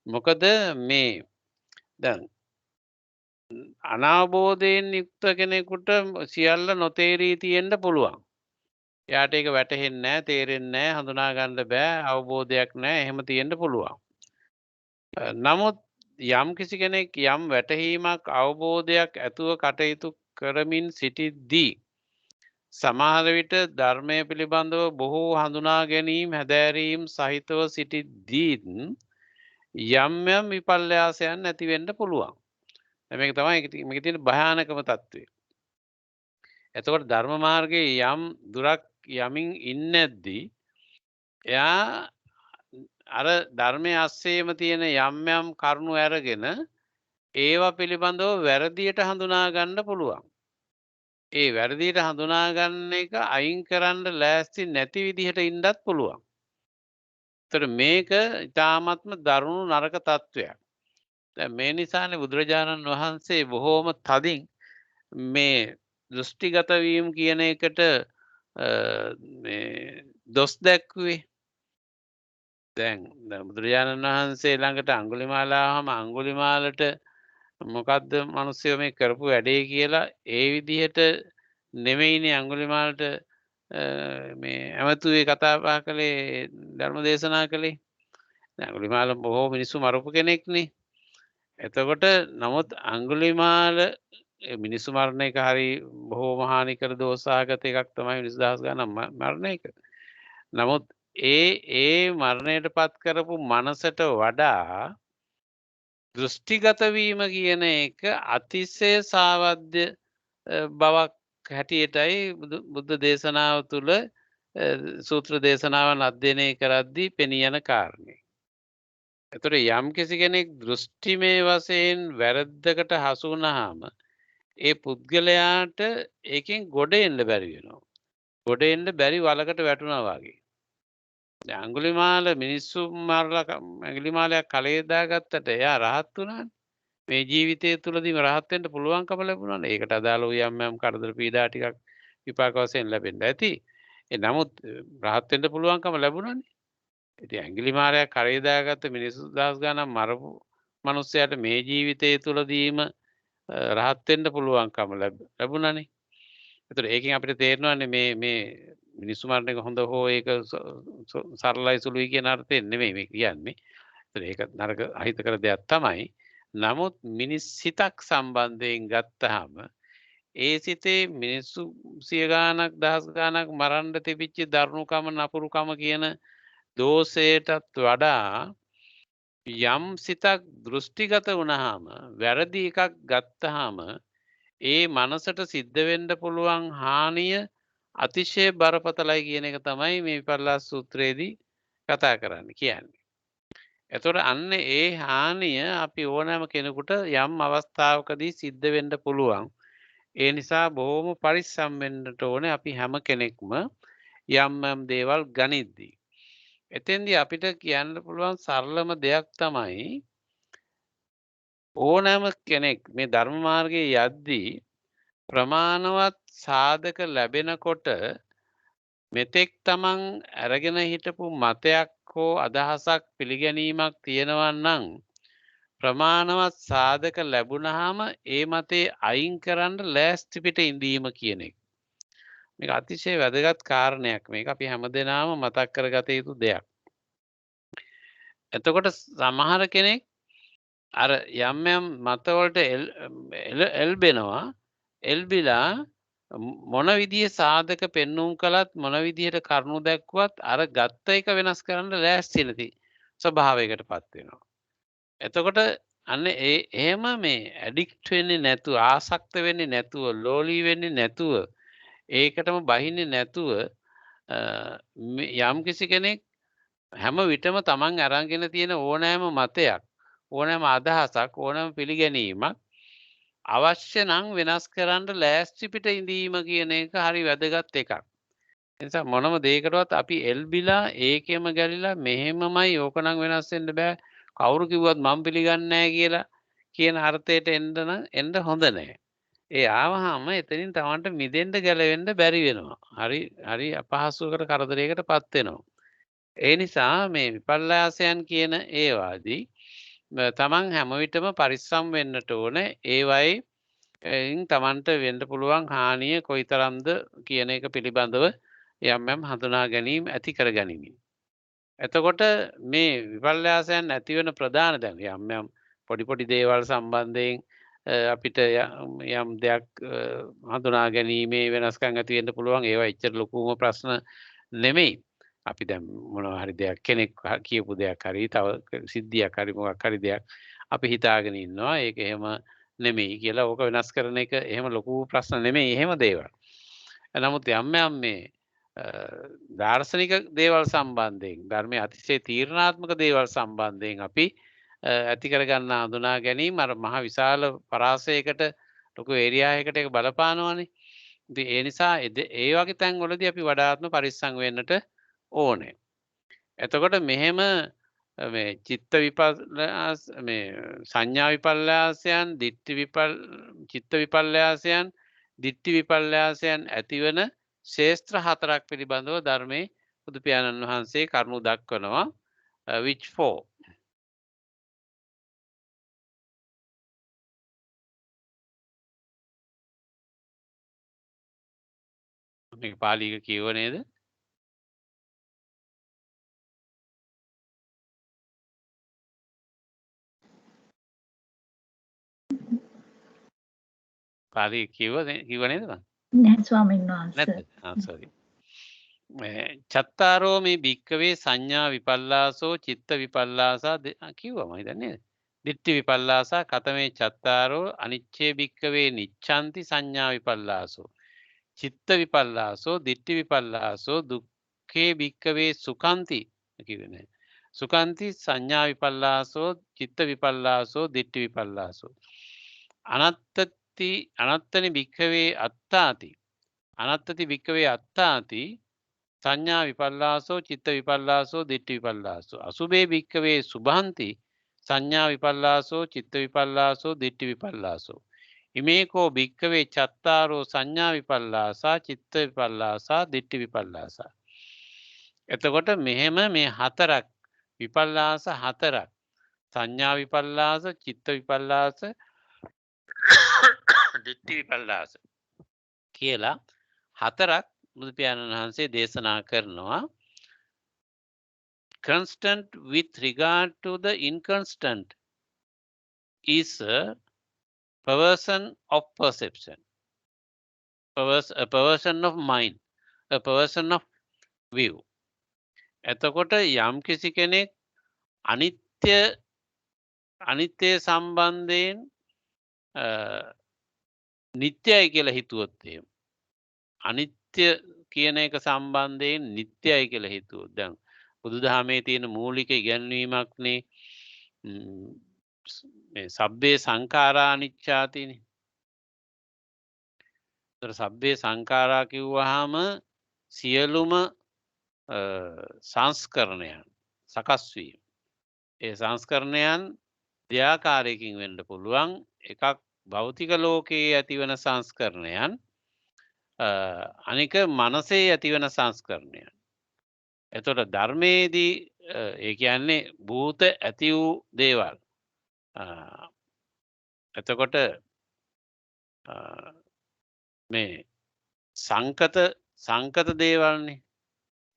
මොකද මේ දැන් අනාවබෝධයෙන් යුක්ත කෙනෙකුට සියල්ල නොතේරී තියෙන්න පුළුවන්. එයාට ඒක වැටහෙන්නේ නැහැ, තේරෙන්නේ නැහැ, හඳුනා ගන්න බෑ, අවබෝධයක් නැහැ, එහෙම තියෙන්න පුළුවන්. නමුත් යම් කිසි කෙනෙක් යම් වැටහීමක් අවබෝධයක් ඇතුව කටයුතු කරමින් සිටිද්දී සමහර විට ධර්මය පිළිබඳව බොහෝ හඳුනා ගැනීම හැදෑරීම් සහිතව සිටිද්දී යම් යම් විපල්යාසයන් ඇති වෙන්න පුළුවන්. මේක තමයි මේකේ තියෙන භයානකම తත්වය. එතකොට ධර්ම මාර්ගයේ යම් දුරක් යමින් ඉන්නේද්දී එයා අර ධර්මයේ අස්සේම තියෙන යම් යම් කරුණු අරගෙන ඒවා පිළිබඳව වැරදියට හඳුනා ගන්න පුළුවන්. ඒ වැරදියට හඳුනා ගන්න එක අයින් කරන්න ලෑස්ති නැති විදිහට ඉන්නත් පුළුවන්. ඒතර මේක ඊටාත්ම දරුණු නරක තත්වයක්. දැන් මේ නිසානේ බුදුරජාණන් වහන්සේ බොහෝම තදින් මේ දෘෂ්ටිගත වීම කියන එකට මේ දොස් දැක්ුවේ. දැන් බුදුරජාණන් වහන්සේ ළඟට අඟුලිමාලාවම අඟුලිමාලට මොකද්ද මිනිස්සු මේ කරපු වැඩේ කියලා ඒ විදිහට නෙමෙයිනේ අඟුලිමාලට මේ ඇමතුවේ කතා බහ කළේ ධර්ම දේශනා කළේ. අඟුලිමාල බොහෝ මිනිස්සු මරපු කෙනෙක්නේ. එතකොට නමුත් අඟුලිමාල මිනිස්සු මරණ එක හරි බොහෝම හානිකර දෝෂාගත එකක් තමයි මිනිස් දහස් ගණන් මරණ එක. නමුත් ඒ මරණයට පත් කරපු මනසට වඩා දෘෂ්ටිගත වීම කියන එක අතිශය සාවද්‍ය බවක් හැටියටයි බුද්ධ දේශනාව තුළ සූත්‍ර දේශනාවන් අධ්‍යයනය කරද්දී පෙනී යන කාරණේ. එතකොට යම් කිසි කෙනෙක් දෘෂ්ටිමය වශයෙන් වැරද්දකට හසු වුණාම ඒ පුද්ගලයාට ඒකෙන් ගොඩ එන්න බැරි වෙනවා. ගොඩ එන්න බැරි වලකට වැටුණා වගේ. දැන් අඟුලිමාල මිනිස්සු මරලා අඟුලිමාලයා කලේ දාගත්තට එයා රහත් වුණානේ. මේ ජීවිතය තුළදීම රහත් වෙන්න පුළුවන්කම ලැබුණානේ. ඒකට අදාළ යම් යම් කරදර පීඩා ටිකක් විපාක වශයෙන් ලැබෙන්න ඇති. නමුත් රහත් වෙන්න පුළුවන්කම ලැබුණානේ. ඉතින් අඟුලිමාලයා කලේ දාගත්ත මිනිස්සු දහස් ගණන් මරපු මිනිස්සයාට මේ ජීවිතය තුළදීම රහත් වෙන්න පුළුවන්කම ලැබුණානේ. ඒතර ඒකෙන් අපිට තේරෙනවානේ මේ මිනිස්සු මරණ එක හොඳ හෝ ඒක සරලයි සුළුයි කියන අර්ථයෙන් නෙමෙයි මේ කියන්නේ. ඒතර ඒක නරක අහිතකර දෙයක් තමයි. නමුත් මිනිස් සිතක් සම්බන්ධයෙන් ගත්තාම ඒ සිතේ මිනිස්සු සිය ගාණක් දහස් ගාණක් මරන්න තිබිච්ච දරුණුකම නපුරුකම කියන දෝෂයටත් වඩා යම් සිතක් දෘෂ්ටිගත වුණාම වැරදි එකක් ගත්තාම ඒ මනසට සිද්ධ වෙන්න පුළුවන් හානිය අතිශය බරපතලයි කියන එක තමයි මේ විපල්ලාස සූත්‍රයේදී කතා කරන්න කියන්නේ. එතකොට අන්න ඒ හානිය අපි ඕනෑම කෙනෙකුට යම් අවස්ථාවකදී සිද්ධ වෙන්න පුළුවන්. ඒ නිසා බොහොම පරිස්සම් වෙන්නට ඕනේ අපි හැම කෙනෙක්ම යම් දේවල් ගනිද්දී. එතෙන්දී අපිට කියන්න පුළුවන් සරලම දෙයක් තමයි ඕනෑම කෙනෙක් මේ ධර්ම මාර්ගයේ යද්දී ප්‍රමාණවත් සාධක ලැබෙනකොට මෙතෙක් තමන් අරගෙන හිටපු මතයක් හෝ අදහසක් පිළිගැනීමක් තියෙනවා නම් ප්‍රමාණවත් සාධක ලැබුණාම ඒ මතේ අයින් කරන්න ලෑස්ති පිට ඉඳීම කියන එක. මේක අතිශය වැදගත් කාරණයක්. මේක අපි හැමදෙනාම මතක් කරගත යුතු දෙයක්. එතකොට සමහර කෙනෙක් අර යම් මතවලට එල්බෙනවා. එල්බිලා මොන විදිහේ සාධක පෙන්눔 කළත් මොන විදිහට කරුණු දැක්ුවත් අර ගත්ත එක වෙනස් කරන්න ලෑස්ති නැති ස්වභාවයකටපත් වෙනවා. එතකොට අන්න එහෙම මේ ඇඩික්ට් වෙන්නේ නැතුව ආසක්ත වෙන්නේ නැතුව ලෝලී වෙන්නේ නැතුව ඒකටම බහින්නේ නැතුව යම් කිසි කෙනෙක් හැම විටම තමන් අරගෙන තියෙන ඕනෑම මතයක් ඕනෑම අදහසක් ඕනෑම පිළිගැනීමක් අවශ්‍ය නම් වෙනස් කරන්න ලෑස්ති පිට ඉඳීම කියන එක හරි වැදගත් එකක්. ඒ නිසා මොනම දෙයකටවත් අපි එල්බිලා ඒකෙම ගැලිලා මෙහෙමමයි ඕකනම් වෙනස් වෙන්න බෑ. කවුරු කිව්වත් මම පිළිගන්නේ නැහැ කියලා කියන අර්ථයට එන්න හොඳ නැහැ. ඒ ආවහම එතනින් Tamanට මිදෙන්න ගැලවෙන්න බැරි වෙනවා. හරි අපහසුවකට කරදරයකටපත් වෙනවා. ඒ නිසා මේ විපල්ලාසයන් කියන ඒවාදී තමන් හැම විටම පරිස්සම් වෙන්නට ඕනේ. ඒවයින් තමන්ට වෙන්න පුළුවන් හානිය කොයිතරම්ද කියන එක පිළිබඳව යම් හඳුනා ගැනීම ඇති කර ගනිමින්. එතකොට මේ විපල්ලාසයන් ඇති වෙන ප්‍රධාන දැන් යම් පොඩි දේවල් සම්බන්ධයෙන් අපිට යම් දෙයක් හඳුනා ගැනීමේ වෙනස්කම් ඇති වෙන්න පුළුවන්. ඒවා එච්චර ලොකුම ප්‍රශ්න නෙමෙයි. අපි දැන් මොනවා හරි දෙයක් කෙනෙක් කියපු දෙයක් හරි තව සිද්ධියක් හරි මොකක් හරි දෙයක් අපි හිතාගෙන ඉන්නවා. ඒක එහෙම නෙමෙයි කියලා ඕක වෙනස් කරන එක එහෙම ලොකු ප්‍රශ්න නෙමෙයි. එහෙම දේවල්. නමුත් යම් මේ දාර්ශනික දේවල් සම්බන්ධයෙන් ධර්මයේ අතිශය තීරණාත්මක දේවල් සම්බන්ධයෙන් අපි ඇති කරගන්න හඳුනා ගැනීම අර මහ විශාල පරාසයකට ලොකු ඒරියා එකකට ඒක බලපානවානේ. ඉතින් ඒ නිසා ඒ වගේ තැන්වලදී අපි වඩාත්ම පරිස්සම් වෙන්නට ඕනේ. එතකොට මෙහෙම මේ චිත්ත විපල්ලාස මේ සංඥා විපල්ලාසයන් චිත්ත විපල්ලාසයන් දිට්ඨි විපල්ලාසයන් ඇතිවන ශේස්ත්‍ර හතරක් පිළිබඳව ධර්මයේ බුදු පියාණන් වහන්සේ කරුණු දක්වනවා. which four? මේක පාලියක කියව නේද? පාලිය කියව නේද මං? නැහැ ස්වාමීන් වහන්සේ. නැත්ද? sorry. චත්තාරෝ මේ භික්කවේ සංඥා විපල්ලාසෝ චිත්ත විපල්ලාසා කිව්වා මම හිතන්නේ නේද? දිට්ඨි විපල්ලාසා කතමේ චත්තාරෝ අනිච්චේ භික්කවේ නිච්ඡanti සංඥා විපල්ලාසෝ චිත්ත විපල්ලාසෝ දිට්ඨි විපල්ලාසෝ දුක්ඛේ භික්කවේ සුඛanti කිව්වේ නෑ. සුඛanti සංඥා විපල්ලාසෝ චිත්ත විපල්ලාසෝ දිට්ඨි විපල්ලාසෝ අනත්තනි භික්කවේ අත්තාති අනත්තති භික්කවේ අත්තාති සංඥා විපල්ලාසෝ චිත්ත විපල්ලාසෝ දිට්ඨි විපල්ලාසෝ අසුභේ භික්කවේ සුභාන්ති සංඥා විපල්ලාසෝ චිත්ත විපල්ලාසෝ දිට්ඨි විපල්ලාසෝ ඉමේකෝ භික්කවේ චත්තාරෝ සංඥා විපල්ලාසා චිත්ත විපල්ලාසා දිට්ඨි විපල්ලාසා. එතකොට මෙහෙම මේ හතරක් විපල්ලාස හතරක් සංඥා විපල්ලාස චිත්ත විපල්ලාස දිට්ඨි විපල්ලාස කියලා හතරක් බුදු පියාණන් වහන්සේ දේශනා කරනවා. Constant with regard to the inconstant is a perversion of perception, a perversion of mind, a perversion of view. එතකොට යම් කිසි කෙනෙක් අනිත්‍ය සම්බන්ධයෙන් නිත්‍යයි කියලා හිතුවොත් එහෙම අනිත්‍ය කියන එක සම්බන්ධයෙන් නිට්ටයයි කියලා හිතුවොත් දැන් බුදුදහමේ තියෙන මූලික ඉගැන්වීමක්නේ මේ සබ්බේ සංඛාරා අනිච්චාතිනේ. ඒතර සබ්බේ සංඛාරා කිව්වහම සියලුම සංස්කරණයන් සකස් වීම. ඒ සංස්කරණයන් දෙආකාරයකින් වෙන්න පුළුවන්. එකක් භෞතික ලෝකයේ ඇතිවන සංස්කරණයන් අනික මනසේ ඇතිවන සංස්කරණයන්. එතකොට ධර්මයේදී ඒ කියන්නේ භූත ඇති වූ දේවල්. එතකොට මේ සංකත දේවල්නේ.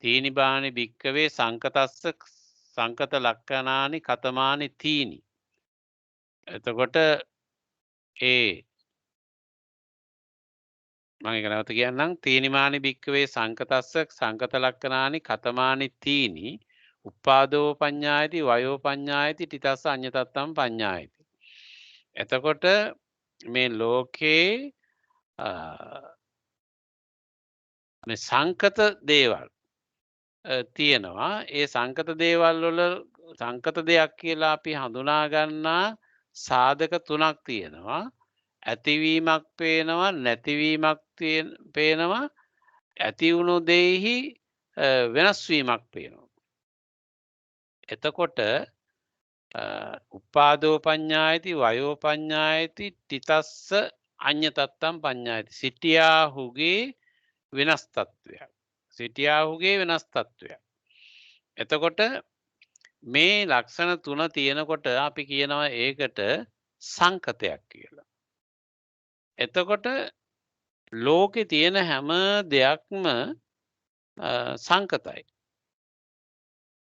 තීනි බානි භික්කවේ සංකතස්ස සංකත ලක්ෂණානි කතමානි තීනි. එතකොට ඒ මම ඒක නැවත කියන්නම්. තීනිමානි භික්කවේ සංකතස්ස සංකත ලක්ෂණානි කතමානි තීනි උපාදෝ පඤ්ඤායති වයෝ පඤ්ඤායති තිතස්ස අඤ්ඤතත්තම් පඤ්ඤායති. එතකොට මේ ලෝකේ මේ සංකත දේවල් තියෙනවා. ඒ සංකත දේවල් වල සංකත දෙයක් කියලා අපි හඳුනා ගන්නා සාධක තුනක් තියෙනවා. ඇතිවීමක් පේනවා, නැතිවීමක් පේනවා, ඇති වුණු දෙෙහි වෙනස් වීමක් පේනවා. එතකොට උපාදෝ පඤ්ඤායති වයෝ පඤ්ඤායති තිතස්ස අඤ්ඤතත්තම් පඤ්ඤායති. සිටියාහුගේ වෙනස් තත්වයක්. සිටියාහුගේ වෙනස් තත්වයක්. එතකොට මේ ලක්ෂණ තුන තියෙනකොට අපි කියනවා ඒකට සංකතයක් කියලා. එතකොට ලෝකේ තියෙන හැම දෙයක්ම සංකතයි.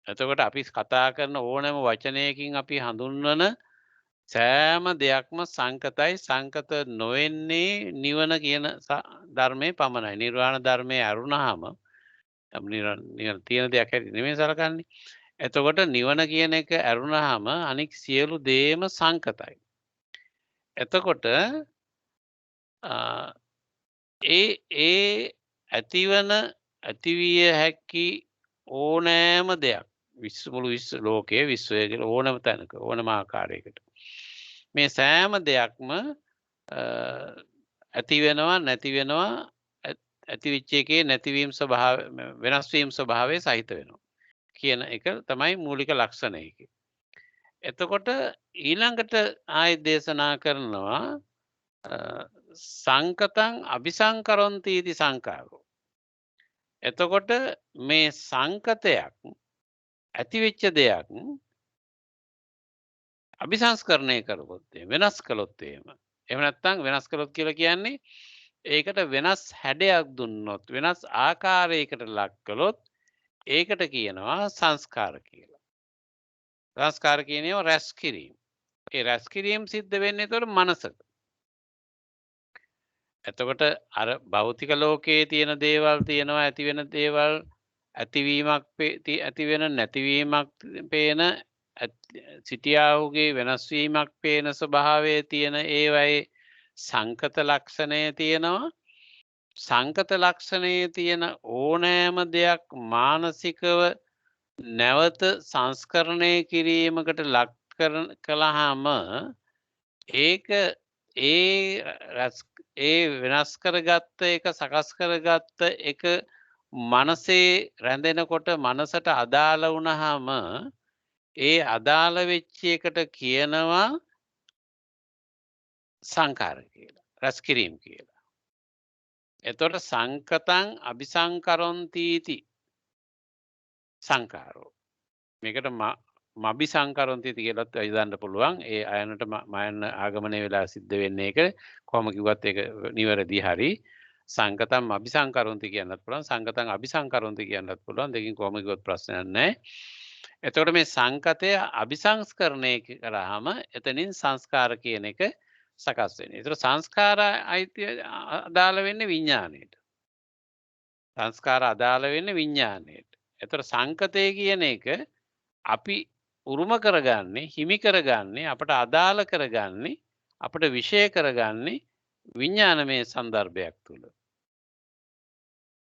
එතකොට අපි කතා කරන ඕනෑම වචනයකින් අපි හඳුන්වන සෑම දෙයක්ම සංකතයි. සංකත නොවෙන්නේ නිවන කියන ධර්මයේ පමණයි. නිර්වාණ ධර්මයේ අරුණාම තියෙන දෙයක් හැටි නෙමෙයි සලකන්නේ. එතකොට නිවන කියන එක අරුණාම අනික් සියලු දේම සංකතයි. එතකොට ඒ ඇතිවන ඇතිවිය හැකි ඕනෑම දෙයක් මුළු විශ්ව ලෝකයේ විශ්වය කියලා ඕනම තැනක ඕනම ආකාරයකට මේ සෑම දෙයක්ම ඇති වෙනවා නැති වෙනවා ඇතිවිච්ච එකේ නැතිවීම ස්වභාවය වෙනස් වීම ස්වභාවය සහිත වෙනවා කියන එක තමයි මූලික ලක්ෂණය එක. එතකොට ඊළඟට ආයෙ දේශනා කරනවා සංකතං අபிසංකරොන්ති इति සංකාරෝ. එතකොට මේ සංකතයක් ඇතිවෙච්ච දෙයක් අபிසංස්කරණය කරගොත් වෙනස් කළොත් එහෙම නැත්නම් වෙනස් කළොත් කියලා කියන්නේ ඒකට වෙනස් හැඩයක් දුන්නොත් වෙනස් ආකාරයකට ලක් කළොත් ඒකට කියනවා සංස්කාර කියලා. සංස්කාර කියන්නේ රැස් කිරීම. ඒ රැස් කිරීම සිද්ධ වෙන්නේ ඒතකොට මනසක. එතකොට අර භෞතික ලෝකයේ තියෙන දේවල් තියෙනවා ඇති වෙන දේවල් ඇතිවීමක් ඇති වෙන නැතිවීමක් පේන සිටියාහුගේ වෙනස් වීමක් පේන ස්වභාවයේ තියෙන ඒවයේ සංකත ලක්ෂණය තියෙනවා. සංකත ලක්ෂණයේ තියෙන ඕනෑම දෙයක් මානසිකව නැවත සංස්කරණය කිරීමකට ලක් කළාම ඒක ඒ වෙනස් කරගත්ත එක සකස් කරගත්ත එක මනසේ රැඳෙනකොට මනසට අදාළ වුණාම ඒ අදාළ වෙච්ච එකට කියනවා සංකාර කියලා. රැස් කිරීම කියලා. එතකොට සංකතං අபிසංකරොන්ති इति සංකාරෝ. මේකට මබිසංකරොන්ති इति කියලාත් යොදන්න පුළුවන්. ඒ අයනට මයන් ආගමනය වෙලා සිද්ධ වෙන්නේ ඒක කොහොම කිව්වත් ඒක නිවැරදි හරි. සංකතං අபிසංකරොන්ති කියන්නත් පුළුවන්. සංකතං අபிසංකරොන්ති කියන්නත් පුළුවන්. දෙකින් කොහොම කිව්වත් ප්‍රශ්නයක් නැහැ. එතකොට මේ සංකතය අபிසංස්කරණය කරාම එතනින් සංස්කාර කියන එක සකස් වෙන්නේ. ඒතර සංස්කාර අදාළ වෙන්නේ විඥාණයට. සංස්කාර අදාළ වෙන්නේ විඥාණයට. ඒතර සංකතය කියන එක අපි උරුම කරගන්නේ, හිමි කරගන්නේ, අපට අදාළ කරගන්නේ, අපට විශේෂ කරගන්නේ විඥානමය સંદર્ભයක් තුල.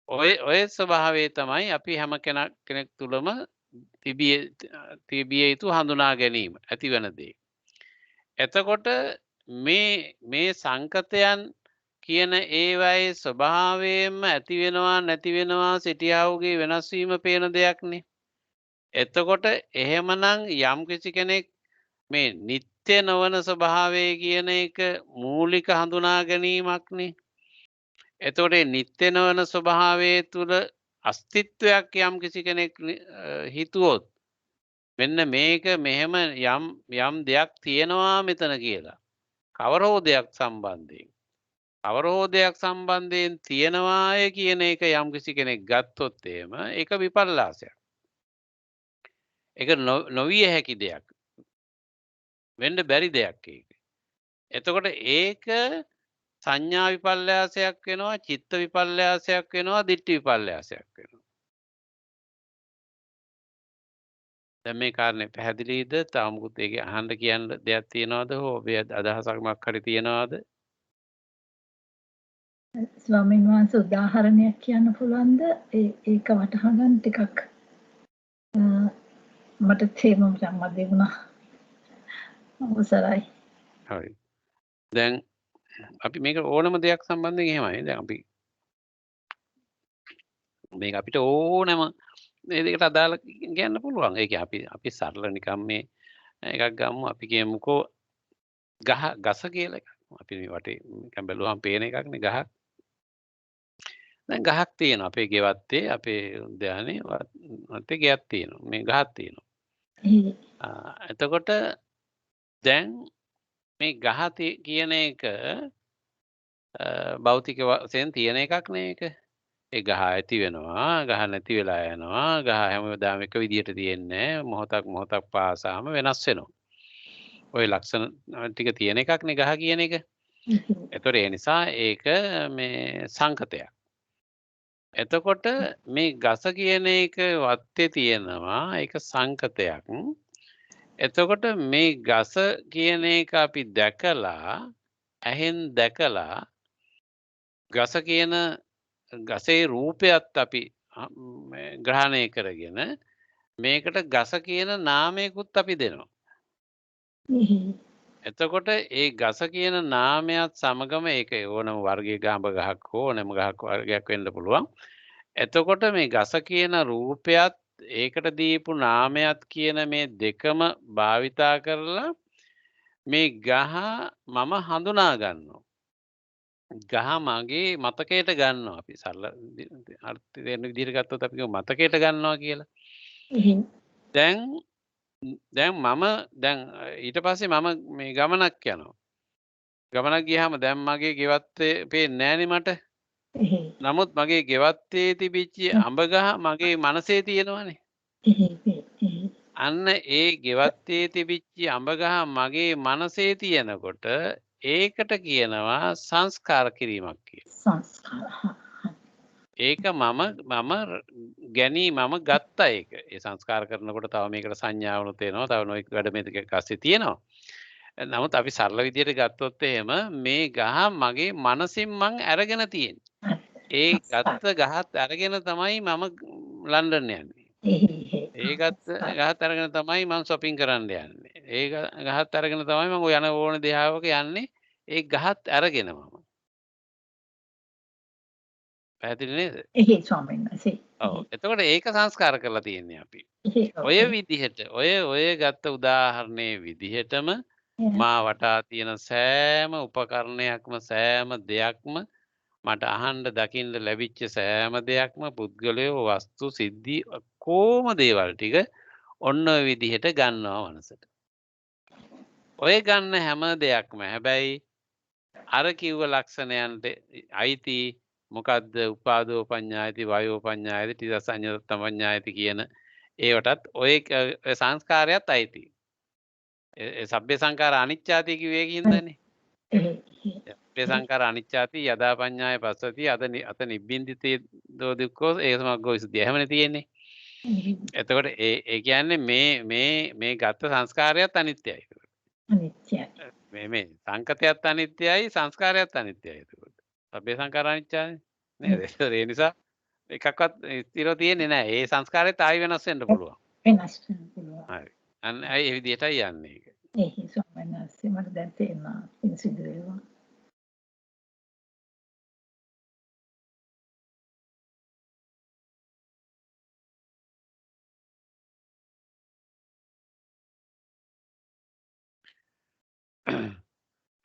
ඔය ස්වභාවය තමයි අපි හැම කෙනෙක් තුළම තිබිය යුතු හඳුනා ගැනීම ඇතිවන දේ. එතකොට මේ සංකතයන් කියන ඒවායේ ස්වභාවයෙන්ම ඇති වෙනවා නැති වෙනවා සිටියාවුගේ වෙනස් වීම පේන දෙයක්නේ. එතකොට එහෙමනම් යම්කිසි කෙනෙක් මේ නිත්‍ය නොවන ස්වභාවය කියන එක මූලික හඳුනා ගැනීමක්නේ. එතකොට මේ නිත්‍ය නොවන ස්වභාවය තුළ අස්තිත්වයක් යම්කිසි කෙනෙක් හිතුවොත් මෙන්න මේක මෙහෙම යම් දෙයක් තියෙනවා මෙතන කියලා. කවර හෝ දෙයක් සම්බන්ධයෙන් කවර හෝ දෙයක් සම්බන්ධයෙන් තියෙනවාය කියන එක යම්කිසි කෙනෙක් ගත්තොත් එහෙම ඒක විපල්ලාසයක්. ඒක නොවිය හැකි දෙයක්. වෙන්න බැරි දෙයක් ඒක. එතකොට ඒක සංඥා විපල්යාසයක් වෙනවා, චිත්ත විපල්යාසයක් වෙනවා, දිට්ඨි විපල්යාසයක් වෙනවා. දැන් මේ කාරණේ පැහැදිලිද? තව මොකුත් ඒක අහන්න කියන්න දෙයක් තියනවද? හෝ ඔබේ අදහසක් මොකක් හරි තියනවද? ස්වාමීන් වහන්සේ උදාහරණයක් කියන්න පුළුවන්ද? ඒක වටහා ගන්න ටිකක් මට තේරුම් ගන්න දෙන්නා. අවසරයි. හරි. දැන් අපි මේක ඕනම දෙයක් සම්බන්ධයෙන් එහෙමයි. දැන් අපි මේක අපිට ඕනම මේ දෙකට අදාළ කියන්න පුළුවන්. ඒක අපි සරල නිකම් මේ එකක් ගමු. අපි කියමුකෝ ගස කියලා එකක්. අපි මේ වටේ නිකන් බැලුවම පේන එකක්නේ ගහක්. දැන් ගහක් තියෙනවා අපේ ගෙවත්තේ අපේ උද්‍යානයේ වත්තේ ගයක් තියෙනවා. මේ ගහක් තියෙනවා. එතකොට දැන් මේ ගහ කියන එක භෞතික වශයෙන් තියෙන එකක් නේ ඒක. ඒ ගහ ඇති වෙනවා, ගහ නැති වෙලා යනවා, ගහ හැමදාම එක විදියට තියෙන්නේ මොහොතක් පාසාම වෙනස් වෙනවා. ওই ලක්ෂණ ටික තියෙන එකක්නේ ගහ කියන එක. ඒතොර ඒ නිසා ඒක මේ සංකතයක්. එතකොට මේ ගස කියන එක වත්තේ තියෙනවා ඒක සංකතයක්. එතකොට මේ ගස කියන එක අපි දැකලා ඇහෙන් දැකලා ගස කියන ගසේ රූපයත් අපි ග්‍රහණය කරගෙන මේකට ගස කියන නාමයකුත් අපි දෙනවා. එතකොට ඒ ගස කියන නාමයත් සමගම ඒක ඕනම වර්ගයේ ගාඹ ගහක් හෝ ඕනම ගහක් වර්ගයක් වෙන්න පුළුවන්. එතකොට මේ ගස කියන රූපයත් ඒකට දීපු නාමයත් කියන මේ දෙකම භාවිතා කරලා මේ ගහ මම හඳුනා ගන්නවා. ගහ මගේ මතකයට ගන්නවා අපි සරල අර්ථ දෙන්න විදිහට ගත්තොත් අපි කියමු මතකයට ගන්නවා කියලා. දැන් මම ඊට පස්සේ මම මේ ගමනක් යනවා. ගමනක් ගියාම දැන් මගේ ගෙවත්තේ පේන්නේ නැහනේ මට. නමුත් මගේ ගෙවත්තේ තිබිච්ච අඹ ගහ මගේ මනසේ තියෙනවනේ. අන්න ඒ ගෙවත්තේ තිබිච්ච අඹ ගහ මගේ මනසේ තියෙනකොට ඒකට කියනවා සංස්කාර කිරීමක් කියලා. සංස්කාර. ඒක මම මම ගත්තා ඒක. ඒ සංස්කාර කරනකොට තව මේකට සංඥාවනුත් එනවා. තව නොයෙක් වැඩ මේක ඇස්සේ තියෙනවා. නමුත් අපි සරල විදියට ගත්තොත් එහෙම මේ ගහ මගේ මනසින් මං අරගෙන තියෙන්නේ. ඒ ගත්ත ගහත් අරගෙන තමයි මම ලන්ඩන් යන්නේ. ඒ ගහත් අරගෙන තමයි මං shopping කරන්න යන්නේ. ඒ ගහත් අරගෙන තමයි මං යන ඕන දිහාවක යන්නේ. ඒ ගහත් අරගෙන මම. පැහැදිලි නේද? ස්වාමීන් වහන්සේ. ඔව්. එතකොට ඒක සංස්කාර කරලා තියෙන්නේ අපි. ඔය විදිහට ඔය ගත්ත උදාහරණයේ විදිහටම මා වටා තියෙන සෑම උපකරණයක්ම සෑම දෙයක්ම මට අහන්න දකින්න ලැබිච්ච සෑම දෙයක්ම පුද්ගලයෝ වස්තු සිද්ධි කොහොම දේවල් ටික ඔන්න ඔය විදිහට ගන්නවා මනසට. ඔය ගන්න හැම දෙයක්ම හැබැයි අර කිව්ව ලක්ෂණයන්ට අයිති මොකද්ද උපාදෝ පඤ්ඤායති වයෝ පඤ්ඤායති තිරසඤ්ඤත පඤ්ඤායති කියන ඒවටත් ඔය සංස්කාරයත් අයිති. ඒ සබ්බේ සංඛාර අනිච්චාති කිව්වේ ඒකින්දනේ. සබ්බේ සංඛාර අනිච්චාති යදා පඤ්ඤාය පස්සති අත නිබ්බින්දිතේ දෝ දුක්ඛෝ ඒ සමග්ගෝ විසුද්ධිය. එහෙමනේ තියෙන්නේ. එතකොට ඒ කියන්නේ මේ ගත්ත සංස්කාරයත් අනිත්‍යයි. අනිත්‍යයි. මේ සංකතයත් අනිත්‍යයි සංස්කාරයත් අනිත්‍යයි. එතකොට සබ්බේ සංඛාර අනිච්චානේ නේද? ඒ නිසා එකක්වත් ස්ථිරව තියෙන්නේ නැහැ. ඒ සංස්කාරෙත් ආයි වෙනස් වෙන්න පුළුවන්. වෙනස් වෙන්න පුළුවන්. හරි. අන්න ඒ විදිහටයි යන්නේ ඒක. එහේ ස්වාමීන් වහන්සේ මට දැන් තේරෙනවා. පින් සිදු වේවා.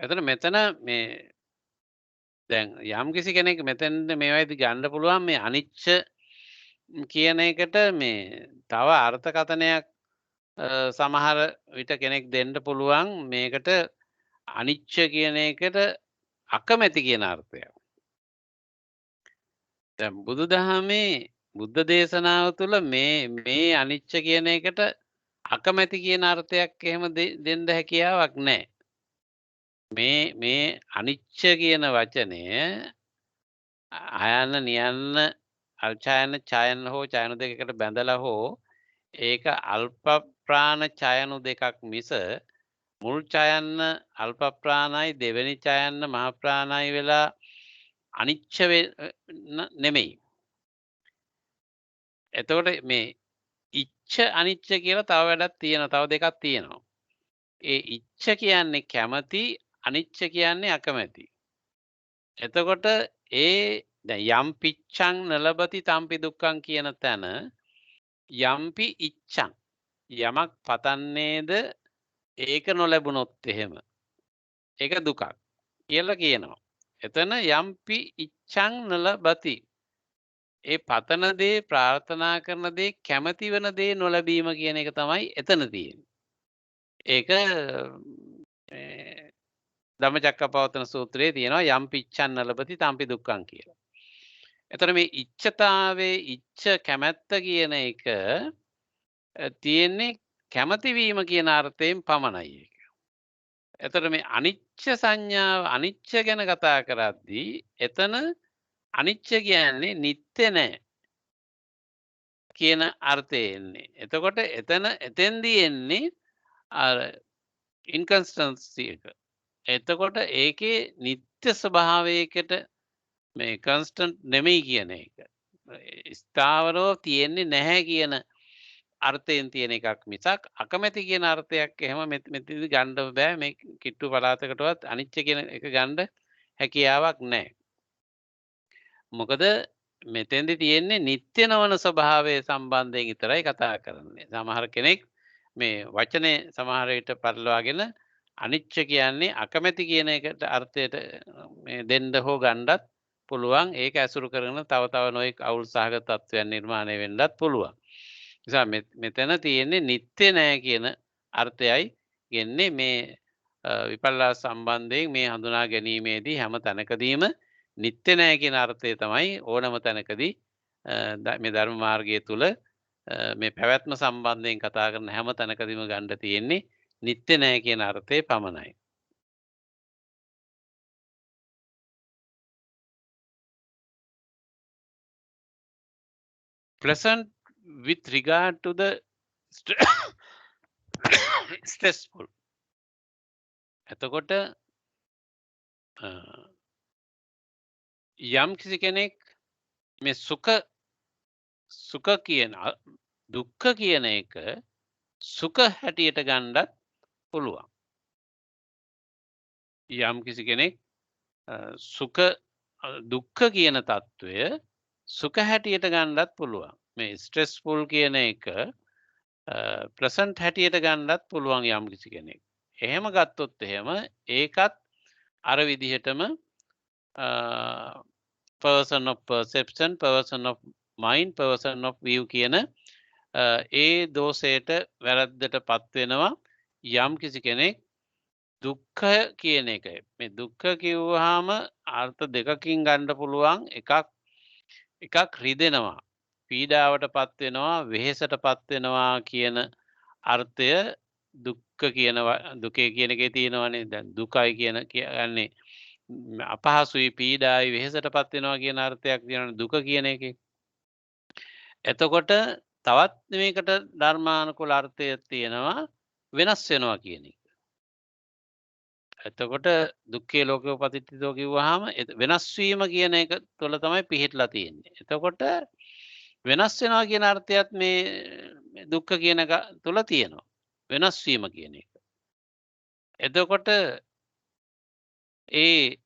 එතන මෙතන මේ දැන් යම් කිසි කෙනෙක් මෙතෙන්ද මේවයිද ගන්න පුළුවන් මේ අනිච්ච කියන එකට මේ තව අර්ථකථනයක් සමහර විට කෙනෙක් දෙන්න පුළුවන් මේකට අනිච්ච කියන එකට අකමැති කියන අර්ථය. දැන් බුදුදහමේ බුද්ධ දේශනාව තුළ මේ අනිච්ච කියන එකට අකමැති කියන අර්ථයක් එහෙම දෙන්න හැකියාවක් නැහැ. මේ අනිච්ච කියන වචනය අයන්න නියන්න අල්චයන චයන හෝ චයනු දෙකකට බැඳලා හෝ ඒක අල්ප ප්‍රාණ චයනු දෙකක් මිස මුල් චයන්න අල්ප ප්‍රාණයි දෙවෙනි චයන්න මහ ප්‍රාණයි වෙලා අනිච්ච නෙමෙයි. එතකොට මේ ඉච්ඡ අනිච්ච කියලා තව වැඩක් තියෙනවා. තව දෙකක් තියෙනවා. ඒ ඉච්ඡ කියන්නේ කැමැති, අනිච්ච කියන්නේ අකමැති. එතකොට දැන් යම් පිච්ඡං නලබති තම්පි දුක්ඛං කියන තැන යම්පි ඉච්ඡං යමක් පතන්නේද ඒක නොලැබුණොත් එහෙම ඒක දුකක් කියලා කියනවා. එතන යම්පි ඉච්ඡං නලබති ඒ පතන දේ ප්‍රාර්ථනා කරන දේ කැමැති වෙන දේ නොලැබීම කියන එක තමයි එතන තියෙන්නේ. ඒක ධම්මචක්කපවත්තන සූත්‍රයේ තියෙනවා යම්පි ඉච්ඡං නලබති තම්පි දුක්ඛං කියලා. එතන මේ ඉච්ඡතාවේ ඉච්ඡ කැමැත්ත කියන එක තියෙන්නේ කැමැති වීම කියන අර්ථයෙන් පමණයි ඒක. එතකොට මේ අනිච්ච සංඥාව අනිච්ච ගැන කතා කරද්දී එතන අනිච්ච කියන්නේ නිත්‍ය නැහැ කියන අර්ථය එන්නේ. එතකොට එතෙන්දී එන්නේ අර ඉන්කන්ස්ටන්සි එක. එතකොට ඒකේ නිත්‍ය ස්වභාවයකට මේ කන්ස්ටන්ට් නෙමෙයි කියන එක. ස්ථාවරව තියෙන්නේ නැහැ කියන අර්ථයෙන් තියෙන එකක් මිසක් අකමැති කියන අර්ථයක් එහෙම මෙතනදී ගන්න බෑ. මේ කිට්ටු පළාතකටවත් අනිච්ච කියන එක ගන්න හැකියාවක් නැහැ. මොකද මෙතෙන්දී තියෙන්නේ නිත්‍ය නොවන ස්වභාවය සම්බන්ධයෙන් විතරයි කතා කරන්නේ. සමහර කෙනෙක් මේ වචනේ සමහර විට පරිලවාගෙන අනිච්ච කියන්නේ අකමැති කියන එකට අර්ථයට මේ දෙන්න හෝ ගන්නත් පුළුවන්. ඒක ඇසුරු කරගෙන තව නොයෙක් අවුල් සහගත තත්ත්වයන් නිර්මාණය වෙන්නත් පුළුවන්. නිසා මෙතන තියෙන්නේ නිත්‍ය නෑ කියන අර්ථයයි ගෙන්නේ මේ විපල්ලාස සම්බන්ධයෙන් මේ හඳුනා ගැනීමේදී හැම තැනකදීම නිත්‍ය නෑ කියන අර්ථය තමයි ඕනම තැනකදී මේ ධර්ම මාර්ගය තුල මේ පැවැත්ම සම්බන්ධයෙන් කතා කරන හැම තැනකදීම ගන්න තියෙන්නේ නිත්‍ය නෑ කියන අර්ථය පමණයි. Present with regard to the stressful. එතකොට යම් කිසි කෙනෙක් මේ සුඛ කියන දුක්ඛ කියන එක සුඛ හැටියට ගන්නත් පුළුවන්. යම් කිසි කෙනෙක් දුක්ඛ කියන తত্ত্বය සුඛ හැටියට ගන්නත් පුළුවන්. මේ ස්ට්‍රෙස්ෆුල් කියන එක ප්‍රසන්ට් හැටියට ගන්නත් පුළුවන් යම් කිසි කෙනෙක්. එහෙම ගත්තොත් එහෙම ඒකත් අර විදිහටම person of perception, person of mind, person of view කියන ඒ දෝෂයට වැරද්දට පත් වෙනවා යම් කිසි කෙනෙක් දුක්ඛ කියන එක. මේ දුක්ඛ කිව්වහම අර්ථ දෙකකින් ගන්න පුළුවන්. එකක් රිදෙනවා, පීඩාවටපත් වෙනවා, වෙහෙසටපත් වෙනවා කියන අර්ථය දුක්ඛ කියන දුකේ කියන එකේ තියෙනවානේ. දැන් දුකයි කියන්නේ අපහසුයි, පීඩායි, වෙහෙසටපත් වෙනවා කියන අර්ථයක් තියෙනවා දුක කියන එකේ. එතකොට තවත් මේකට ධර්මානුකූල අර්ථය තියෙනවා වෙනස් වෙනවා කියන එක. එතකොට දුක්ඛේ ලෝකේ උපතිට්ඨිතෝ කිව්වහම වෙනස් වීම කියන එක තුළ තමයි පිහිටලා තියෙන්නේ. එතකොට වෙනස් වෙනවා කියන අර්ථයත් මේ දුක්ඛ කියන එක තුළ තියෙනවා. වෙනස් වීම කියන එක. එතකොට ඒ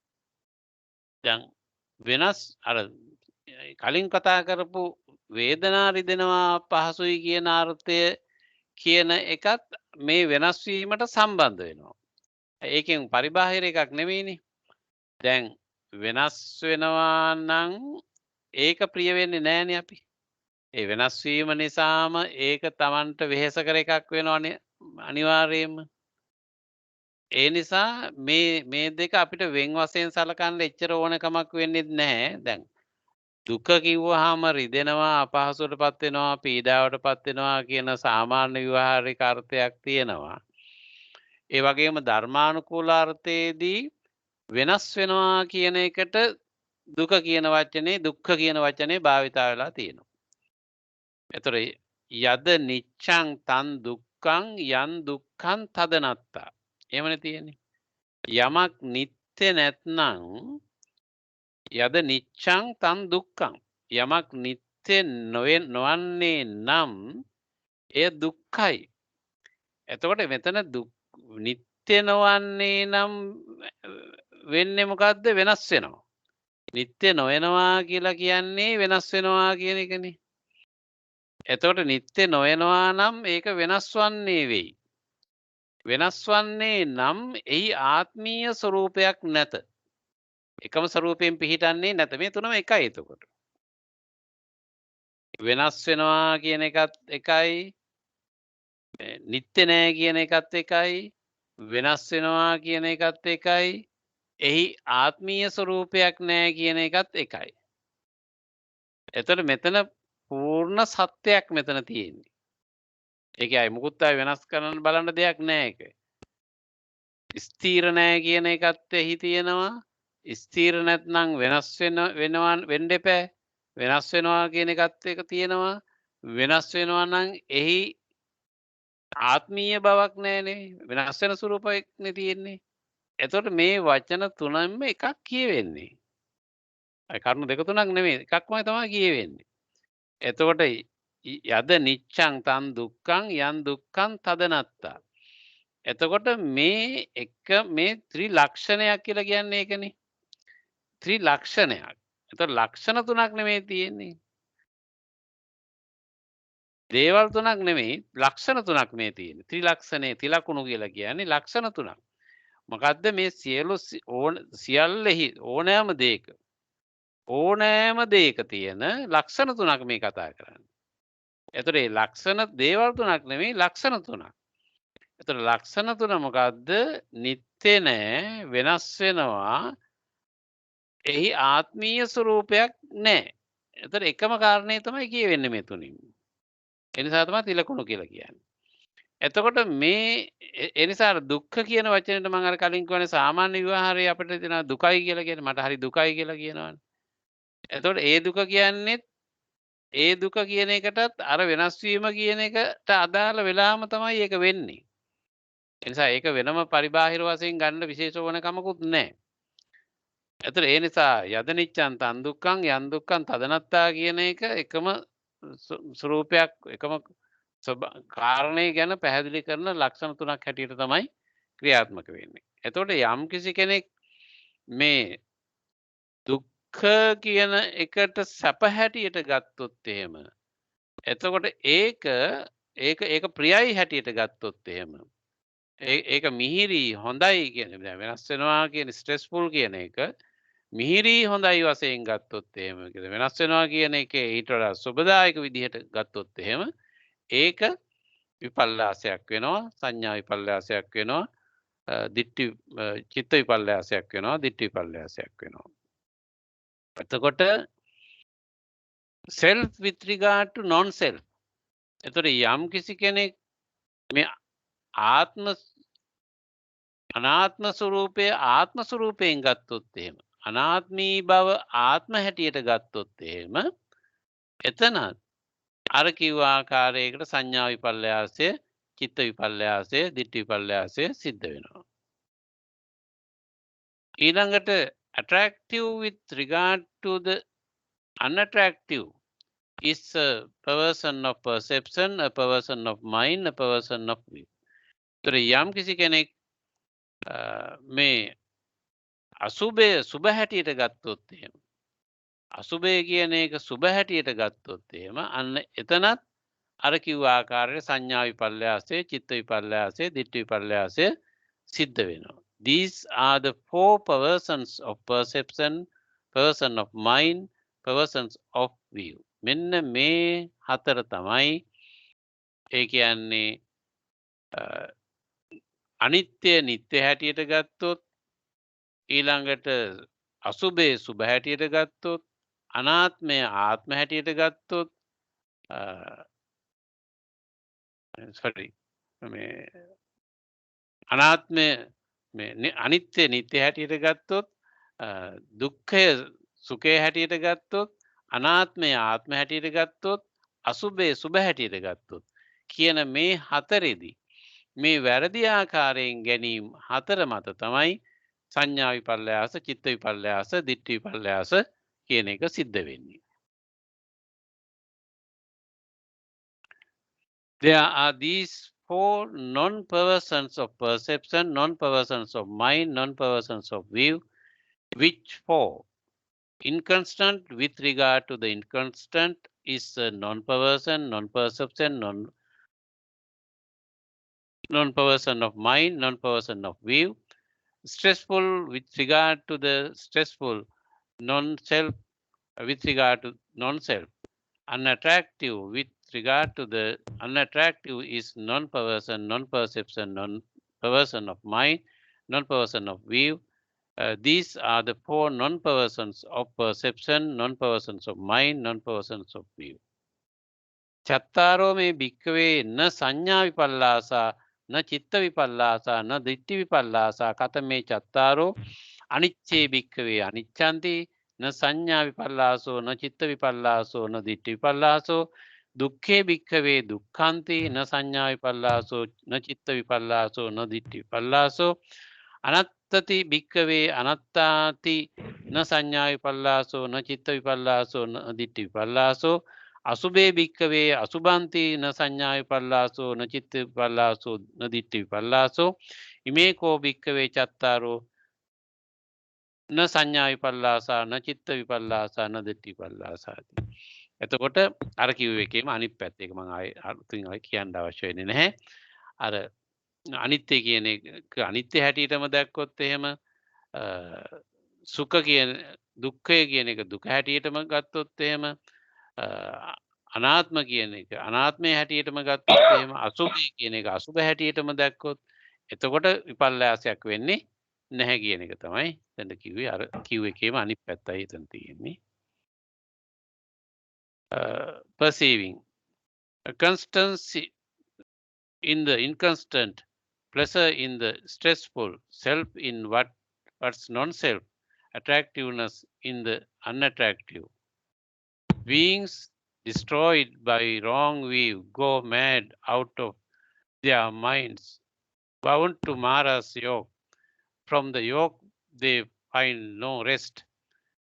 දැන් වෙනස් අර කලින් කතා කරපු වේදනා රිදෙනවා පහසුයි කියන අර්ථය කියන එකත් මේ වෙනස් වීමට සම්බන්ධ වෙනවා. ඒකෙන් පරිබාහිර එකක් නෙමෙයිනේ. දැන් වෙනස් වෙනවා නම් ඒක ප්‍රිය වෙන්නේ නෑනේ අපි. ඒ වෙනස් වීම නිසාම ඒක Tamanට වෙහෙසකර එකක් වෙනවනේ අනිවාර්යයෙන්ම. ඒ නිසා මේ දෙක අපිට වෙන් වශයෙන් සලකන්න එච්චර ඕනකමක් වෙන්නේ නැහැ. දැන් දුක කිව්වහම රිදෙනවා, අපහසුවටපත් වෙනවා, පීඩාවටපත් වෙනවා කියන සාමාන්‍ය ව්‍යවහාරික අර්ථයක් තියෙනවා. ඒ වගේම ධර්මානුකූල අර්ථයේදී වෙනස් වෙනවා කියන එකට දුක කියන වචනේ, දුක්ඛ කියන වචනේ භාවිතා වෙලා තියෙනවා. එතකොට යද නිච්ඡං තන් දුක්ඛං යන් දුක්ඛං තදනත්තා. එහෙමනේ තියෙන්නේ. යමක් නිත්‍ය නැත්නම් යද නිච්ඡං තන් දුක්ඛං. යමක් නිත්‍ය නොවන්නේ නම් එය දුක්ඛයි. එතකොට මෙතන නිත්‍ය නොවන්නේ නම් වෙන්නේ මොකද්ද? වෙනස් වෙනවා. නිත්‍ය නොවෙනවා කියලා කියන්නේ වෙනස් වෙනවා කියන එකනේ. එතකොට නිත්‍ය නොවෙනවා නම් ඒක වෙනස් වන්නේ වෙයි. වෙනස් වන්නේ නම් එහි ආත්මීය ස්වરૂපයක් නැත. එකම ස්වરૂපයෙන් පිහිටන්නේ නැත. මේ තුනම එකයි එතකොට. වෙනස් වෙනවා කියන එකත් එකයි. නිත්‍ය නෑ කියන එකත් එකයි. වෙනස් වෙනවා කියන එකත් එකයි. එහි ආත්මීය ස්වરૂපයක් නෑ කියන එකත් එකයි. එතකොට මෙතන පූර්ණ සත්‍යයක් මෙතන තියෙන්නේ. ඒකයි මොකුත් අය වෙනස් කරන්න බලන්න දෙයක් නෑ ඒක. ස්ථීර නෑ කියන එකත් එහි තියෙනවා. ස්ථීර නැත්නම් වෙනස් වෙන්න එපා. වෙනස් වෙනවා කියන එකත් එක තියෙනවා. වෙනස් වෙනවා නම් එහි ආත්මීය බවක් නෑනේ. වෙනස් වෙන ස්වරූපයක්නේ තියෙන්නේ. එතකොට මේ වචන තුනම එකක් කියවෙන්නේ. කරුණු දෙක තුනක් නෙමෙයි එකක්මයි තමයි කියවෙන්නේ. එතකොට යද නිච්ඡං තන් දුක්ඛං යන් දුක්ඛං තදනත්තා. එතකොට මේ ත්‍රිලක්ෂණයක් කියලා කියන්නේ ඒකනේ. ත්‍රිලක්ෂණයක්. එතකොට ලක්ෂණ තුනක් නෙමෙයි තියෙන්නේ. දේවල් තුනක් නෙමෙයි ලක්ෂණ තුනක් මේ තියෙන්නේ. ත්‍රිලක්ෂණේ තිලකුණු කියලා කියන්නේ ලක්ෂණ තුනක්. මොකද්ද මේ සියල්ලෙහි ඕනෑම දෙයක තියෙන ලක්ෂණ තුනක් මේ කතා කරන්නේ. එතකොට මේ ලක්ෂණ දේවල් තුනක් නෙමෙයි ලක්ෂණ තුනක්. එතකොට ලක්ෂණ තුන මොකද්ද? නිත්‍ය නෑ, වෙනස් වෙනවා. එහි ආත්මීය ස්වરૂපයක් නෑ. එතකොට එකම කාරණේ තමයි කියවෙන්නේ මේ තුنين. ඒ නිසා තමයි තිලකුණු කියලා කියන්නේ. එතකොට ඒ නිසා දුක්ඛ කියන වචනේට මම අර කලින් කියවනේ සාමාන්‍ය විවහාරයේ අපිට තියෙන දුකයි කියලා කියන්නේ මට හරි දුකයි කියලා කියනවනේ. එතකොට ඒ දුක කියන්නේ ඒ දුක කියන එකටත් අර වෙනස් වීම කියන එකට අදාළ වෙලාම තමයි ඒක වෙන්නේ. ඒ නිසා ඒක වෙනම පරිබාහිර වශයෙන් ගන්න විශේෂ වන කමකුත් නැහැ. එතකොට ඒ නිසා යද නිච්ඡං තන් දුක්ඛං යන් දුක්ඛං තදනත්තා කියන එක එකම ස්වરૂපයක් එකම කාරණේ ගැන පැහැදිලි කරන ලක්ෂණ තුනක් හැටියට තමයි ක්‍රියාත්මක වෙන්නේ. එතකොට යම් කිසි කෙනෙක් මේ දුක්ඛ කියන එකට සැප හැටියට ගත්තොත් එහෙම එතකොට ඒක ප්‍රියයි හැටියට ගත්තොත් එහෙම ඒක මිහිරි හොඳයි කියන වෙනස් වෙනවා කියන ස්ට්‍රෙස්ෆුල් කියන එක මිහිරි හොඳයි වශයෙන් ගත්තොත් එහෙම වෙනස් වෙනවා කියන එකේ ඊට වඩා සුබදායක විදිහට ගත්තොත් එහෙම ඒක විපල්ලාසයක් වෙනවා සංඥා විපල්ලාසයක් වෙනවා දිට්ඨි චිත්ත විපල්ලාසයක් වෙනවා දිට්ඨි විපල්ලාසයක් වෙනවා. එතකොට self with regard to non self. එතකොට යම් කිසි කෙනෙක් මේ අනාත්ම ස්වરૂපයෙන් ගත්තොත් එහෙම අනාත්මී බව ආත්ම හැටියට ගත්තොත් එහෙම එතන අර කිව්ව ආකාරයකට සංඥා විපල්යාසය, චිත්ත විපල්යාසය, දිට්ඨි විපල්යාසය සිද්ධ වෙනවා. ඊළඟට attractive with regard to the unattractive is a perversion of perception, a perversion of mind, a perversion of view. ඒතර යම් කිසි කෙනෙක් මේ අසුභය සුභ හැටියට ගත්තොත් එහෙම අසුභය කියන එක සුභ හැටියට ගත්තොත් එහෙම අන්න එතනත් අර කිව්ව ආකාරයට සංඥා විපල්යාසය, චිත්ත විපල්යාසය, දිට්ඨි විපල්යාසය සිද්ධ වෙනවා. These are the four perversions of perception, perversion of mind, perversions of view. මෙන්න මේ හතර තමයි ඒ කියන්නේ අනිත්‍ය නිත්‍ය හැටියට ගත්තොත් ඊළඟට අසුභය සුභ හැටියට ගත්තොත් අනාත්මය ආත්ම හැටියට ගත්තොත් sorry මේ අනාත්මය මේ අනිත්‍ය නිත්‍ය හැටියට ගත්තොත් දුක්ඛය සුඛය හැටියට ගත්තොත් අනාත්මය ආත්ම හැටියට ගත්තොත් අසුභය සුභ හැටියට ගත්තොත් කියන මේ හතරෙදී මේ වැරදි ආකාරයෙන් ගැනීම හතර මත තමයි සංඥා විපල්යාස, චිත්ත විපල්යාස, දිට්ඨි විපල්යාස කියන එක සිද්ධ වෙන්නේ. There are these four non-perversions of perception, non-perversions of mind, non-perversions of view, which four inconstant with regard to the inconstant is non-perversion, non-perception, non-perversion of mind, non-perversion of view. Stressful with regard to the stressful, non-self with regard to non-self. Unattractive with regard to the unattractive is non-perversion, non-perception, non-perversion of mind, non-perversion of view. These are the four non-perversions of perception, non-perversions of mind, non-perversions of view. චත්තාරෝ මේ භික්ඛවේ න සංඥා විපල්ලාසා න චිත්ත විපල්ලාසා න දිට්ඨි විපල්ලාසා කතමේ චත්තාරෝ අනිච්චේ භික්ඛවේ අනිච්ඡන්ති න සංඥා විපල්ලාසෝ න චිත්ත විපල්ලාසෝ න දිට්ඨි විපල්ලාසෝ දුක්ඛේ භික්ඛවේ දුක්ඛන්ති න සංඥා විපල්ලාසෝ න චිත්ත විපල්ලාසෝ න දිට්ඨි විපල්ලාසෝ අනත්තති භික්ඛවේ අනත්තාති න සංඥා විපල්ලාසෝ න චිත්ත විපල්ලාසෝ න දිට්ඨි විපල්ලාසෝ අසුභේ භික්ඛවේ අසුභන්ති න සංඥා විපල්ලාසෝ න චිත්ත විපල්ලාසෝ න දිට්ඨි විපල්ලාසෝ ඉමේ කෝ භික්ඛවේ චත්තාරෝ න සංඥා විපල්ලාසා න චිත්ත විපල්ලාසා න දිට්ඨි විපල්ලාසාති. එතකොට අර කිව්ව එකේම අනිත් පැත්ත එක මම ආයෙ අර්ථයෙන් ආයෙ කියන්න අවශ්‍ය වෙන්නේ නැහැ. අර අනිත්‍ය කියන එක අනිත්‍ය හැටියටම දැක්කොත් එහෙම සුඛ කියන දුක්ඛය කියන එක දුක හැටියටම ගත්තොත් එහෙම අනාත්ම කියන එක අනාත්මය හැටියටම ගත්තොත් එහෙම අසුභය කියන එක අසුභ හැටියටම දැක්කොත් එතකොට විපල්යාසයක් වෙන්නේ නැහැ කියන එක තමයි දැන් කිව්වේ අර කිව් එකේම අනිත් පැත්තයි එතන තියෙන්නේ. Perceiving a constancy in the inconstant, pleasure in the stressful, self in what's non-self, attractiveness in the unattractive. Beings destroyed by wrong view go mad out of their minds, bound to Mara's yoke. From the yoke they find no rest.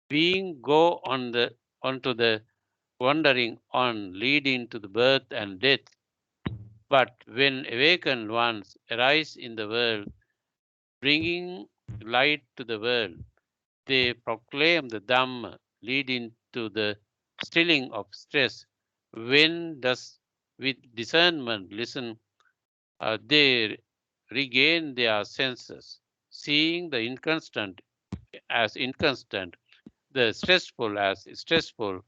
Being go onto the wandering on, leading to the birth and death. But when awakened ones arise in the world, bringing light to the world, they proclaim the Dhamma, leading to the stilling of stress. When thus with discernment listen, they regain their senses, seeing the inconstant as inconstant, the stressful as stressful,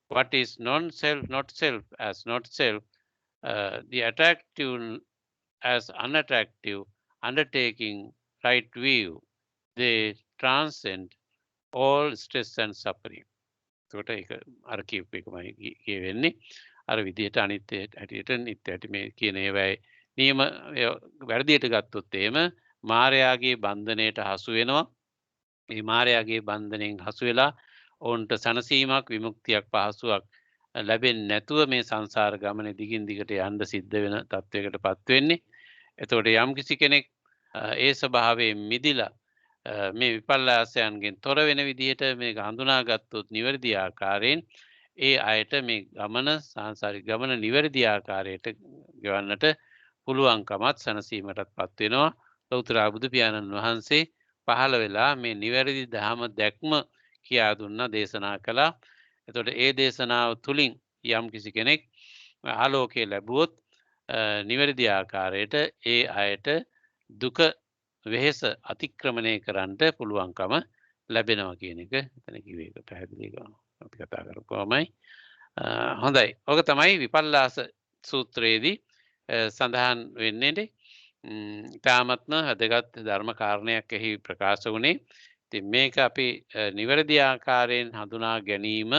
what is non-self, not self as not self, the attractive as unattractive, undertaking right view, they transcend all stress and suffering. එතකොට ඒක අර කියපු එකමයි කියවෙන්නේ. අර විදිහට අනිත්‍ය හැටියට නිත්‍ය හැටි මේ කියන ඒවායි නියම වැරදියට ගත්තොත් එහෙම මායාවේ බන්ධනයට හසු වෙනවා. මේ මායාවේ බන්ධනයෙන් හසු වෙලා ඔවුන්ට සනසීමක් විමුක්තියක් පහසුවක් ලැබෙන්නේ නැතුව මේ සංසාර ගමනේ දිගින් දිගට යන්න සිද්ධ වෙන තත්වයකටපත් වෙන්නේ. එතකොට යම් කිසි කෙනෙක් ඒ ස්වභාවයෙන් මිදිලා මේ විපල්ලාසයන්ගෙන් තොර වෙන විදිහට මේක හඳුනාගත්තොත් නිවැරදි ආකාරයෙන් ඒ අයට මේ ගමන සංසාරික ගමන නිවැරදි ආකාරයට ගෙවන්නට පුළුවන්කමත් සැනසීමටත් පත් වෙනවා. ලෞතර බුදු පියාණන් වහන්සේ පහළ වෙලා මේ නිවැරදි ධර්ම දැක්ම කියා දුන්නා, දේශනා කළා. එතකොට ඒ දේශනාව තුලින් යම් කිසි කෙනෙක් ආලෝකය ලැබුවොත් නිවැරදි ආකාරයට ඒ අයට දුක වෙහෙස අතික්‍රමණය කරන්නට පුළුවන්කම ලැබෙනවා කියන එක එතන කිව්වේ. ඒක පැහැදිලි කරනවා. අපි කතා කරපුවාමයි. හොඳයි. ඔක තමයි විපල්ලාස සූත්‍රයේදී සඳහන් වෙන්නේ. ඊටාත්ම වැදගත් ධර්ම කාරණයක් එහි ප්‍රකාශ වුණේ. ඉතින් මේක අපි නිවැරදි ආකාරයෙන් හඳුනා ගැනීම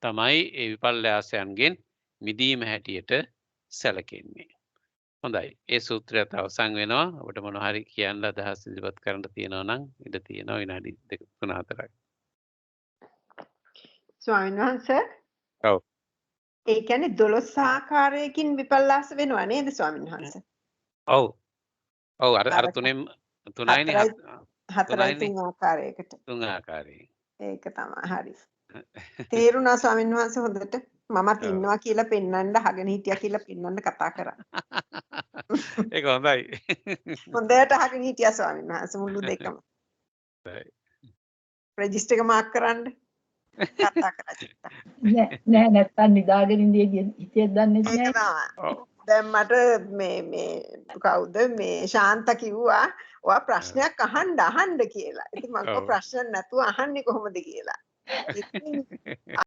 තමයි ඒ විපල්ලාසයන්ගෙන් මිදීම හැටියට සැලකෙන්නේ. හොඳයි. ඒ සූත්‍රයත් අවසන් වෙනවා. ඔබට මොනවා හරි කියන්න අදහස් ඉදිරිපත් කරන්න තියෙනවා නම් ඉඩ තියෙනවා විනාඩි 2-3-4ක්. ස්වාමීන් වහන්සේ. ඔව්. ඒ කියන්නේ 12 ආකාරයකින් විපල්ලාස වෙනවා නේද ස්වාමීන් වහන්සේ? ඔව්. ඔව් අර තුනෙන් 3යිනේ 4 ආකාරයකට. 3 ආකාරයෙන්. ඒක තමයි හරි. තේරුණා ස්වාමීන් වහන්සේ හොඳට. මමත් ඉන්නවා කියලා පෙන්වන්න අහගෙන හිටියා කියලා පෙන්වන්න කතා කරා. ඒක හොඳයි. හොඳට අහගෙන හිටියා ස්වාමීන් වහන්සේ මුළු දෙකම. හොඳයි. රෙජිස්ටර් එක මාක් කරන්න කතා කරා. නෑ නැත්තම් නිදාගෙන ඉඳී හිතේ දන්නේ නැහැ. දැන් මට මේ කවුද මේ ශාන්ත කිව්වා ඔයා ප්‍රශ්නයක් අහන්න කියලා. ඉතින් මම ප්‍රශ්න නැතුව අහන්නේ කොහොමද කියලා. ඉතින්